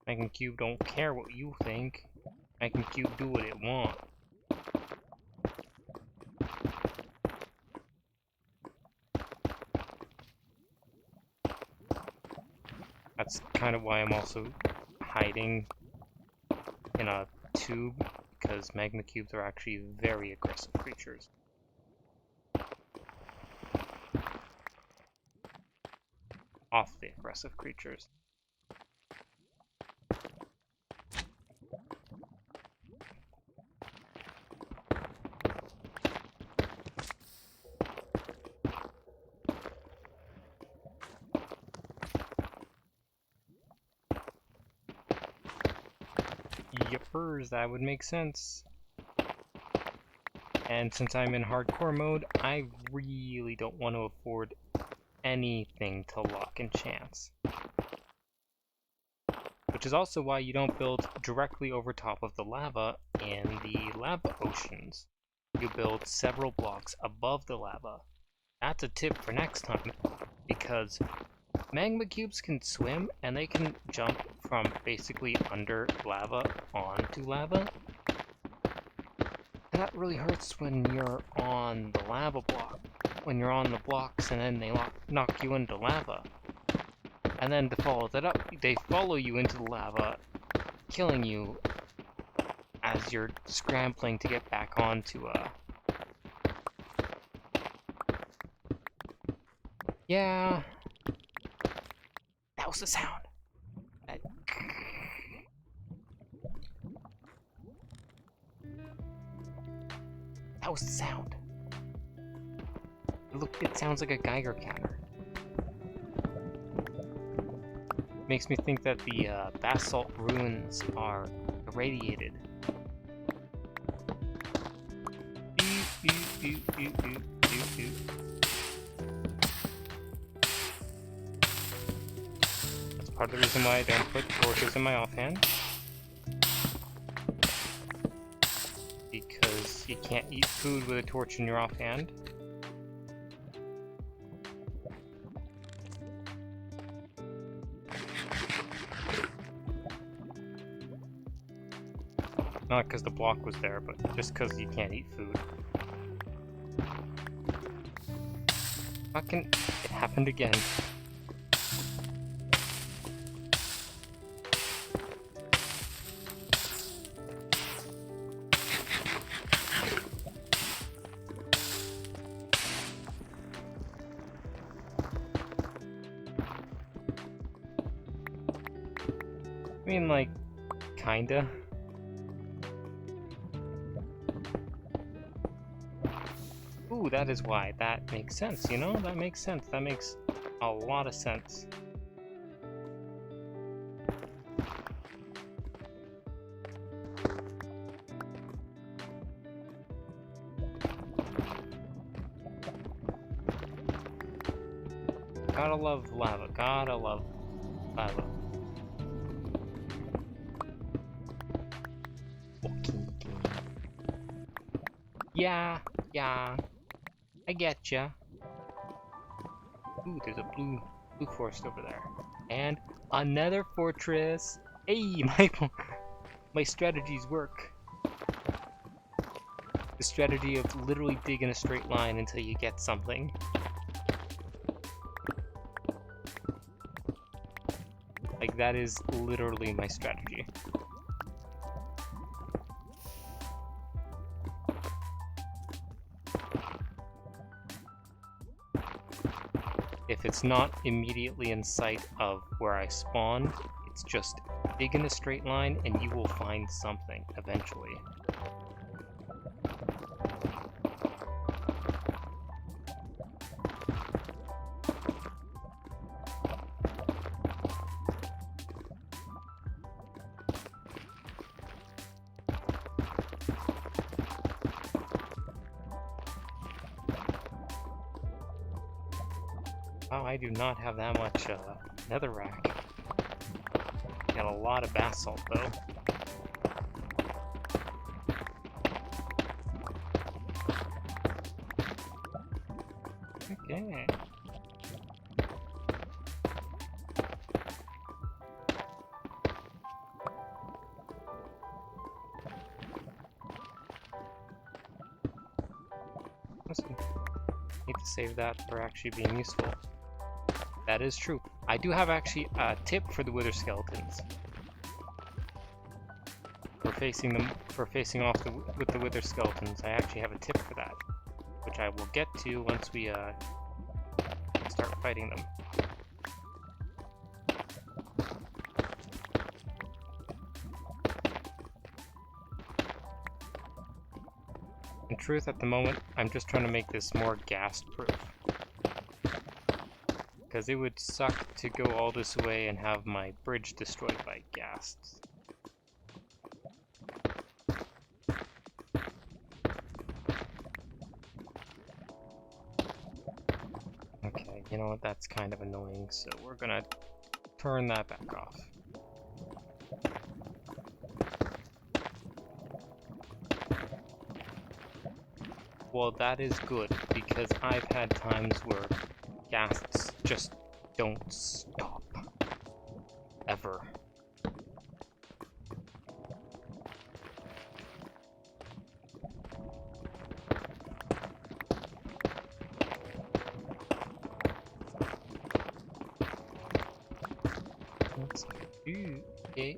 S1: Magma cube don't care what you think. Magma cube do what it want. That's kind of why I'm also hiding in a tube, because magma cubes are actually very aggressive creatures. Awfully aggressive creatures. Yippers, that would make sense. And since I'm in hardcore mode, I really don't want to afford anything to luck and chance. Which is also why you don't build directly over top of the lava in the lava oceans. You build several blocks above the lava. That's a tip for next time, because magma cubes can swim and they can jump from basically under lava onto lava. And that really hurts when you're on the lava block. When you're on the blocks and then they knock you into lava. And then to follow that up, they follow you into the lava, killing you as you're scrambling to get back onto Yeah. That was the sound. That was the sound. Look, it sounds like a Geiger counter. Makes me think that the basalt ruins are irradiated. That's part of the reason why I don't put torches in my offhand. Because you can't eat food with a torch in your offhand. Not because the block was there, but just because you can't eat food. Fucking, it happened again. I mean, like, kinda. Ooh, that is why. That makes sense, you know? That makes sense. That makes a lot of sense. Gotta love lava. Gotta love lava. Yeah, yeah. I getcha. Ooh, there's a blue forest over there. And another fortress. Hey, my strategies work. The strategy of literally digging a straight line until you get something. Like, that is literally my strategy. If it's not immediately in sight of where I spawned, it's just dig in a straight line and you will find something eventually. Wow, I do not have that much netherrack. Got a lot of basalt though. Okay. Listen, need to save that for actually being useful. That is true. I do have actually a tip for the wither skeletons. For facing off with the wither skeletons, I actually have a tip for that, which I will get to once we start fighting them. In truth, at the moment, I'm just trying to make this more ghast-proof. Because it would suck to go all this way and have my bridge destroyed by ghasts. Okay, You know what, that's kind of annoying, so we're gonna turn that back off. Well, that is good, because I've had times where ghasts just don't stop. Ever. Ooh, okay.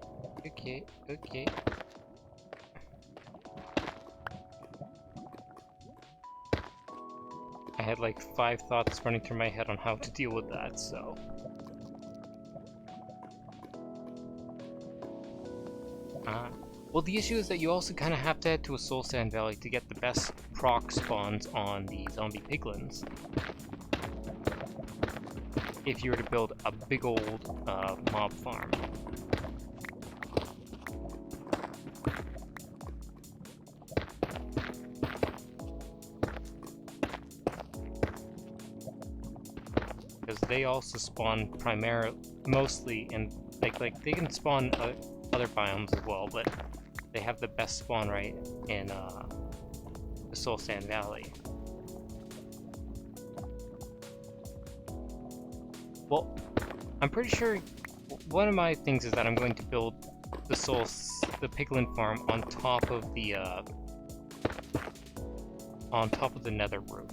S1: I had like 5 thoughts running through my head on how to deal with that, so... Well, the issue is that you also kind of have to head to a Soul Sand Valley to get the best proc spawns on the zombie piglins. If you were to build a big old mob farm. Because they also spawn mostly in, like they can spawn other biomes as well, but they have the best spawn rate in the Soul Sand Valley. Well, I'm pretty sure one of my things is that I'm going to build the piglin farm on top of the nether roof.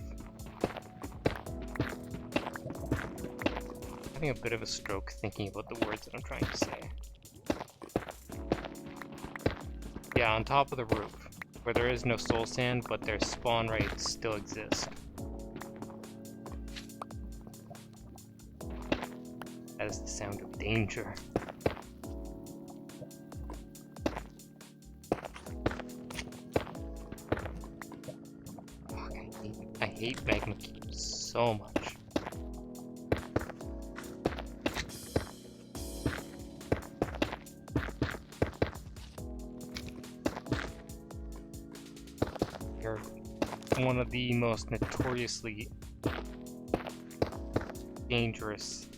S1: I'm having a bit of a stroke thinking about the words that I'm trying to say. Yeah, on top of the roof, where there is no soul sand, but their spawn rates still exist. That is the sound of danger. Fuck, I hate magma cubes so much. They're one of the most notoriously dangerous.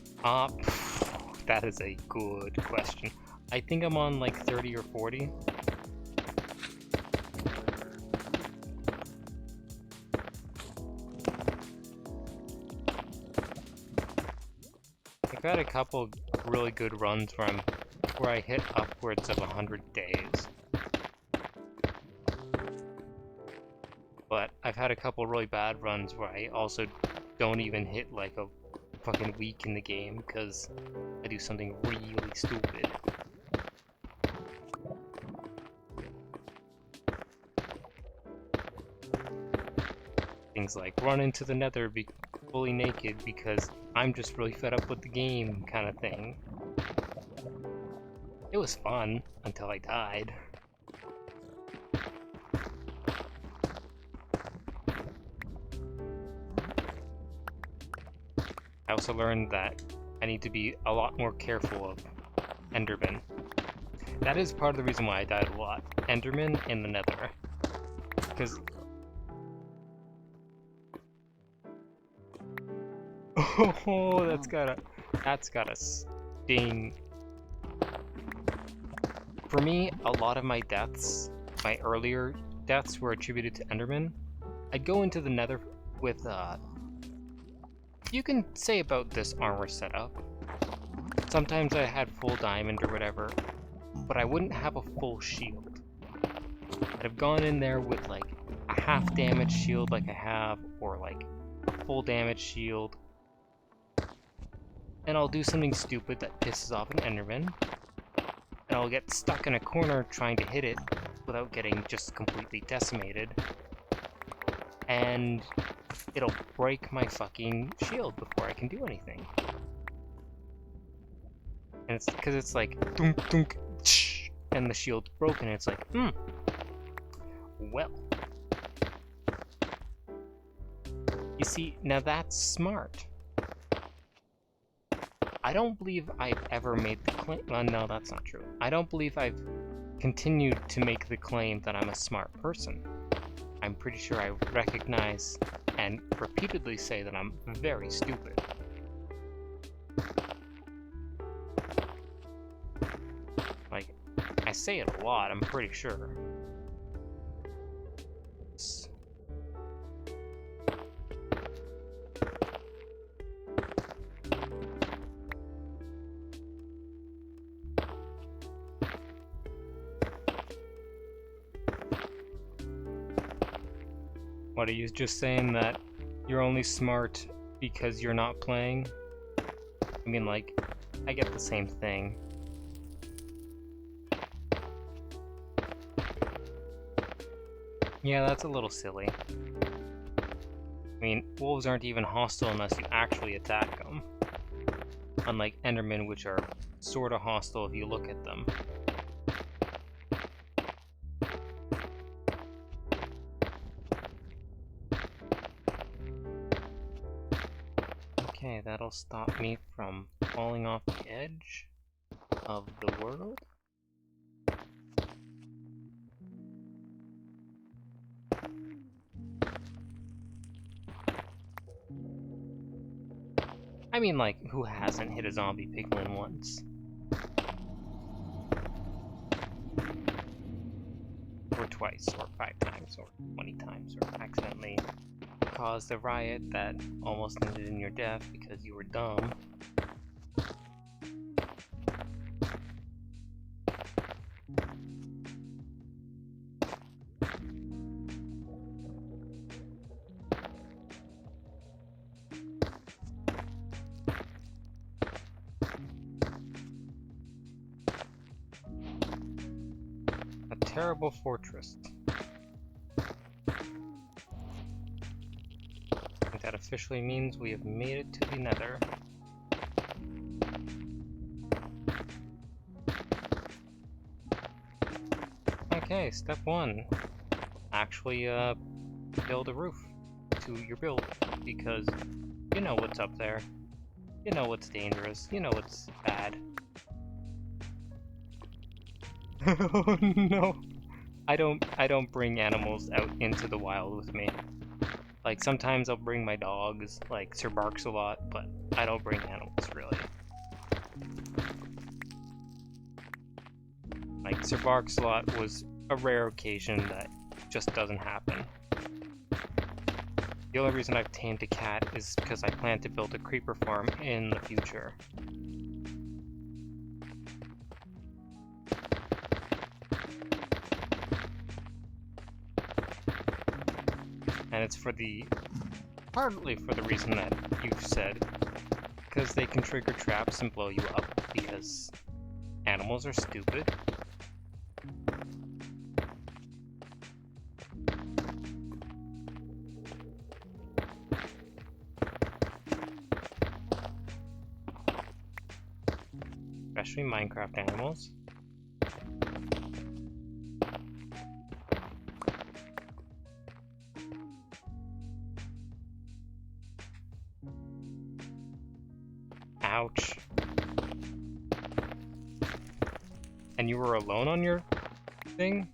S1: That is a good question. I think I'm on like 30 or 40. I've had a couple really good runs where I hit upwards of 100 days. But I've had a couple really bad runs where I also don't even hit like a fucking week in the game because I do something really stupid. Things like run into the nether fully naked because I'm just really fed up with the game kind of thing. It was fun until I died. I also learned that I need to be a lot more careful of Enderman. That is part of the reason why I died a lot. Enderman in the nether. Because... Oh, that's gotta sting. For me, a lot of my deaths, my earlier deaths were attributed to Enderman. I'd go into the nether with, you can say about this armor setup. Sometimes I had full diamond or whatever, but I wouldn't have a full shield. I'd have gone in there with like a half damage shield like I have, or like a full damage shield. And I'll do something stupid that pisses off an Enderman. And I'll get stuck in a corner trying to hit it without getting just completely decimated. And it'll break my fucking shield before I can do anything. And it's because it's like dunk dunk tsh, and the shield's broken and it's like, well. You see, now that's smart. I don't believe I've ever made the claim. Well, no, that's not true. I don't believe I've continued to make the claim that I'm a smart person. I'm pretty sure I recognize and repeatedly say that I'm very stupid. say it a lot, I'm pretty sure. What, are you just saying that you're only smart because you're not playing? I mean, like, I get the same thing. Yeah, that's a little silly. I mean, wolves aren't even hostile unless you actually attack them. Unlike Endermen, which are sorta hostile if you look at them. Okay, that'll stop me from falling off the edge of the world. I mean, like, who hasn't hit a zombie piglin once? Or twice, or 5 times, or 20 times, or accidentally caused a riot that almost ended in your death because you were dumb. A terrible fortress. I think that officially means we have made it to the nether. Okay, step 1. Actually, build a roof to your build, because you know what's up there. You know what's dangerous. You know what's bad. Oh no! I don't bring animals out into the wild with me. Like, sometimes I'll bring my dogs, like Sir Barks a lot, but I don't bring animals, really. Like, Sir Barks a lot was a rare occasion that just doesn't happen. The only reason I've tamed a cat is because I plan to build a creeper farm in the future. And it's partly for the reason that you've said, because they can trigger traps and blow you up, because animals are stupid. Especially Minecraft animals. Ouch. And you were alone on your thing?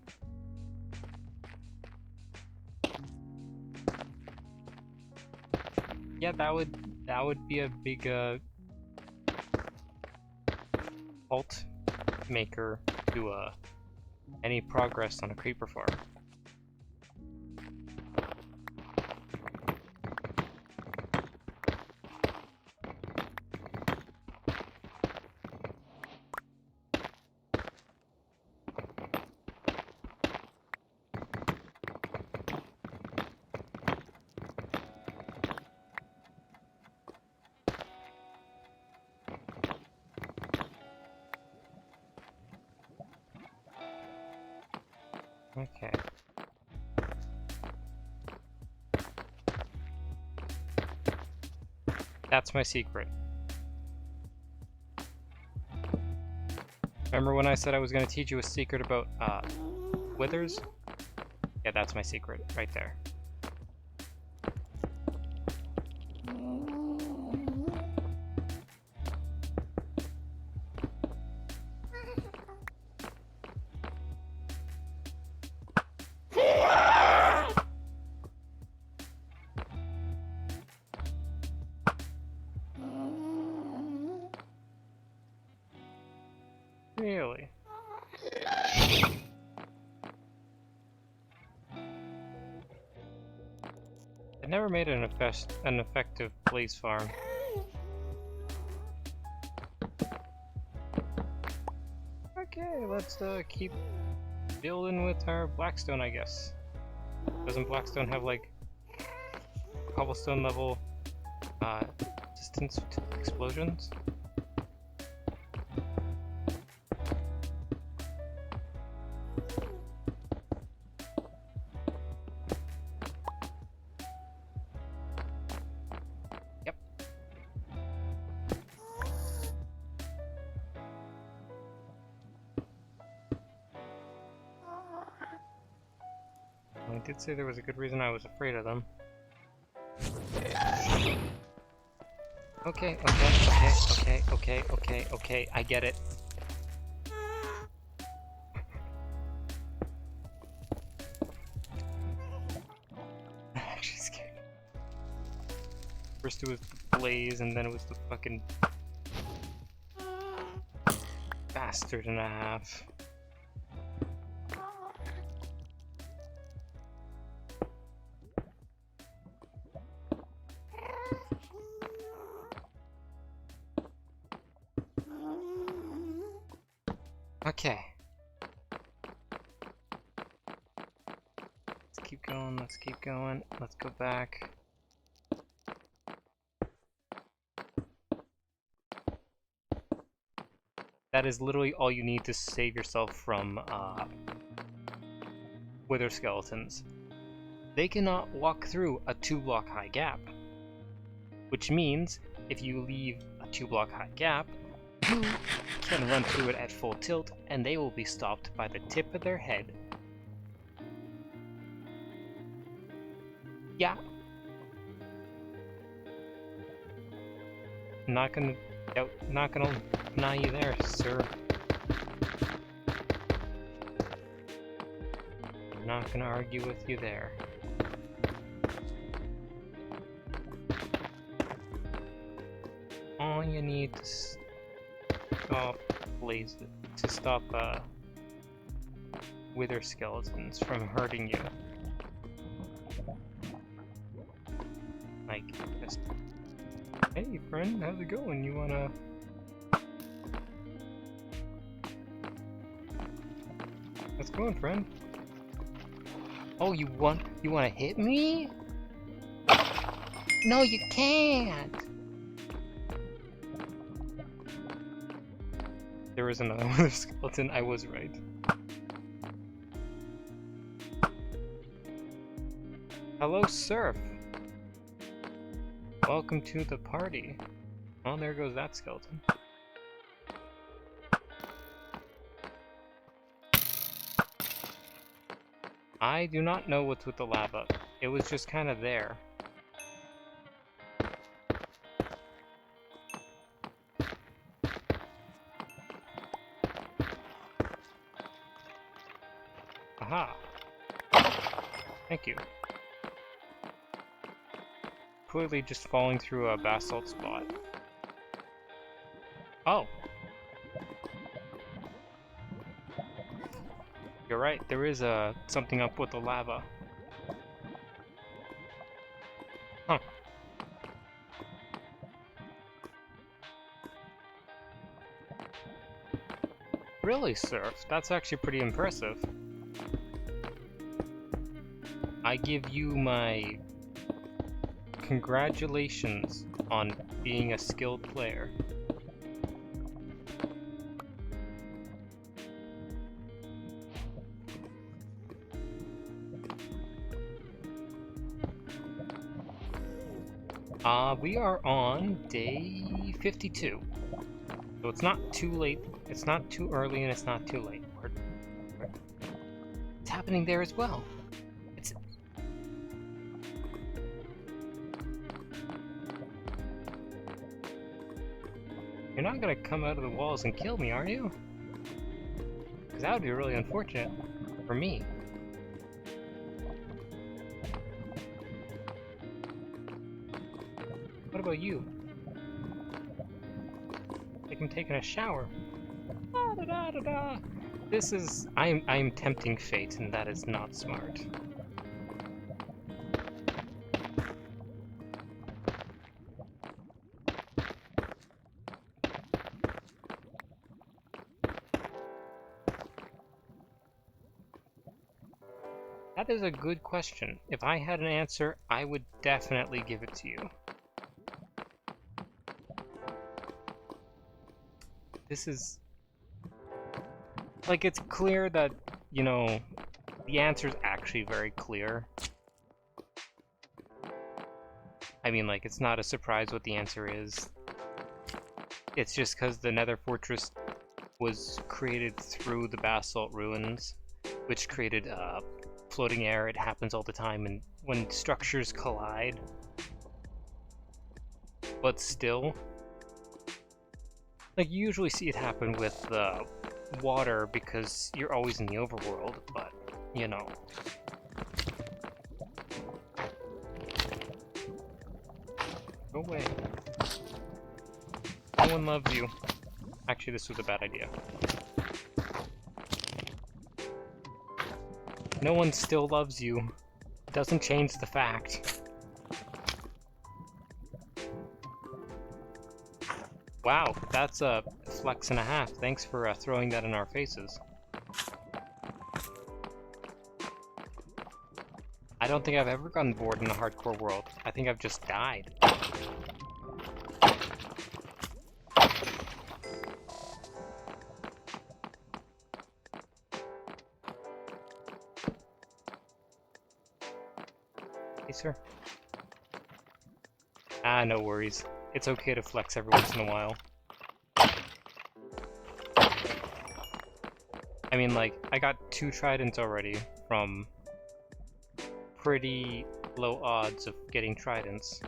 S1: Yeah, that would be a big halt maker to any progress on a creeper farm. Okay. That's my secret. Remember when I said I was going to teach you a secret about withers? Yeah, that's my secret right there. Really? never made an effective blaze farm. Okay, let's keep building with our blackstone, I guess. Doesn't blackstone have like cobblestone level distance to explosions? Yep. I did say there was a good reason I was afraid of them. Okay, okay, I get it. I'm actually scared. First it was the blaze, and then it was the fucking bastard and a half. Okay. Let's keep going, let's keep going. Let's go back. That is literally all you need to save yourself from wither skeletons. They cannot walk through a 2-block high gap. Which means, if you leave a 2-block high gap, you can run through it at full tilt, and they will be stopped by the tip of their head. Yeah. Not gonna deny you there, sir. I'm not gonna argue with you there. All you need to stop wither skeletons from hurting you. Like, just, hey friend, how's it going? You wanna... How's it going, friend? Oh, you wanna hit me? No, you can't! There is another wither skeleton, I was right. Hello, Surf! Welcome to the party. Oh, there goes that skeleton. I do not know what's with the lava. It was just kind of there. Aha! Thank you. Clearly just falling through a basalt spot. Oh! You're right, there is something up with the lava. Huh. Really, Surf? That's actually pretty impressive. I give you my congratulations on being a skilled player. We are on day 52. So it's not too late, it's not too early, and it's not too late. It's happening there as well. You're not gonna come out of the walls and kill me, are you? Because that would be really unfortunate for me. What about you? Like I'm taking a shower. Da, da, da, da, da. This is... I'm tempting fate, and that is not smart. That is a good question. If I had an answer, I would definitely give it to you. This is... like, it's clear that, you know, the answer's actually very clear. I mean, like, it's not a surprise what the answer is. It's just because the Nether Fortress was created through the basalt ruins, which created floating air. It happens all the time, and when structures collide. But still, like, you usually see it happen with water because you're always in the overworld, but, you know. Go away. No one loves you. Actually, this was a bad idea. No one still loves you. Doesn't change the fact. Wow, that's a flex and a half. Thanks for throwing that in our faces. I don't think I've ever gotten bored in the hardcore world. I think I've just died. Hey, sir. Ah, no worries. It's okay to flex every once in a while. I mean, like, I got 2 tridents already from pretty low odds of getting tridents.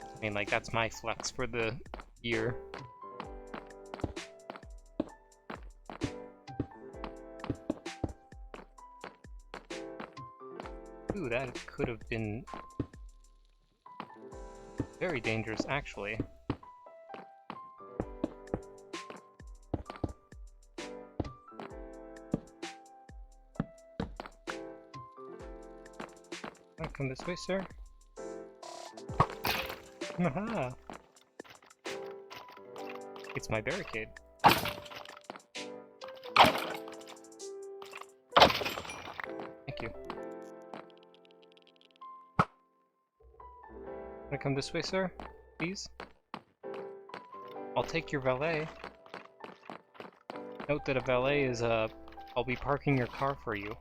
S1: I mean, like, that's my flex for the year. Ooh, that could have been very dangerous, actually. Come this way, sir. Haha! It's my barricade. Thank you. Wanna come this way, sir? Please? I'll take your valet. Note that a valet is, I'll be parking your car for you.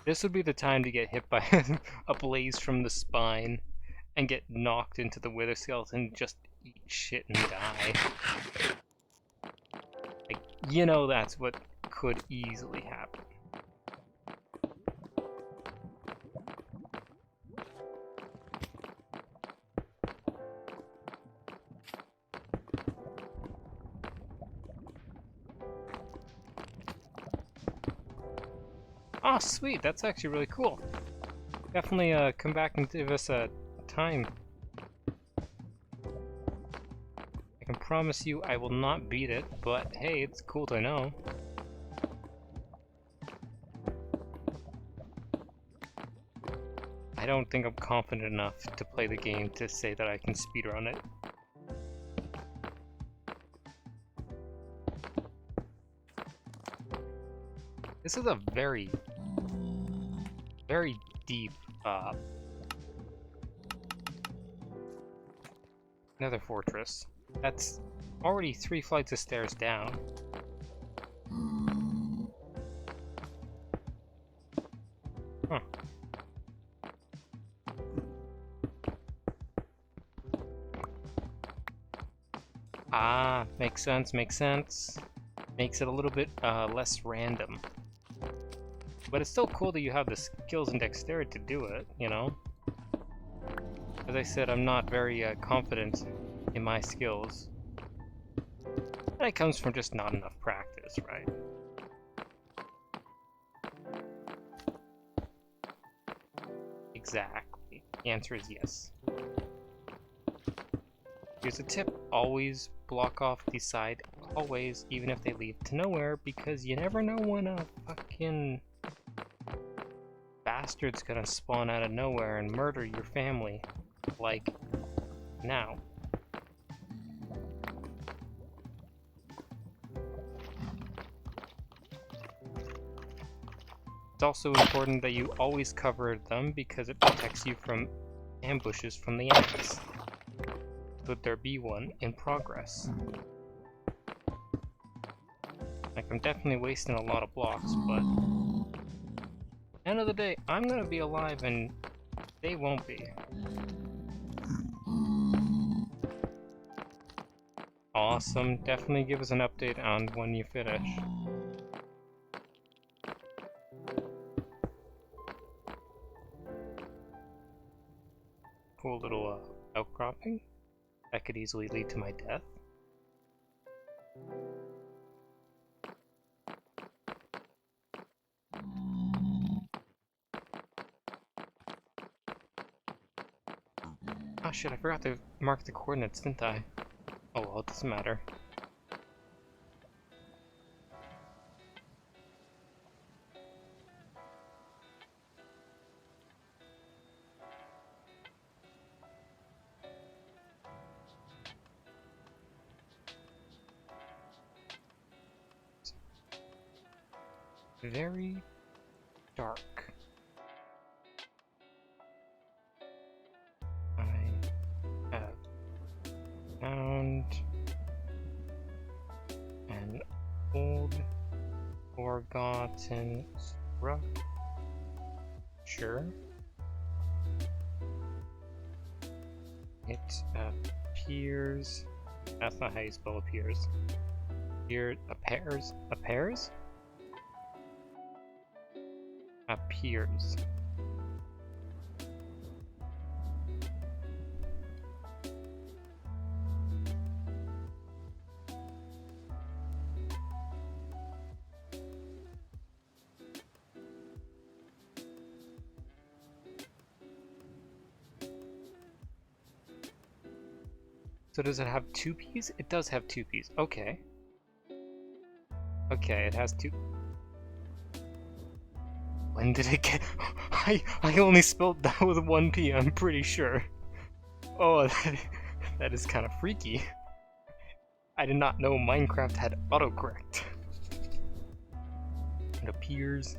S1: This would be the time to get hit by a blaze from the spine and get knocked into the wither skeleton, just eat shit and die. Like, you know that's what could easily happen. Oh, sweet, that's actually really cool. Definitely come back and give us a time. I can promise you I will not beat it, but hey, it's cool to know. I don't think I'm confident enough to play the game to say that I can speedrun it. This is a very, very deep nether fortress. That's already 3 flights of stairs down. Huh. Ah, makes sense, makes sense. Makes it a little bit less random. But it's still cool that you have the skills and dexterity to do it, you know? As I said, I'm not very confident in my skills. That comes from just not enough practice, right? Exactly. The answer is yes. Here's a tip. Always block off the side hallways, even if they lead to nowhere, because you never know when a fucking bastard's gonna spawn out of nowhere and murder your family. Like, now. It's also important that you always cover them because it protects you from ambushes from the enemies. Could there be one in progress? Like, I'm definitely wasting a lot of blocks, but end of the day, I'm gonna be alive and they won't be. Awesome. Definitely give us an update on when you finish. Cool little outcropping. That could easily lead to my death. Oh shit, I forgot to mark the coordinates, didn't I? Oh well, it doesn't matter. Very dark. I have found an old forgotten structure. It appears. That's not how you spell appears. Here appears. Appears? Appears. So does it have 2 P's? It does have 2 P's. Okay. Okay, it has 2. When did it get... I only spelled that with 1 P, I'm pretty sure. Oh, that is kind of freaky. I did not know Minecraft had autocorrect. It appears